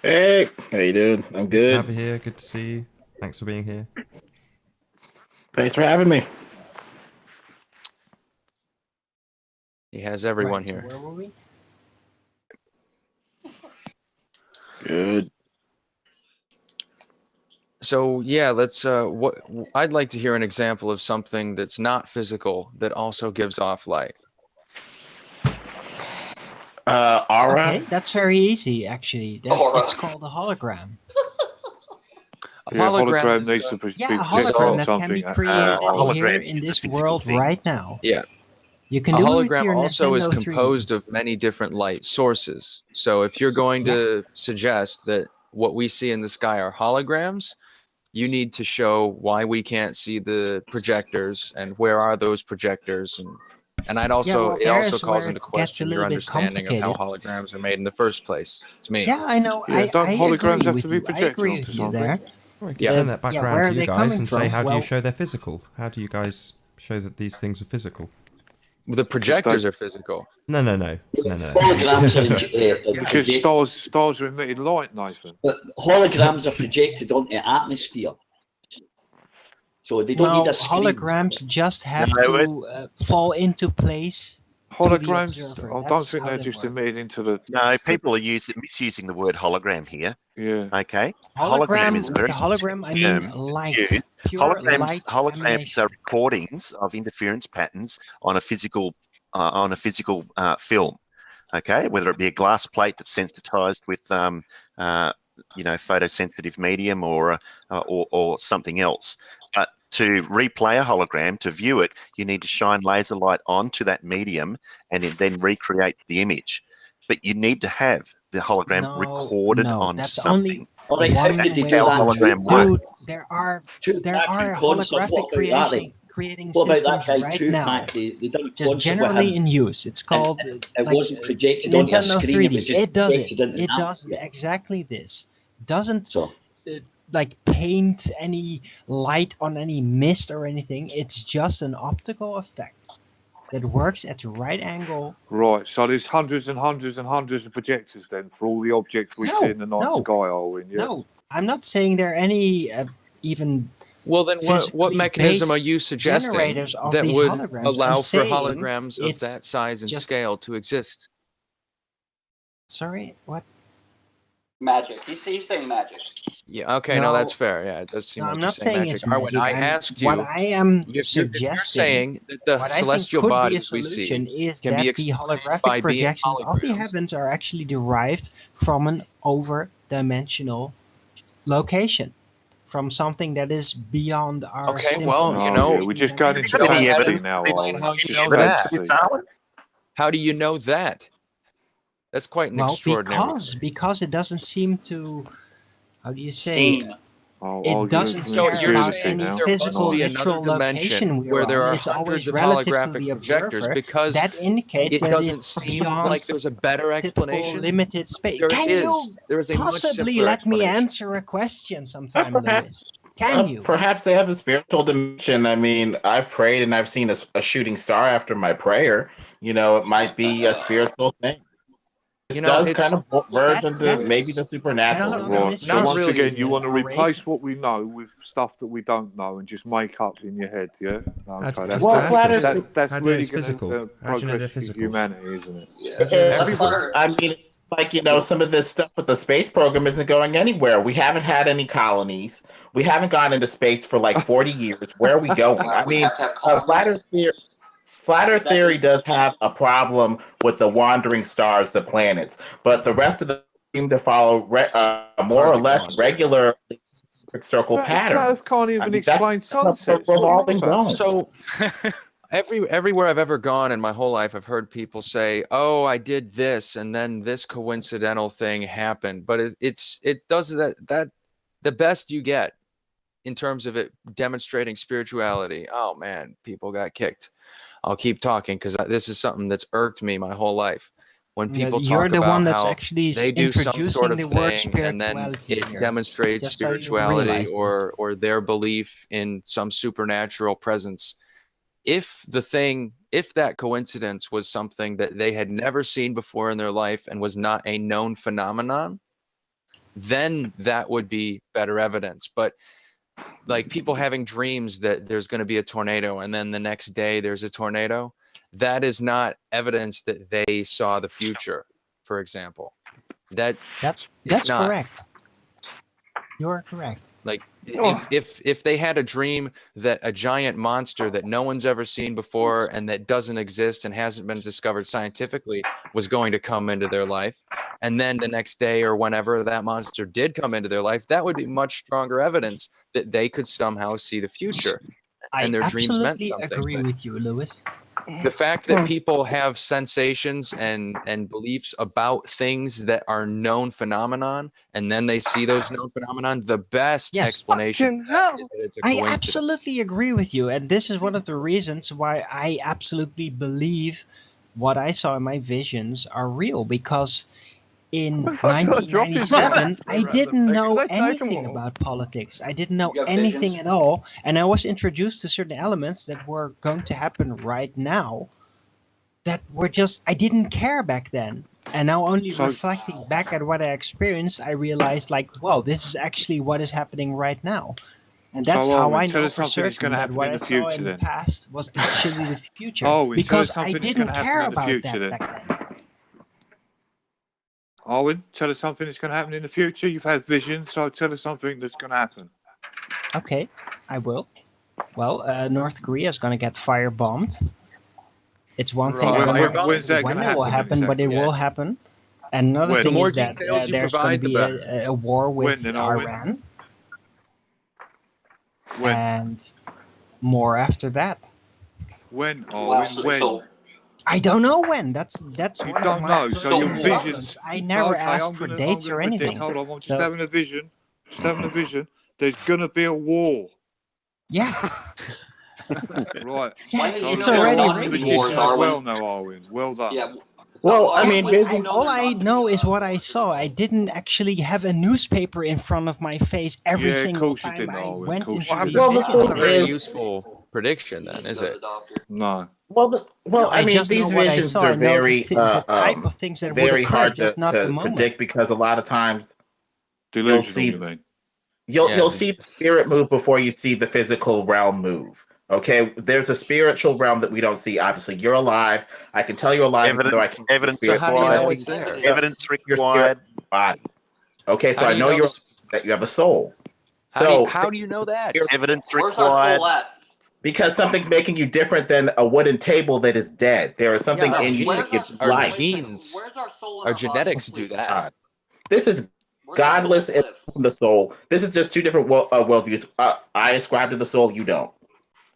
S19: Hey, how you doing? I'm
S1: Good to
S19: good.
S1: have you here. Good to see you. Thanks for being here.
S19: Thanks for having me.
S14: He has everyone here.
S3: Where were we?
S19: Good.
S14: So yeah, let's. What I'd like to hear an example of something that's not physical that also gives off light.
S19: Aura.
S3: Okay, that's very easy actually. It's called a hologram.
S14: A hologram
S16: needs to be
S3: a hologram that can be created here in this world right now.
S14: Yeah.
S3: You can
S14: A
S3: do it with
S14: hologram
S3: your
S14: also is
S3: Nintendo 3D.
S14: composed of many different light sources. So if you're going to suggest that what we see in the sky are holograms, you need to show why we can't see the projectors and where are those projectors, and it also calls into question your understanding of how holograms are made in the first place. To me,
S3: Yeah, I know.
S16: Yeah, don't
S3: I
S16: holograms
S3: agree
S16: have
S3: with
S16: to be
S3: you. I
S16: projected
S3: agree
S16: onto
S3: with you
S16: something?
S3: there.
S1: Well, we can turn that back
S3: where
S1: around
S3: are
S1: to you
S3: they
S1: guys
S3: coming
S1: and say,
S3: from?
S1: how do you
S3: Well-
S1: show they're physical? How do you guys show that these things are physical?
S14: the projectors are physical.
S1: No.
S10: Holograms are
S16: because stars are emitting light, Nathan.
S10: But holograms are projected onto the atmosphere. So they don't need a screen.
S3: Holograms just have to fall into place.
S16: Holograms,
S3: to the observer.
S16: I don't
S3: That's
S16: think
S3: how
S16: they're
S3: they
S16: just
S3: work.
S16: emitted into the...
S17: No, people are misusing the word hologram here.
S16: Yeah.
S17: Okay.
S3: Hologram,
S17: is a
S3: with
S17: very
S3: the hologram, I mean light. Pure light
S17: Holograms
S3: emanation.
S17: are recordings of interference patterns on a physical film. Okay, whether it be a glass plate that's sensitized with photosensitive medium or something else. But to replay a hologram, to view it, you need to shine laser light onto that medium and then recreate the image. But you need to have the hologram recorded onto
S3: that's
S17: something.
S3: only one way. Dude, there are holographic creating systems right now, just generally in use. It's called
S10: it wasn't projected onto a
S3: Nintendo
S10: screen.
S3: 3D. It does it. It does exactly this. Doesn't like paint any light on any mist or anything. It's just an optical effect that works at the right angle.
S16: Right, so there's hundreds and hundreds and hundreds of projectors then for all the objects we see in the night sky, are we? Yeah.
S3: No, I'm not saying there are any even.
S14: Well, then what mechanism are you suggesting that would allow for holograms of that size and scale to exist?
S3: Sorry, what?
S7: Magic. He's saying magic.
S14: Yeah. Okay. No, that's fair. Yeah, it does seem.
S3: I'm
S14: like
S3: not saying it's magic.
S14: I asked you.
S3: What I am
S14: suggesting, you're saying that the celestial bodies we see
S3: can be the holographic projections of the heavens are actually derived from an over-dimensional location, from something that is beyond our.
S14: Okay. Well,
S16: we just got into evidence now.
S14: How do you know that? That's quite an extraordinary.
S3: Because it doesn't seem to. How do you say? It doesn't
S14: So
S3: care
S14: you're
S3: about
S14: saying
S3: any
S14: there
S3: physical,
S14: must be
S3: literal
S14: another dimension
S3: location
S14: where there are
S3: it's always
S14: hundreds of
S3: relative to
S14: holographic
S3: the
S14: projectors
S3: observer.
S14: because
S3: That indicates
S14: it
S3: that
S14: doesn't
S3: it's
S14: seem
S3: beyond
S14: like there's a better explanation.
S3: Limited space.
S14: There
S3: Can
S14: is.
S3: you
S14: There is a much
S3: possibly
S14: simpler
S3: let me
S14: explanation.
S3: answer a question sometime, Lewis? Can you?
S19: Perhaps they have a spiritual dimension. I mean, I've prayed and I've seen a shooting star after my prayer. You know, it might be a spiritual thing. This does kind of verge into maybe the supernatural.
S16: Right. So once again, you want to replace what we know with stuff that we don't know and just make up in your head, yeah? Okay, that's really going to progress humanity, isn't it?
S19: I mean, it's like, you know, some of this stuff with the space program isn't going anywhere. We haven't had any colonies. We haven't gone into space for like 40 years. Where are we going? I mean, Flat Earth theory does have a problem with the wandering stars, the planets, but the rest of them seem to follow more or less regular circle patterns.
S16: Flat Earth can't even explain sunsets.
S14: So everywhere I've ever gone in my whole life, I've heard people say, "Oh, I did this, and then this coincidental thing happened." But it does that the best you get in terms of it demonstrating spirituality. Oh man, people got kicked. I'll keep talking because this is something that's irked me my whole life. When people talk about how they do some sort of thing and then it demonstrates spirituality or their belief in some supernatural presence. If that coincidence was something that they had never seen before in their life and was not a known phenomenon, then that would be better evidence. But like people having dreams that there's going to be a tornado and then the next day there's a tornado, that is not evidence that they saw the future, for example. That's
S3: correct. You're correct.
S14: Like if they had a dream that a giant monster that no one's ever seen before and that doesn't exist and hasn't been discovered scientifically was going to come into their life, and then the next day or whenever that monster did come into their life, that would be much stronger evidence that they could somehow see the future and their dreams meant something.
S3: I absolutely agree with you, Lewis.
S14: The fact that people have sensations and beliefs about things that are known phenomenon, and then they see those known phenomenon, the best explanation is that it's a coincidence.
S3: I absolutely agree with you, and this is one of the reasons why I absolutely believe what I saw in my visions are real, because in 1997, I didn't know anything about politics. I didn't know anything at all. And I was introduced to certain elements that were going to happen right now that were just, I didn't care back then. And now only reflecting back at what I experienced, I realized like, wow, this is actually what is happening right now. And that's how I know for certain that what I saw in the past was actually the future. Because I didn't care about that back then.
S16: Arwen, tell us something that's going to happen in the future. You've had visions, so tell us something that's going to happen.
S3: Okay, I will. Well, North Korea is going to get firebombed. It's one thing.
S16: When's that going to happen?
S3: It will happen, but it will happen. And another thing is that there's going to be a war with Iran. And more after that.
S16: When? When?
S3: I don't know when. That's
S16: you don't know. So your visions.
S3: I never asked for dates or anything.
S16: Hold on, I'm just having a vision. There's gonna be a war.
S3: Yeah.
S16: Right.
S3: It's already
S16: well now, Arwen. Well done.
S18: Yeah.
S19: Well, I mean,
S3: all I know is what I saw. I didn't actually have a newspaper in front of my face every single time I went into these
S14: visions. That's not a very useful prediction, then, is it?
S16: No.
S19: Well, I mean, these visions are very
S3: the type of things that
S19: very
S3: would occur,
S19: hard
S3: just not the
S19: to
S3: moment.
S19: predict because a lot of times
S16: you'll see
S19: the spirit move before you see the physical realm move. Okay, there's a spiritual realm that we don't see. Obviously, you're alive. I can tell you're alive.
S17: Evidence required. Evidence required.
S19: Body. Okay, so I know that you have a soul.
S14: So how do you know that?
S17: Evidence required.
S19: Because something's making you different than a wooden table that is dead. There is something in you that gives life.
S14: Genes, our genetics do that.
S19: This is godless and the soul. This is just two different worldviews. I ascribe to the soul. You don't.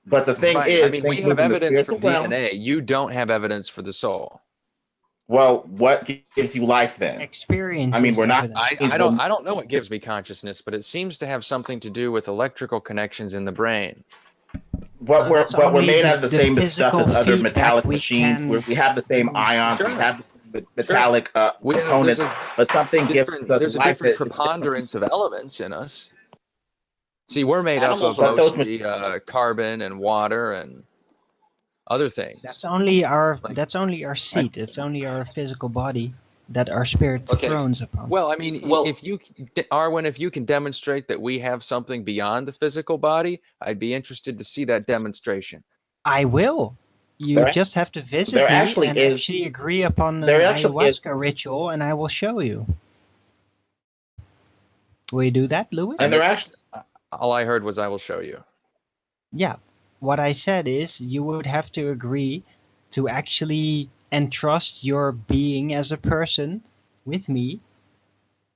S19: But the thing is,
S14: I mean, we have evidence for DNA. You don't have evidence for the soul.
S19: Well, what gives you life then?
S3: Experience.
S19: I mean, we're not.
S14: I don't know what gives me consciousness, but it seems to have something to do with electrical connections in the brain.
S19: But we're made out of the same stuff as other metallic machines. We have the same ions. We have the metallic components. But something gives us
S14: there's a different preponderance of elements in us. See, we're made up
S7: Animals
S14: of
S7: are-
S14: mostly carbon and water and other things.
S3: That's only our seat. It's only our physical body that our spirit thrones upon.
S14: Well, I mean, if you, Arwen, if you can demonstrate that we have something beyond the physical body, I'd be interested to see that demonstration.
S3: I will. You
S19: There-
S3: just have to visit
S19: there
S3: me
S19: actually
S3: and
S19: is-
S3: actually agree upon an
S19: there actually is-
S3: ayahuasca ritual, and I will show you. Will you do that, Lewis?
S19: And they're actually
S14: all I heard was I will show you.
S3: Yeah. What I said is you would have to agree to actually entrust your being as a person with me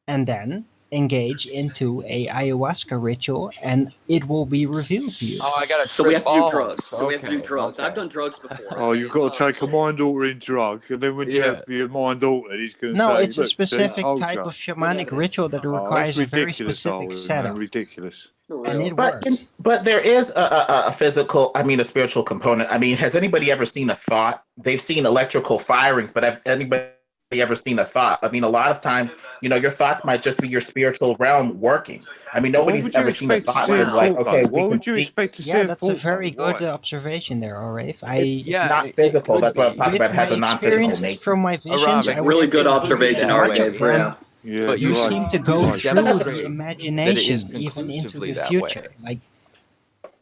S3: and then engage into a ayahuasca ritual and it will be revealed to you.
S14: Oh, I got to
S7: So we have to do
S14: balls.
S7: drugs. So we have to do
S14: Okay,
S7: drugs.
S14: okay.
S7: I've done drugs before.
S16: Oh, you've got to take a mind altering drug, and then when you have your mind altered, he's going to
S3: No,
S16: say,
S3: it's a
S16: "Look, see,
S3: specific
S16: told
S3: type
S16: ya."
S3: of shamanic ritual that
S16: Oh,
S3: requires a
S16: that's
S3: very
S16: ridiculous,
S3: specific
S16: Owen,
S3: setup.
S16: man, ridiculous.
S3: And it
S19: But,
S3: works.
S19: but there is a physical, I mean, a spiritual component. I mean, has anybody ever seen a thought? They've seen electrical firings, but have anybody ever seen a thought? I mean, a lot of times, you know, your thoughts might just be your spiritual realm working. I mean,
S16: Why
S19: nobody's
S16: would you
S19: ever seen a
S16: expect to
S19: thought
S16: see a
S19: and like,
S16: thought,
S19: okay,
S16: though?
S19: we
S16: Why
S19: can
S16: would you
S19: see-
S16: expect to see
S3: Yeah,
S16: a
S3: that's a
S16: thought,
S3: very
S16: though?
S3: good observation there, Arif.
S19: It's not physical. That's what I'm talking about. It has a non-physical
S3: experience
S19: nature.
S3: from my visions,
S14: Arabic,
S3: I would
S7: Really
S3: have
S7: good
S3: to
S7: observation,
S3: agree with
S7: RJ,
S3: much of
S7: for
S3: them,
S16: Yeah,
S14: But
S3: you
S14: you
S3: seem to go
S14: you
S3: through the
S14: demonstrate that it
S3: imagination
S14: is
S3: even into
S14: conclusively
S3: the
S14: that
S3: future.
S14: way.
S3: Like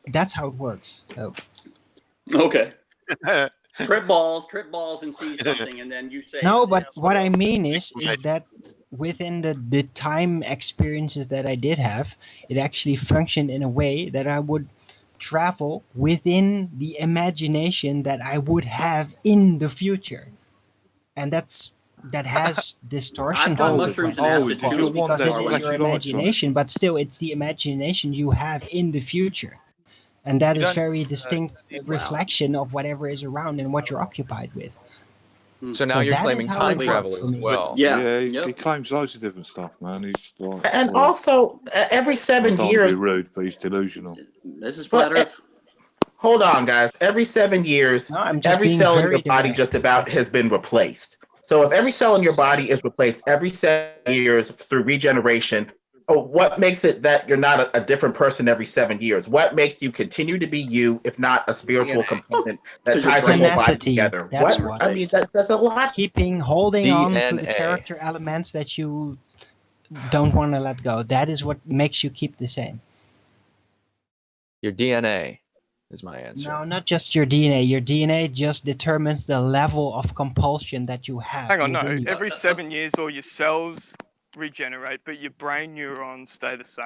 S3: that's how it works. So,
S7: Okay. Trip balls, and see something, and then you say.
S3: no, but what I mean is that within the time experiences that I did have, it actually functioned in a way that I would travel within the imagination that I would have in the future, and that has distortion
S7: I've done
S3: consequences,
S7: mushrooms and
S3: of
S7: acid
S3: course,
S7: too.
S3: because it is
S16: flash
S3: your
S16: your lights on?
S3: imagination, but still it's the imagination you have in the future, and that is very distinct reflection of whatever is around and what you're occupied with.
S14: So now you're
S3: that is
S14: claiming
S3: how
S14: time
S3: it
S14: travel
S3: works
S14: as
S3: for me.
S14: well.
S16: He claims loads of different stuff, man. He's like,
S19: And
S16: well,
S19: also, every
S16: I
S19: 7
S16: don't
S19: years.
S16: be rude, but he's delusional.
S7: This is flat
S19: But,
S7: Earth.
S19: hold on, guys. Every 7 years,
S3: No, I'm just
S19: every
S3: being
S19: cell in
S3: very
S19: your body
S3: direct.
S19: just about has been replaced. So if every cell in your body is replaced every 7 years through regeneration, what makes it that you're not a different person every 7 years? What makes you continue to be you, if not a spiritual component that ties your whole body
S3: Tenacity.
S19: together?
S3: That's
S19: What?
S3: what.
S19: I mean, that's a lot.
S3: Holding on to the
S14: DNA.
S3: character elements that you don't want to let go. That is what makes you keep the same.
S14: Your DNA is my answer.
S3: No, not just your DNA. Your DNA just determines the level of compulsion that you have.
S20: Hang on, no.
S3: within you.
S20: Every 7 years, all your cells regenerate, but your brain neurons stay the same.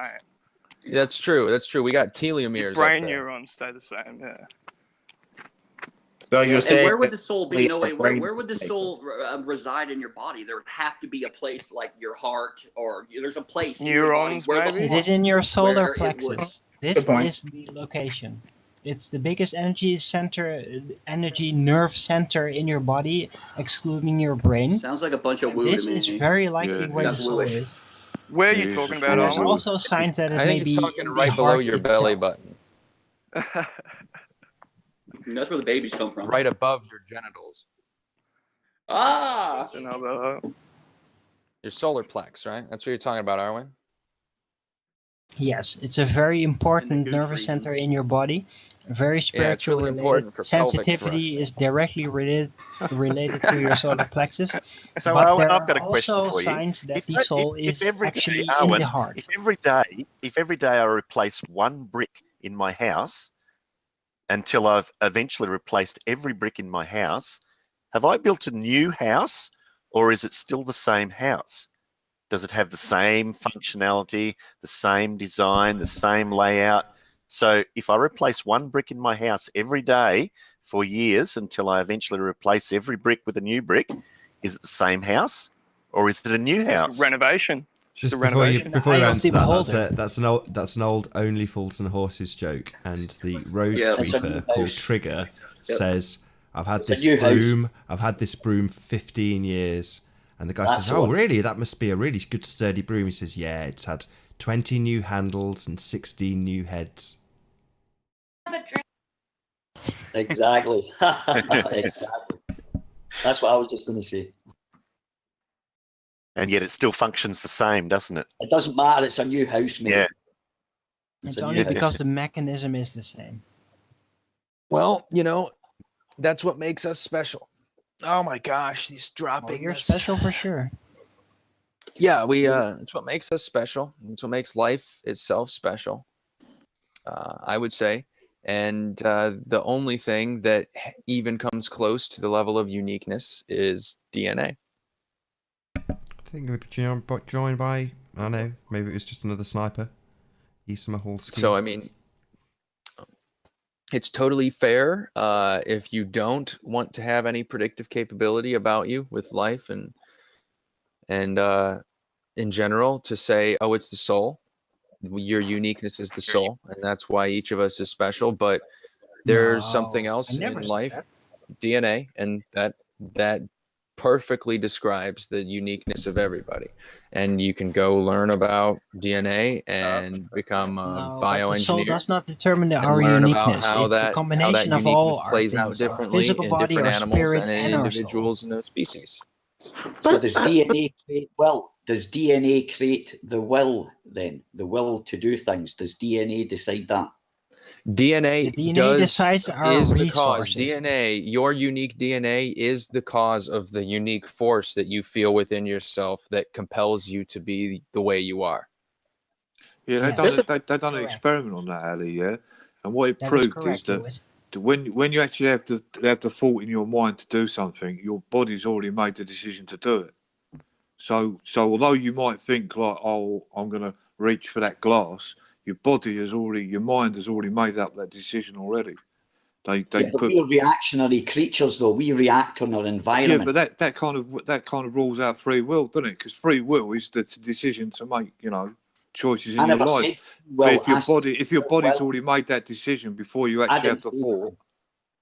S14: That's true. That's true. We got
S20: Your
S14: telomeres
S20: brain
S14: up there.
S20: neurons stay the same. Yeah.
S19: So you're
S7: And
S19: saying
S7: where would
S19: that
S7: the soul be?
S19: only
S7: No,
S19: our
S7: wait. Where,
S19: brain
S7: where would the
S19: makes
S7: soul reside in your body? There would have to be a place like your heart, or there's a place in your body
S20: Neurons,
S7: where the
S20: maybe?
S3: It is in your solar
S7: where it would-
S3: plexus. This
S19: Good point.
S3: is the location. It's the biggest energy center, energy nerve center in your body, excluding your brain.
S7: Sounds like a bunch of
S3: And
S7: woo
S3: this
S7: to me.
S3: is very likely
S16: Yeah,
S3: where the
S7: That's
S3: soul
S7: wooish.
S3: is.
S20: Where are you
S16: Jesus,
S20: talking about,
S3: And there's
S20: Arwen?
S3: also signs that it
S14: I
S3: may
S14: think he's
S3: be
S14: talking
S3: in
S14: right
S3: the
S14: below
S3: heart
S14: your belly
S3: itself.
S14: button,
S7: That's where the babies come from.
S14: right above your genitals.
S7: Ah.
S14: Your solar plex, right? That's what you're talking about, Arwen?
S3: Yes, it's a very important nervous center in your body. Very spiritual.
S14: Yeah, it's really
S3: related.
S14: important for pelvic
S3: Sensitivity is directly related to your solar plexus.
S17: So
S3: but
S17: Owen,
S3: there
S17: I've got a
S3: are
S17: question
S3: also
S17: for you.
S3: signs that
S17: If
S3: the
S17: I-
S3: soul
S17: if
S3: is
S17: every day,
S3: actually in
S17: Owen,
S3: the heart.
S17: if every day I replace one brick in my house until I've eventually replaced every brick in my house, have I built a new house, or is it still the same house? Does it have the same functionality, the same design, the same layout? So if I replace one brick in my house every day for years until I eventually replace every brick with a new brick, is it the same house, or is it a new house?
S20: Renovation.
S1: Just
S20: a
S1: before you
S20: renovation.
S1: answer that, that's an old only fools and horses joke, and the road
S7: Yeah.
S1: sweeper called Trigger says, "I've had
S10: It's a
S1: this
S10: new house.
S1: broom. I've had this broom 15 years." And the guy
S10: That's
S1: says,
S10: the
S1: "Oh,
S10: one.
S1: really? That must be a really good sturdy broom." He says, "Yeah, it's had 20 new handles and 16 new heads."
S10: Exactly. Exactly. That's what I was just going to say.
S17: And yet it still functions the same, doesn't it?
S10: It doesn't matter. It's a new house, mate.
S17: Yeah.
S3: It's
S10: So
S3: only
S10: you-
S3: because the mechanism is the same.
S14: Well, that's what makes us special. Oh my gosh, these dropping.
S3: Well, you're special for sure.
S14: Yeah, it's what makes us special. It's what makes life itself special. I would say, and the only thing that even comes close to the level of uniqueness is DNA.
S1: I think we'd be joined by, I don't know, maybe it was just another sniper. Isma Halski.
S14: So I mean, it's totally fair if you don't want to have any predictive capability about you with life and in general to say, oh, it's the soul. Your uniqueness is the soul, and that's why each of us is special. But there's something else in life, DNA, and that perfectly describes the uniqueness of everybody. And you can go learn about DNA and become a
S3: But the soul
S14: bioengineer.
S3: does not determine
S14: and
S3: our
S14: learn about
S3: uniqueness.
S14: how
S3: It's the
S14: that
S3: combination of
S14: uniqueness
S3: all our
S14: plays out
S3: things, our
S14: differently
S3: physical
S14: in
S3: body,
S14: different
S3: our
S14: animals
S3: spirit,
S14: and in
S3: and our soul.
S14: individuals and species.
S10: So does DNA create, does DNA create the will then? The will to do things? Does DNA decide that?
S14: DNA,
S3: The DNA decides our
S14: is the
S3: resources.
S14: cause. DNA, your unique DNA is the cause of the unique force that you feel within yourself that compels you to be the way you are.
S16: Yeah, they've done an experiment on that, Ali. Yeah, and what it proved is that when you actually have the thought in your mind to do something, your body's already made the decision to do it. So although you might think like, oh, I'm going to reach for that glass, your mind has already made up that decision already. But
S10: we're reactionary creatures, though. We react on our environment.
S16: Yeah, but that kind of rules out free will, doesn't it? Because free will is the decision to make, choices in your life. But if your body's already made that decision before you actually have the thought.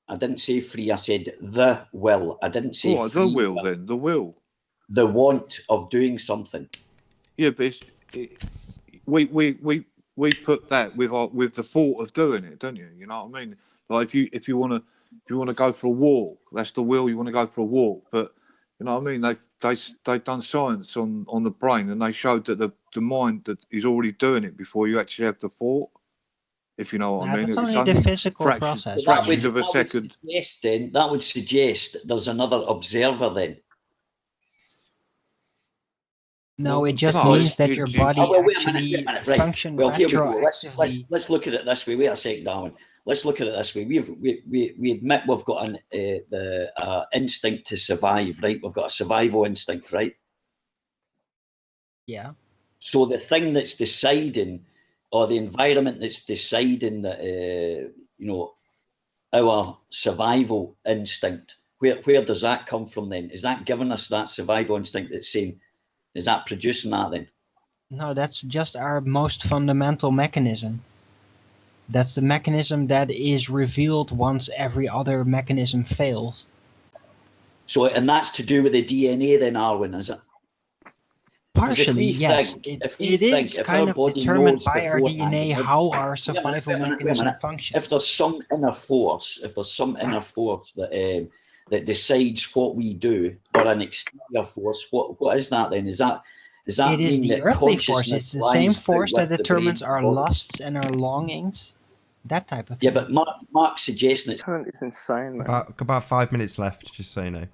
S10: I didn't say free. I said the will. I didn't say
S16: what,
S10: free.
S16: The will, then the will.
S10: The want of doing something.
S16: Yeah, but we put that with the thought of doing it, don't you? You know what I mean? Like if you want to go for a walk, that's the will. You want to go for a walk, but you know what I mean? They've done science on the brain, and they showed that the mind that is already doing it before you actually have the thought. If you know what I mean,
S3: that's only the physical process.
S16: Fractions of a second.
S10: That would suggest there's another observer then.
S3: No, it just means that your body actually functions retroactively.
S10: Let's look at it this way. Wait a second, Darwin. Let's look at it this way. We admit we've got the instinct to survive, right? We've got a survival instinct, right?
S3: Yeah.
S10: So the thing that's deciding, or the environment that's deciding that our survival instinct, where does that come from then? Is that giving us that survival instinct that's saying, is that producing that then?
S3: No, that's just our most fundamental mechanism. That's the mechanism that is revealed once every other mechanism fails.
S10: So, and that's to do with the DNA then, Arwen, is it?
S3: Partially, yes. It is kind of determined by our DNA how our survival mechanism functions.
S10: If there's some inner force, that that decides what we do, or an exterior force, what is that then? Is that
S3: it is
S10: mean
S3: the
S10: that
S3: earthly force. It's the same force that
S10: with the
S3: determines
S10: brain
S3: our
S10: and body?
S3: lusts and our longings, that type of thing.
S10: Yeah, but Mark's suggesting
S20: it's insane, man.
S1: About 5 minutes left, just so you know.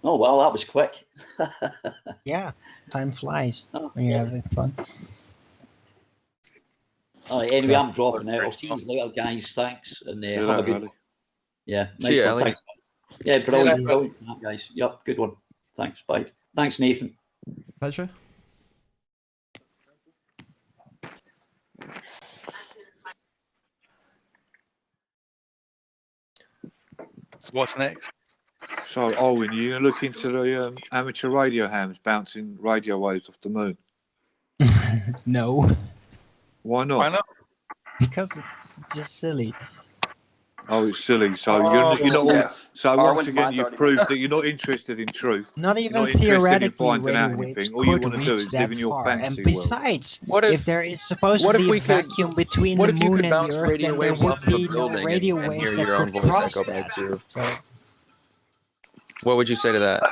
S10: Oh well, that was quick.
S3: Yeah, time flies when you're having fun.
S10: Anyway, I'm dropping out. I'll see you later, guys. Thanks, and have a good. Yeah,
S14: See you,
S10: one.
S14: Ellie.
S10: Thanks. Yeah, brilliant, guys. Yep, good one. Thanks. Bye. Thanks, Nathan.
S1: Pleasure.
S8: What's next?
S16: So, Owen, you gonna look into the amateur radio hams bouncing radio waves off the moon?
S3: No.
S16: Why not?
S8: Why not?
S3: Because it's just silly.
S16: Oh, it's silly. So you're not. So once again, you've proved that you're not interested in truth.
S3: Not even
S16: interested
S3: theoretically,
S16: in finding out
S3: radio waves
S16: anything. All you
S3: could
S16: want to do
S3: reach
S16: is
S3: that
S16: live in your
S3: far.
S16: fantasy
S3: And besides,
S14: What if
S3: there is supposedly a vacuum between the moon and the Earth, then there would be no radio waves that could cross that. So,
S14: what would you say to that?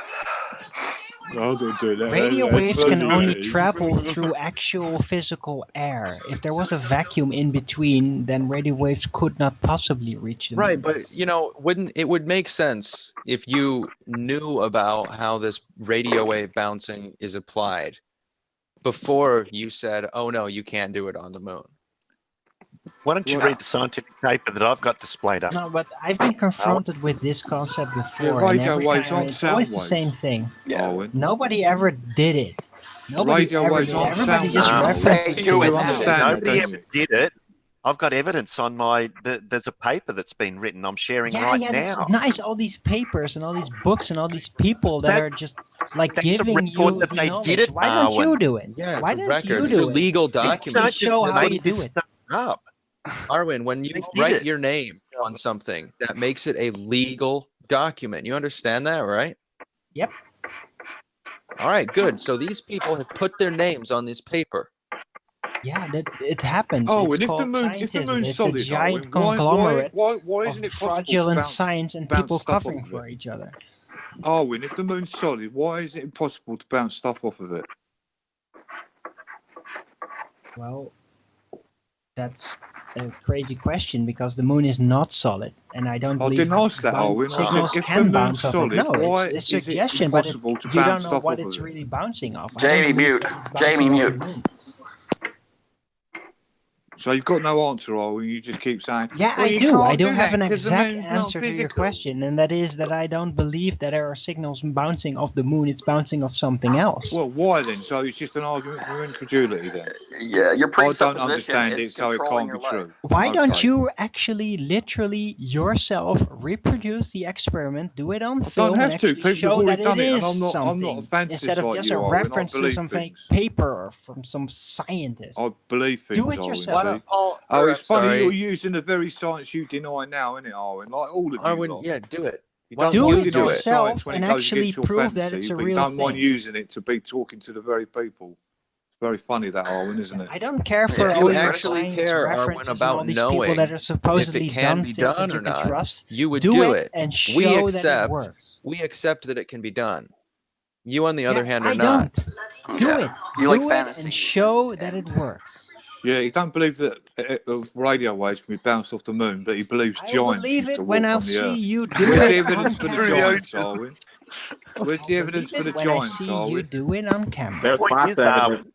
S16: No, don't do that.
S3: Radio
S16: That's
S3: waves can
S16: funny,
S3: only
S16: that is.
S3: travel through actual physical air. If there was a vacuum in between, then radio waves could not possibly reach the moon.
S14: Right, but you know, wouldn't it would make sense if you knew about how this radio wave bouncing is applied before you said, "Oh no, you can't do it on the moon."
S17: Why don't you read the scientific paper that I've got displayed up?
S3: No, but I've been confronted with this concept before,
S16: Yeah,
S3: and
S16: radio
S3: every
S16: waves
S3: time
S16: aren't
S3: it's
S16: sound
S3: always the
S16: waves.
S3: same thing.
S16: Owen.
S3: Nobody ever did it. Nobody
S16: Radio
S3: ever
S16: waves
S3: did.
S16: aren't
S3: Everybody
S16: sound
S3: just
S16: waves.
S3: references
S16: You
S3: to it.
S16: understand that,
S17: Nobody
S16: don't
S17: ever
S16: you?
S17: did it. I've got evidence on my. There's a paper that's been written. I'm sharing right
S3: Yeah,
S17: now.
S3: that's nice. All these papers and all these books and all these people that are just like
S17: That's a
S3: giving
S17: record
S3: you
S17: that
S3: the
S17: they
S3: knowledge.
S17: did it,
S3: Why don't you
S17: Arwen.
S3: do it?
S14: Yeah,
S3: Why
S14: it's a
S3: don't
S14: record.
S3: you
S14: These are
S3: do it?
S14: legal
S3: Please
S14: documents.
S3: show how you do it.
S17: Up.
S14: Arwen, when you
S17: did
S14: write
S17: it.
S14: your name on something, that makes it a legal document. You understand that, right?
S3: Yep.
S14: All right, good. So these people have put their names on this paper.
S3: Yeah, that it happens.
S16: Oh,
S3: It's
S16: and if the
S3: called
S16: moon, if the
S3: scientism.
S16: moon's
S3: It's a
S16: solid,
S3: giant
S16: Owen,
S3: conglomerate
S16: why isn't
S3: of
S16: it possible to
S3: fraudulent
S16: bounce,
S3: science and
S16: bounce
S3: people
S16: stuff
S3: covering
S16: off of
S3: for
S16: it?
S3: each other.
S16: Owen, if the moon's solid, why is it impossible to bounce stuff off of it?
S3: Well, that's a crazy question because the moon is not solid, and I don't
S16: I
S3: believe
S16: didn't ask that, Owen. I
S3: signals
S16: said, if
S3: can
S16: the
S3: bounce
S16: moon's
S3: off it.
S16: solid,
S3: No,
S16: why
S3: it's a
S16: is it
S3: suggestion, but
S16: impossible to
S3: you
S16: bounce
S3: don't know
S16: stuff
S3: what
S16: off
S3: it's
S16: of it?
S3: really bouncing off. I
S7: Jamie,
S3: don't believe
S7: mute.
S3: that it's bouncing
S7: Jamie,
S3: off
S7: mute.
S3: the moon.
S16: So you've got no answer, Owen. You just keep saying,
S3: Yeah,
S16: well,
S3: I
S16: you
S3: do.
S16: can't
S3: I do have
S16: that
S3: an
S16: 'cause the
S3: exact
S16: moon's not
S3: answer to your
S16: physical.
S3: question, and that is that I don't believe that there are signals bouncing off the moon. It's bouncing off something else.
S16: Well, why then? So it's just an argument for incredulity then?
S7: Yeah, your
S16: I don't
S7: presupposition
S16: understand
S7: is
S16: it, so it
S7: controlling
S16: can't be
S7: your life.
S16: true.
S3: Why don't
S16: Okay.
S3: you actually, literally, yourself reproduce the experiment, do it on
S16: I
S3: film,
S16: don't
S3: and
S16: have to.
S3: actually
S16: People
S3: show
S16: have
S3: that
S16: already done
S3: it
S16: it,
S3: is
S16: and I'm
S3: something,
S16: not a fantasist
S3: instead of
S16: like
S3: just
S16: you
S3: a
S16: are, and I
S3: reference to
S16: believe
S3: some fake
S16: things.
S3: paper from some scientist?
S16: I believe things,
S3: Do it
S16: Owen,
S3: yourself.
S16: see?
S14: Paul,
S16: Oh, it's funny
S14: sorry.
S16: you're using the very science you deny now, isn't it, Arwen? Like all of you
S14: Arwen,
S16: lot.
S14: yeah, do it.
S16: You
S14: Why
S16: don't
S14: don't
S3: Do
S16: mind
S3: it
S14: do
S16: denying
S14: it?
S3: yourself
S16: science when
S3: and
S16: it goes
S3: actually
S16: against your
S3: prove that
S16: fantasy,
S3: it's a
S16: but you
S3: real
S16: don't mind
S3: thing.
S16: using it to be talking to the very people. It's very funny, that, Arwen, isn't it?
S3: I don't care for
S14: If
S3: all
S14: you
S3: your
S14: actually
S3: science
S14: care, Arwen,
S3: references and all
S14: about
S3: these people that
S14: knowing
S3: are
S14: if
S3: supposedly
S14: it can
S3: done
S14: be
S3: things
S14: done
S3: that you
S14: or
S3: can
S14: not,
S3: trust.
S14: you would
S3: Do
S14: do
S3: it
S14: it.
S3: and
S14: We
S3: show that it
S14: accept.
S3: works.
S14: We accept that it can be done. You, on the other
S3: Yeah,
S14: hand, are
S3: I
S14: not.
S3: don't. Do it.
S7: You like
S3: Do it and show that it works.
S16: Yeah, you don't believe that radio waves can be bounced off the moon, but he believes
S3: I will
S16: giants
S3: believe
S16: used to
S3: it when
S16: walk
S3: I'll
S16: on the
S3: see
S16: earth.
S3: you do
S16: Where's the
S3: it on
S16: evidence for the
S3: camera.
S16: giants, Arwen? Where's the evidence for the
S3: When I
S16: giants,
S3: see you
S16: Arwen?
S3: do it on camera.
S19: There's lots of evidence.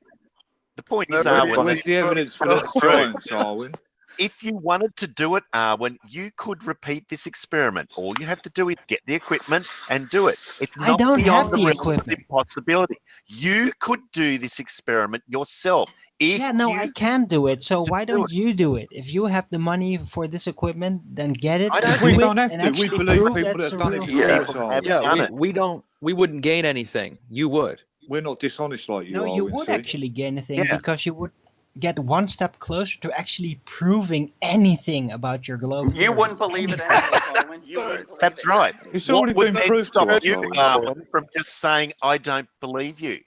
S17: The point is, Arwen,
S16: Where's the evidence for the giants, Arwen?
S17: if you wanted to do it, Arwen, you could repeat this experiment. All you have to do is get the equipment and do it. It's
S3: I
S17: not
S3: don't
S17: beyond
S3: have
S17: the
S3: the
S17: realm of
S3: equipment.
S17: impossibility. You could do this experiment yourself. If
S3: Yeah, no,
S17: you
S3: I can do it. So why
S17: do
S3: don't you do it? If you have the money for this equipment, then get it
S17: I
S3: and
S17: don't
S3: do
S16: We
S3: it
S16: don't have
S3: and
S16: to. We
S3: actually
S16: believe
S3: prove
S16: people
S3: that's
S16: that
S3: a
S16: have done
S3: real
S16: it
S3: thing.
S16: before us,
S17: people have
S16: Arwen.
S14: Yeah,
S17: done it.
S14: we don't. We wouldn't gain anything. You would.
S16: We're not dishonest like you
S3: No,
S16: are,
S3: you
S16: Arwen,
S3: would
S16: see?
S3: actually gain a thing
S17: Yeah.
S3: because you would get one step closer to actually proving anything about your globe
S7: You
S3: theory.
S7: wouldn't believe it anyways, Owen. You wouldn't believe
S17: That's
S7: it.
S17: right.
S16: It's
S17: What
S16: already
S17: would
S16: been
S17: then
S16: proved to
S17: stop
S16: us,
S17: you,
S16: Arwen.
S17: Arwen, from just saying, I don't believe you?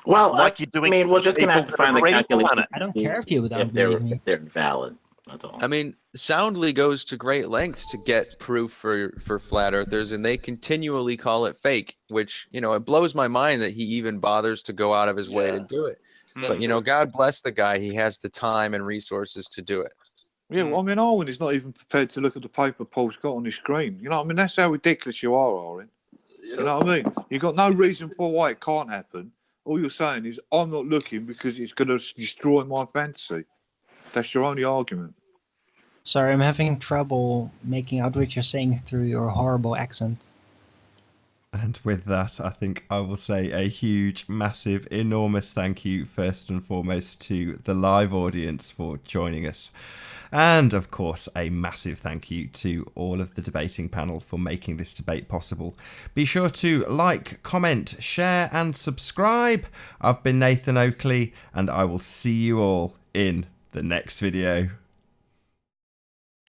S19: Well,
S17: Like you're doing
S19: I mean, we're
S17: with
S19: just gonna
S17: people
S19: have to
S17: that have
S19: find the
S17: already done
S19: calculations
S17: it.
S3: I don't
S19: to see
S3: care if you don't
S19: if they're
S3: believe me.
S19: if they're valid. That's all.
S14: I mean, Soundly goes to great lengths to get proof for flat earthers, and they continually call it fake, which, you know, it blows my mind that he even bothers to go out of his way to do it. But, you know, God bless the guy. He has the time and resources to do it.
S16: Yeah, well, I mean, Arwen is not even prepared to look at the paper Paul's got on his screen. You know what I mean? That's how ridiculous you are, Arwen. You know what I mean? You've got no reason for why it can't happen. All you're saying is, I'm not looking because it's going to destroy my fantasy. That's your only argument.
S3: Sorry, I'm having trouble making out what you're saying through your horrible accent.
S1: And with that, I think I will say a huge, massive, enormous thank you, first and foremost, to the live audience for joining us. And, of course, a massive thank you to all of the debating panel for making this debate possible. Be sure to like, comment, share, and subscribe. I've been Nathan Oakley, and I will see you all in the next video.